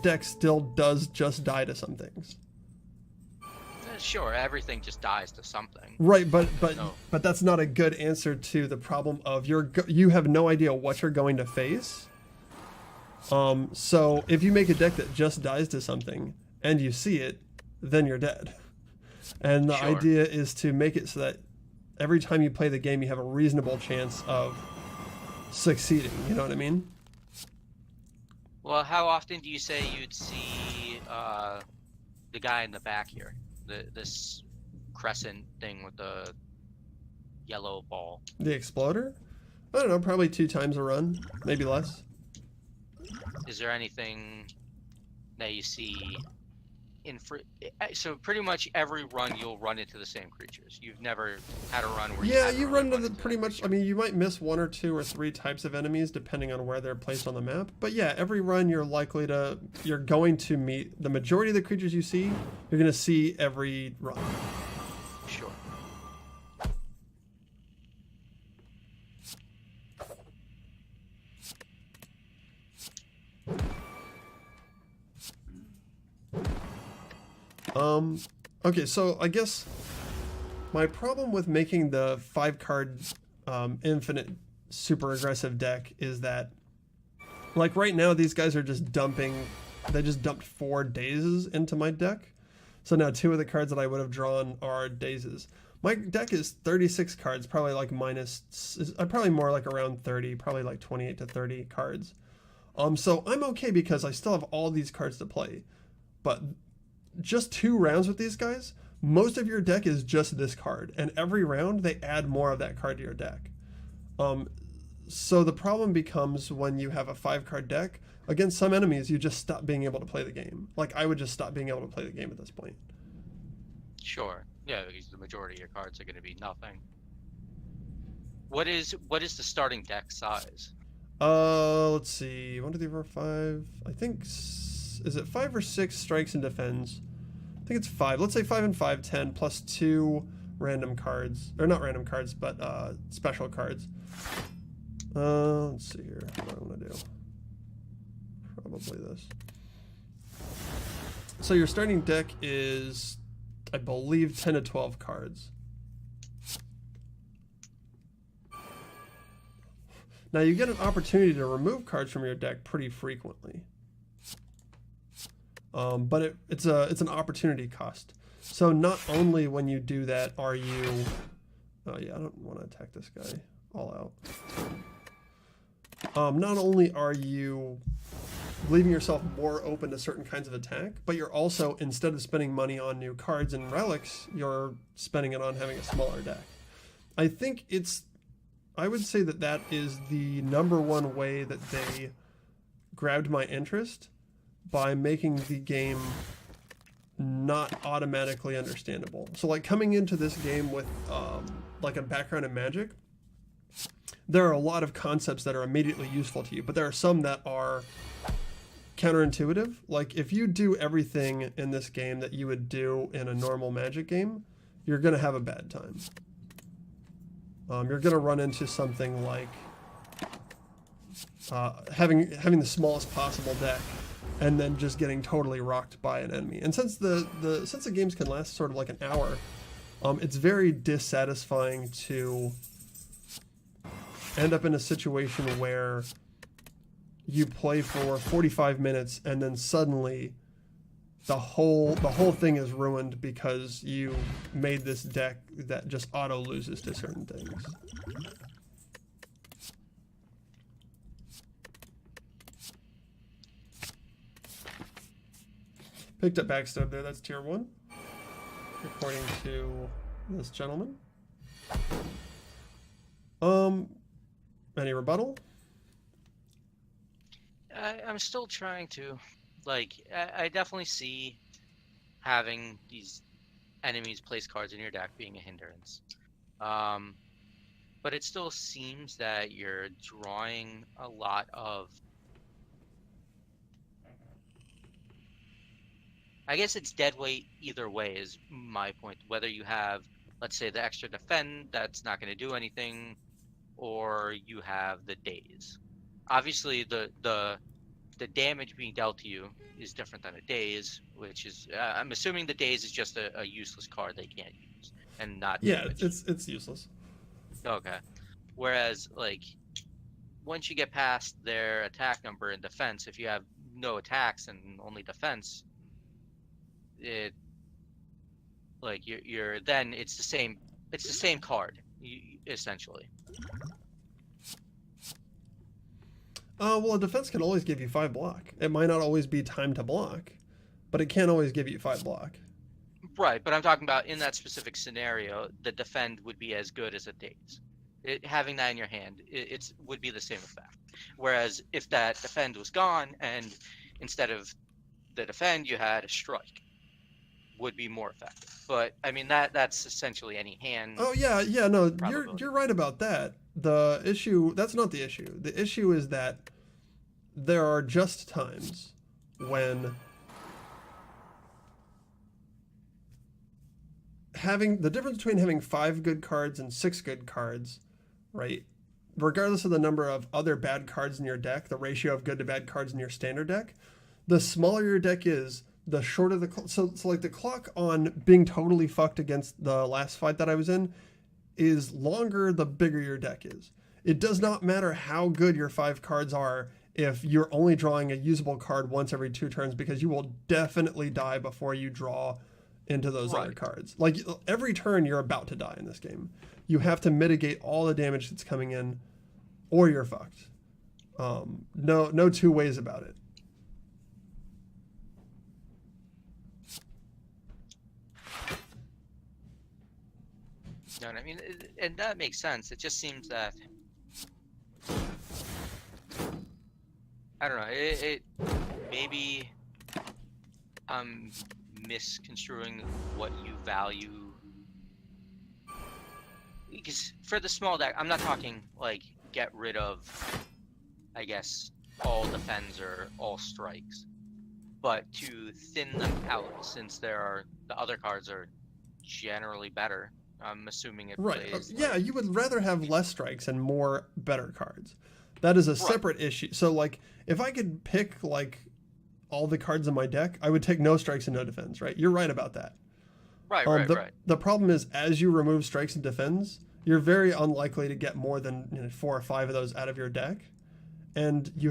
[SPEAKER 1] deck still does just die to some things.
[SPEAKER 3] Sure, everything just dies to something.
[SPEAKER 1] Right, but that's not a good answer to the problem of you have no idea what you're going to face. So if you make a deck that just dies to something and you see it, then you're dead. And the idea is to make it so that every time you play the game, you have a reasonable chance of succeeding. You know what I mean?
[SPEAKER 3] Well, how often do you say you'd see the guy in the back here? This crescent thing with the yellow ball.
[SPEAKER 1] The exploder? I don't know, probably 2 times a run, maybe less.
[SPEAKER 3] Is there anything that you see so pretty much every run you'll run into the same creatures? You've never had a run where
[SPEAKER 1] you run into pretty much. I mean, you might miss 1 or 2 or 3 types of enemies depending on where they're placed on the map. But yeah, every run you're going to meet the majority of the creatures you see. You're going to see every run.
[SPEAKER 3] Sure.
[SPEAKER 1] Okay, so I guess my problem with making the 5-card infinite super aggressive deck is that, like, right now these guys are just they just dumped 4 dazes into my deck. So now 2 of the cards that I would have drawn are dazes. My deck is 36 cards, probably like probably more like around 30, probably like 28 to 30 cards. So I'm okay because I still have all these cards to play. But just 2 rounds with these guys, most of your deck is just this card, and every round they add more of that card to your deck. So the problem becomes when you have a 5-card deck against some enemies, you just stop being able to play the game. Like, I would just stop being able to play the game at this point.
[SPEAKER 3] Sure. Yeah, because the majority of your cards are going to be nothing. What is the starting deck size?
[SPEAKER 1] Let's see. 1, 2, 3, 4, 5. I think is it 5 or 6 strikes and defends? I think it's 5. Let's say 5 and 5, 10 plus 2 random cards, or not random cards, but special cards. Let's see here. What do I want to do? Probably this. So your starting deck is, I believe, 10 to 12 cards. Now you get an opportunity to remove cards from your deck pretty frequently. But it's an opportunity cost. So not only when you do that are you... Oh yeah, I don't want to attack this guy all out. Not only are you leaving yourself more open to certain kinds of attack, but you're also, instead of spending money on new cards and relics, you're spending it on having a smaller deck. I would say that is the #1 way that they grabbed my interest, by making the game not automatically understandable. So like coming into this game with like a background in Magic, there are a lot of concepts that are immediately useful to you, but there are some that are counterintuitive. Like if you do everything in this game that you would do in a normal Magic game, you're going to have a bad time. You're going to run into something like having the smallest possible deck and then just getting totally rocked by an enemy. And since the games can last sort of like an hour, it's very dissatisfying to end up in a situation where you play for 45 minutes and then suddenly the whole thing is ruined because you made this deck that just auto loses to certain things. Picked up backstab there, that's tier 1. According to this gentleman. Any rebuttal?
[SPEAKER 3] I'm still trying to, like, I definitely see having these enemies place cards in your deck being a hindrance. But it still seems that you're drawing a lot of. I guess it's dead weight either way is my point. Whether you have, let's say, the extra defend that's not going to do anything, or you have the daze. Obviously, the damage being dealt to you is different than a daze, which is I'm assuming the daze is just a useless card they can't use and not
[SPEAKER 1] Yeah,
[SPEAKER 3] damage.
[SPEAKER 1] it's useless.
[SPEAKER 3] Okay. Whereas, like, once you get past their attack number and defense, if you have no attacks and only defense, it like you're then it's the same card essentially.
[SPEAKER 1] Well, a defense can always give you 5 block. It might not always be time to block, but it can always give you 5 block.
[SPEAKER 3] Right, but I'm talking about in that specific scenario, the defend would be as good as a daze. Having that in your hand, it would be the same effect. Whereas if that defend was gone and instead of the defend you had a strike, would be more effective. But I mean that's essentially any hand.
[SPEAKER 1] Oh yeah, no,
[SPEAKER 3] probability.
[SPEAKER 1] you're right about that. The issue, that's not the issue. The issue is that there are just times when having the difference between having 5 good cards and 6 good cards, right? Regardless of the number of other bad cards in your deck, the ratio of good to bad cards in your standard deck, the smaller your deck is, the shorter the so like the clock on being totally fucked against the last fight that I was in is longer the bigger your deck is. It does not matter how good your 5 cards are if you're only drawing a usable card once every 2 turns, because you will definitely die before you draw into those other cards. Like every turn you're about to die in this game. You have to mitigate all the damage that's coming in or you're fucked. No two ways about it.
[SPEAKER 3] You know what I mean? And that makes sense. It just seems that I don't know. It maybe I'm misconstruing what you value. Because for the small deck, I'm not talking like get rid of, I guess, all defends or all strikes, but to thin them out since the other cards are generally better. I'm assuming it plays.
[SPEAKER 1] Yeah, you would rather have less strikes and more better cards. That is a separate issue. So, like, if I could pick, like, all the cards in my deck, I would take no strikes and no defends, right? You're right about that.
[SPEAKER 3] Right.
[SPEAKER 1] The problem is, as you remove strikes and defends, you're very unlikely to get more than 4 or 5 of those out of your deck. And you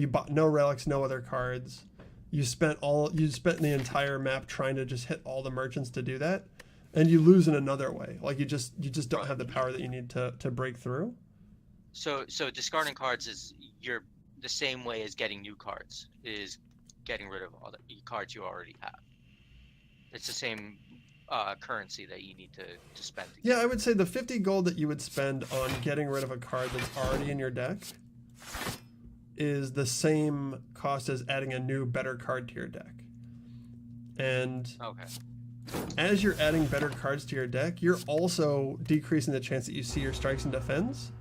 [SPEAKER 1] bought no relics, no other cards. You spent the entire map trying to just hit all the merchants to do that. And you lose in another way. Like you just don't have the power that you need to break through.
[SPEAKER 3] So discarding cards is the same way as getting new cards, is getting rid of all the cards you already have. It's the same currency that you need to spend.
[SPEAKER 1] Yeah, I would say the 50 gold that you would spend on getting rid of a card that's already in your deck is the same cost as adding a new better card to your deck. And
[SPEAKER 3] okay.
[SPEAKER 1] As you're adding better cards to your deck, you're also decreasing the chance that you see your strikes and defends,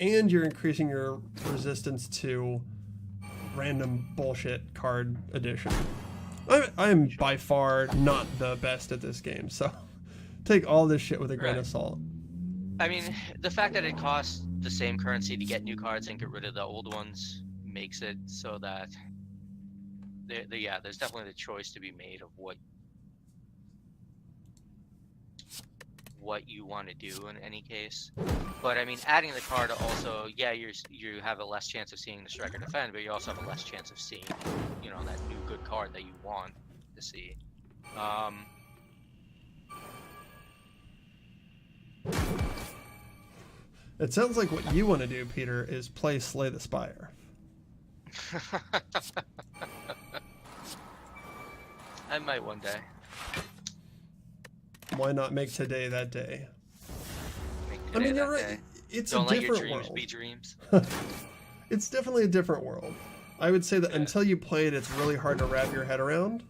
[SPEAKER 1] and you're increasing your resistance to random bullshit card addition. I'm by far not the best at this game, so take all this shit with a grain of salt.
[SPEAKER 3] I mean, the fact that it costs the same currency to get new cards and get rid of the old ones makes it so that there's definitely the choice to be made of what you want to do in any case. But I mean, adding the card also, you have a less chance of seeing the strike or defend, but you also have a less chance of seeing, that new good card that you want to see.
[SPEAKER 1] It sounds like what you want to do, Peter, is play Slay the Spire.
[SPEAKER 3] I might one day.
[SPEAKER 1] Why not make today that day? I mean, you're right. it's
[SPEAKER 3] Don't
[SPEAKER 1] a
[SPEAKER 3] let your
[SPEAKER 1] different
[SPEAKER 3] dreams
[SPEAKER 1] world.
[SPEAKER 3] be dreams.
[SPEAKER 1] It's definitely a different world. I would say that until you play it, it's really hard to wrap your head around.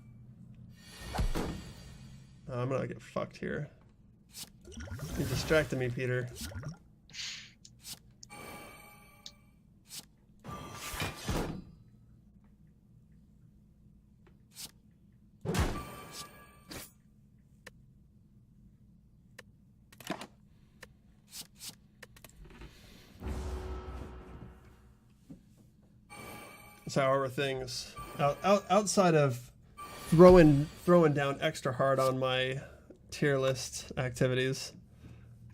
[SPEAKER 1] I'm gonna get fucked here. You distracted me, Peter. So how are things outside of throwing down extra hard on my tier list activities?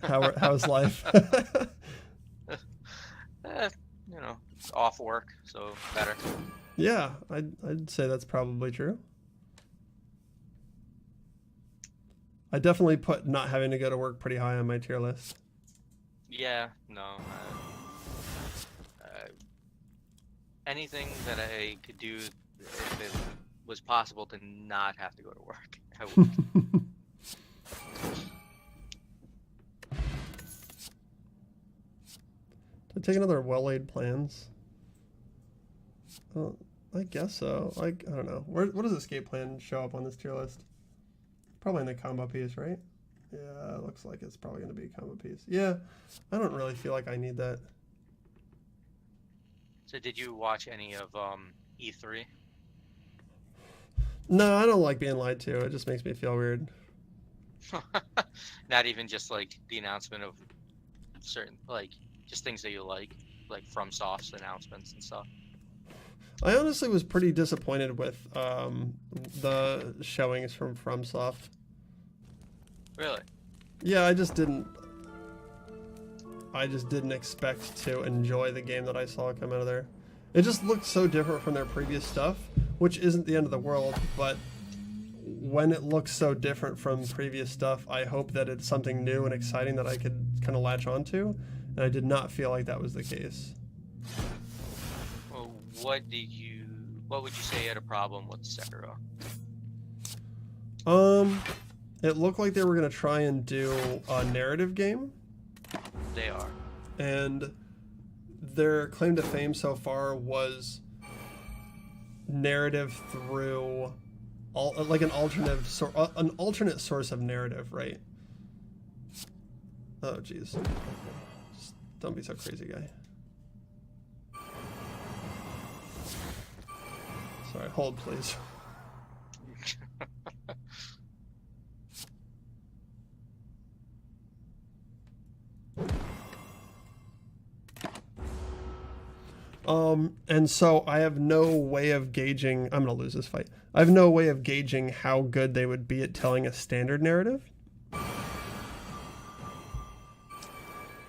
[SPEAKER 1] How's life?
[SPEAKER 3] You know, off work, so better.
[SPEAKER 1] Yeah, I'd say that's probably true. I definitely put not having to go to work pretty high on my tier list.
[SPEAKER 3] Yeah, no. Anything that I could do if it was possible to not have to go to work, I would.
[SPEAKER 1] Did I take another well-laid plans? Well, I guess so. I don't know. What does escape plan show up on this tier list? Probably in the combo piece, right? Yeah, it looks like it's probably going to be a combo piece. Yeah, I don't really feel like I need that.
[SPEAKER 3] So did you watch any of E3?
[SPEAKER 1] No, I don't like being lied to. It just makes me feel weird.
[SPEAKER 3] Not even just like the announcement of certain, like, just things that you like FromSoft's announcements and stuff.
[SPEAKER 1] I honestly was pretty disappointed with the showings from FromSoft.
[SPEAKER 3] Really?
[SPEAKER 1] Yeah, I just didn't expect to enjoy the game that I saw come out of there. It just looked so different from their previous stuff, which isn't the end of the world, but when it looks so different from previous stuff, I hope that it's something new and exciting that I could kind of latch onto, and I did not feel like that was the case.
[SPEAKER 3] Well, what would you say you had a problem with Sekiro?
[SPEAKER 1] It looked like they were going to try and do a narrative game.
[SPEAKER 3] They are.
[SPEAKER 1] And their claim to fame so far was narrative through like an alternate source of narrative, right? Oh, jeez. Just don't be so crazy, guy. Sorry, hold, please. And so I have no way of gauging, I'm going to lose this fight. I have no way of gauging how good they would be at telling a standard narrative.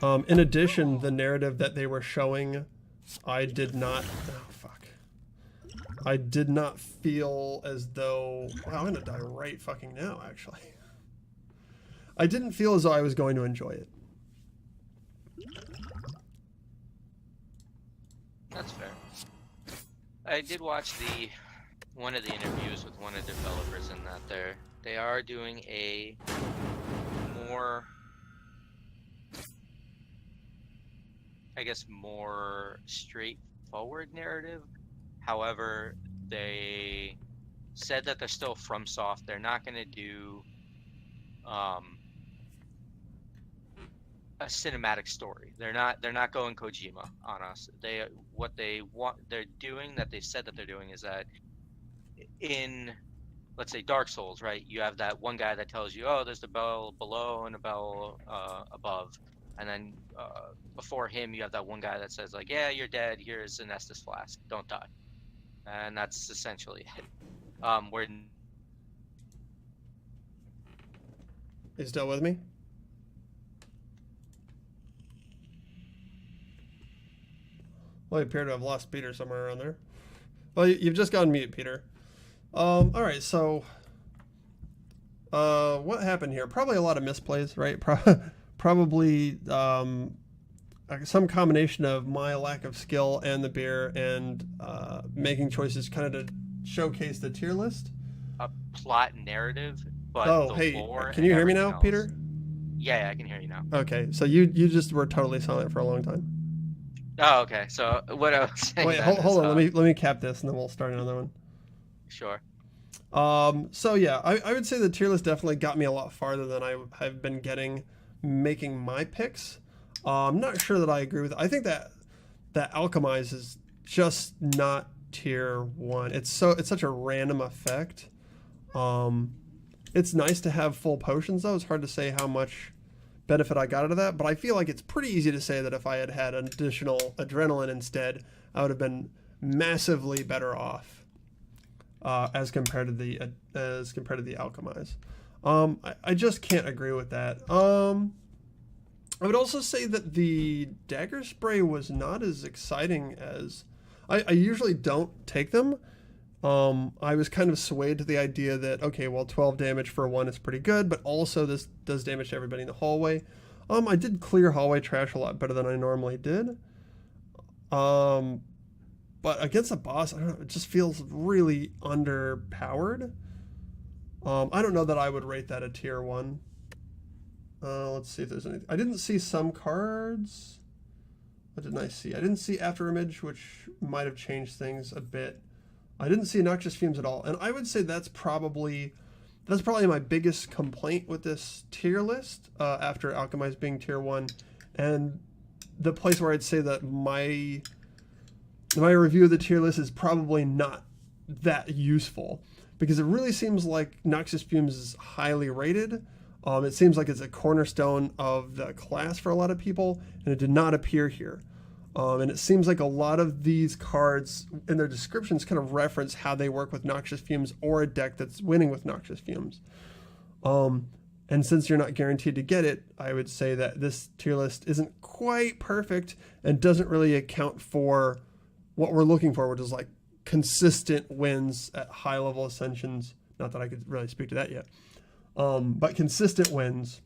[SPEAKER 1] In addition, the narrative that they were showing, I did not feel as though, wow, I'm going to die right fucking now, actually. I didn't feel as though I was going to enjoy it.
[SPEAKER 3] That's fair. I did watch one of the interviews with one of the developers in that they are doing a more, I guess, more straightforward narrative. However, they said that they're still FromSoft. They're not going to do a cinematic story. They're not going Kojima on us. What they want, they're doing, that they said that they're doing, is that in, let's say, Dark Souls, right? You have that one guy that tells you, oh, there's a bell below and a bell above, and then before him you have that one guy that says, like, yeah, you're dead, here's an Estus flask, don't die. And that's essentially it. Where
[SPEAKER 1] You still with me? Well, you appear to have lost Peter somewhere around there. Well, you've just gone mute, Peter. Alright, so what happened here? Probably a lot of misplays, right? Probably some combination of my lack of skill and the beer, and making choices kind of to showcase the tier list.
[SPEAKER 3] a plot narrative, but
[SPEAKER 1] Oh,
[SPEAKER 3] the
[SPEAKER 1] hey,
[SPEAKER 3] lore
[SPEAKER 1] can you
[SPEAKER 3] and
[SPEAKER 1] hear me now,
[SPEAKER 3] everything
[SPEAKER 1] Peter?
[SPEAKER 3] else. Yeah, I can hear you now.
[SPEAKER 1] Okay, so you just were totally silent for a long time.
[SPEAKER 3] Oh, okay. So what I was saying
[SPEAKER 1] Wait,
[SPEAKER 3] then
[SPEAKER 1] hold
[SPEAKER 3] is,
[SPEAKER 1] on. Let me cap this, and then we'll start another one.
[SPEAKER 3] sure.
[SPEAKER 1] So yeah, I would say the tier list definitely got me a lot farther than I have been getting making my picks. I'm not sure that I agree with. I think that Alchemize is just not tier 1. It's such a random effect. It's nice to have full potions though. It's hard to say how much benefit I got out of that, but I feel like it's pretty easy to say that if I had had an additional adrenaline instead, I would have been massively better off as compared to the Alchemize. I just can't agree with that. I would also say that the dagger spray was not as exciting as I usually don't take them. I was kind of swayed to the idea that, okay, well, 12 damage for one is pretty good, but also this does damage to everybody in the hallway. I did clear hallway trash a lot better than I normally did. But against a boss, I don't know, it just feels really underpowered. I don't know that I would rate that a tier 1. Let's see if there's anything. I didn't see some cards. What didn't I see? I didn't see After Image, which might have changed things a bit. I didn't see Noxious Fumes at all. And I would say that's probably my biggest complaint with this tier list, after Alchemize being tier 1. And the place where I'd say that my review of the tier list is probably not that useful, because it really seems like Noxious Fumes is highly rated. It seems like it's a cornerstone of the class for a lot of people, and it did not appear here. And it seems like a lot of these cards in their descriptions kind of reference how they work with Noxious Fumes or a deck that's winning with Noxious Fumes. And since you're not guaranteed to get it, I would say that this tier list isn't quite perfect and doesn't really account for what we're looking for, which is like consistent wins at high level ascensions. Not that I could really speak to that yet. But consistent wins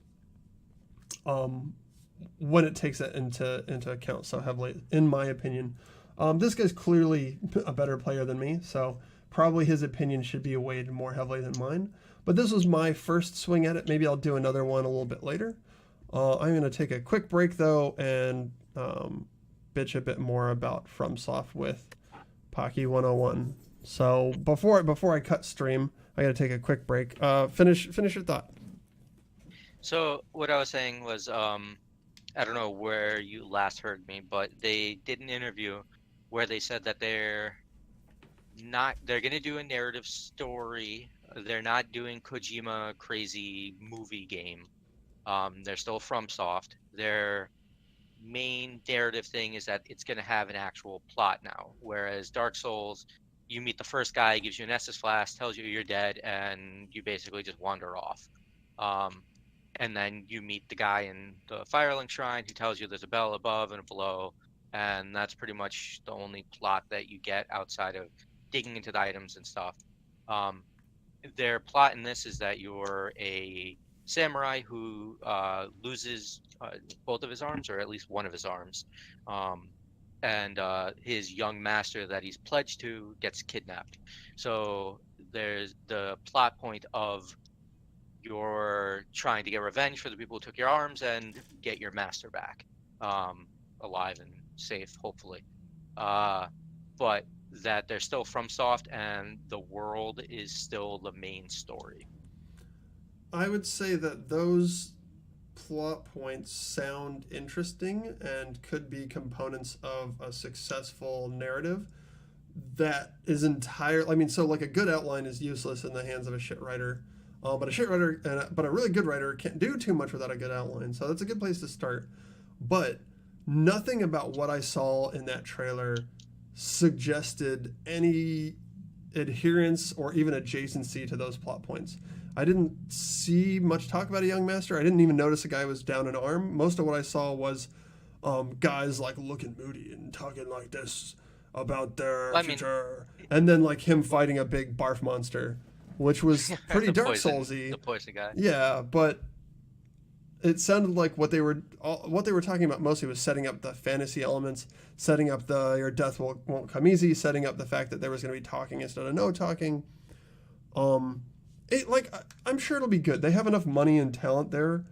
[SPEAKER 1] when it takes that into account so heavily, in my opinion. This guy's clearly a better player than me, so probably his opinion should be weighed more heavily than mine. But this was my first swing at it. Maybe I'll do another one a little bit later. I'm going to take a quick break, though, and bitch a bit more about FromSoft with Pocky 101. So before I cut stream, I got to take a quick break. Finish your thought.
[SPEAKER 3] So what I was saying was, I don't know where you last heard me, but they did an interview where they said that they're going to do a narrative story. They're not doing Kojima crazy movie game. They're still FromSoft. Their main narrative thing is that it's going to have an actual plot now, whereas Dark Souls, you meet the first guy, he gives you an Estus flask, tells you you're dead, and you basically just wander off. And then you meet the guy in the Firelink Shrine who tells you there's a bell above and below, and that's pretty much the only plot that you get outside of digging into the items and stuff. Their plot in this is that you're a samurai who loses both of his arms, or at least one of his arms, and his young master that he's pledged to gets kidnapped. So there's the plot point of you're trying to get revenge for the people who took your arms and get your master back, alive and safe, hopefully. But that they're still FromSoft and the world is still the main story.
[SPEAKER 1] I would say that those plot points sound interesting and could be components of a successful narrative that is entirely... I mean, so like a good outline is useless in the hands of a shit writer. But a really good writer can't do too much without a good outline. So that's a good place to start. But nothing about what I saw in that trailer suggested any adherence or even adjacency to those plot points. I didn't see much talk about a young master. I didn't even notice a guy was down an arm. Most of what I saw was guys like looking moody and talking like this about their future. And then like him fighting a big barf monster, which was pretty Dark Soulsy.
[SPEAKER 3] The poison guy.
[SPEAKER 1] Yeah, but it sounded like what they were talking about mostly was setting up the fantasy elements, setting up the your death won't come easy, setting up the fact that there was going to be talking instead of no talking. I'm sure it'll be good. They have enough money and talent there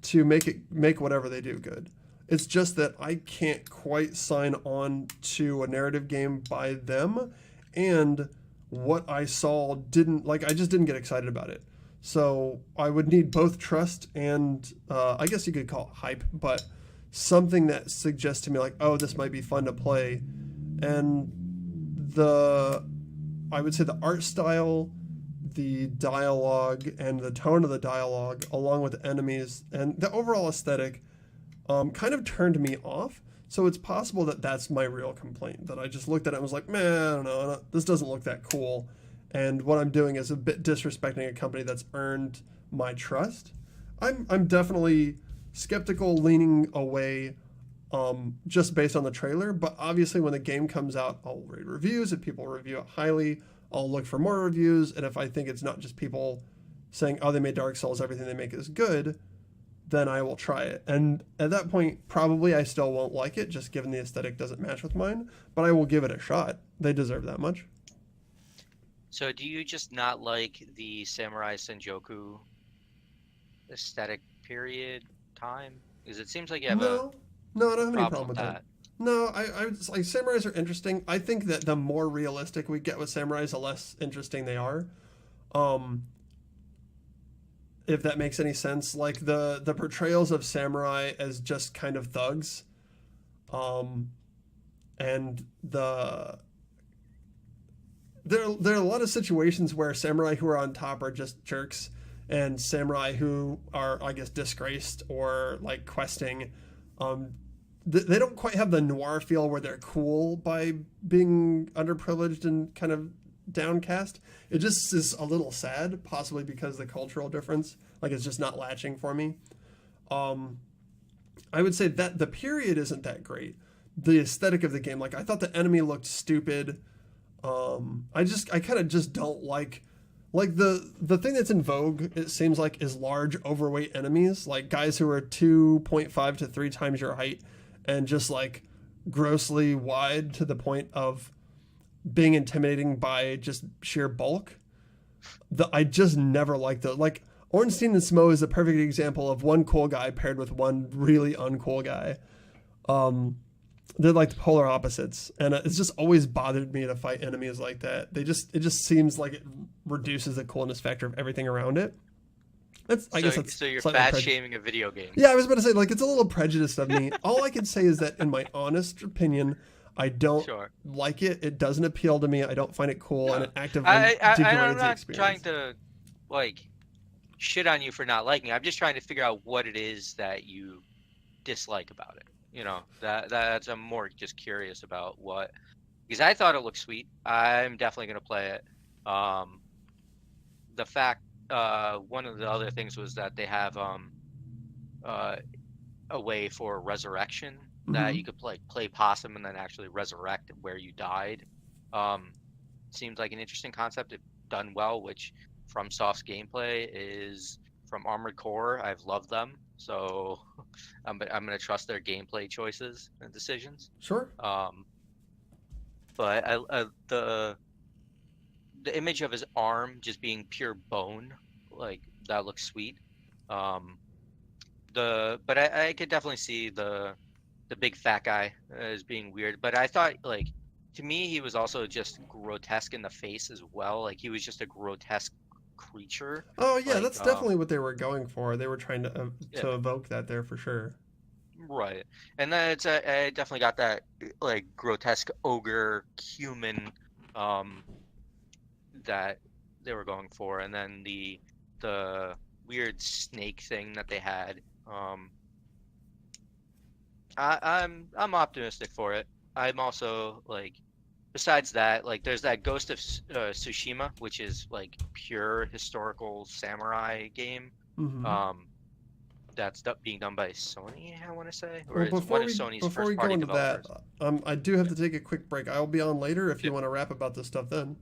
[SPEAKER 1] to make whatever they do good. It's just that I can't quite sign on to a narrative game by them, and what I saw I just didn't get excited about it. So I would need both trust and I guess you could call it hype, but something that suggests to me like, oh, this might be fun to play. And I would say the art style, the dialogue, and the tone of the dialogue, along with the enemies and the overall aesthetic, kind of turned me off. So it's possible that that's my real complaint, that I just looked at it and was like, man, I don't know, this doesn't look that cool. And what I'm doing is a bit disrespecting a company that's earned my trust. I'm definitely skeptical, leaning away, just based on the trailer. But obviously, when the game comes out, I'll read reviews. If people review it highly, I'll look for more reviews. And if I think it's not just people saying, "Oh, they made Dark Souls, everything they make is good," then I will try it. And at that point, probably I still won't like it, just given the aesthetic doesn't match with mine. But I will give it a shot. They deserve that much.
[SPEAKER 3] So do you just not like the Samurai Senjoku aesthetic period time? Because it seems like you have
[SPEAKER 1] No, I don't have any problem with
[SPEAKER 3] that.
[SPEAKER 1] that. No, I was like, samurais are interesting. I think that the more realistic we get with samurais, the less interesting they are. If that makes any sense, like the portrayals of samurai as just kind of thugs, and there are a lot of situations where samurai who are on top are just jerks, and samurai who are, I guess, disgraced or like questing, they don't quite have the noir feel where they're cool by being underprivileged and kind of downcast. It just is a little sad, possibly because of the cultural difference. Like, it's just not latching for me. I would say that the period isn't that great. The aesthetic of the game, like, I thought the enemy looked stupid. I kind of just don't like the thing that's in vogue, it seems like, is large, overweight enemies, like guys who are 2.5 to 3 times your height and just like grossly wide to the point of being intimidating by just sheer bulk. I just never liked those. Like, Ornstein and Smo is a perfect example of one cool guy paired with one really uncool guy. They're like the polar opposites, and it's just always bothered me to fight enemies like that. It just seems like it reduces the coolness factor of everything around it. I guess that's
[SPEAKER 3] so you're fat shaming a video game.
[SPEAKER 1] Yeah, I was about to say, like, it's a little prejudiced of me. All I can say is that, in my honest opinion, I don't like it. It doesn't appeal to me. I don't find it cool, and it actively degrades the experience.
[SPEAKER 3] I'm not trying to like shit on you for not liking it. I'm just trying to figure out what it is that you dislike about it. You know, that's I'm more just curious about what, because I thought it looked sweet. I'm definitely gonna play it. The fact, one of the other things was that they have a way for resurrection, that you could play possum and then actually resurrect where you died. Seems like an interesting concept if done well, which FromSoft's gameplay is from Armored Core. I've loved them. So I'm going to trust their gameplay choices and decisions.
[SPEAKER 1] Sure.
[SPEAKER 3] But the image of his arm just being pure bone, like, that looks sweet. But I could definitely see the big fat guy as being weird. But I thought, like, to me, he was also just grotesque in the face as well. Like, he was just a grotesque creature.
[SPEAKER 1] Oh yeah, like, that's definitely what they were going for. They were trying to evoke that there for sure.
[SPEAKER 3] Right, and then I definitely got that like grotesque ogre human that they were going for, and then the weird snake thing that they had. I'm optimistic for it. I'm also like, besides that, like, there's that Ghost of Tsushima, which is like pure historical samurai game. That's being done by Sony, I want to say, or it's one of Sony's first-party developers.
[SPEAKER 1] I do have to take a quick break. I'll be on later if you want to rap about this stuff then.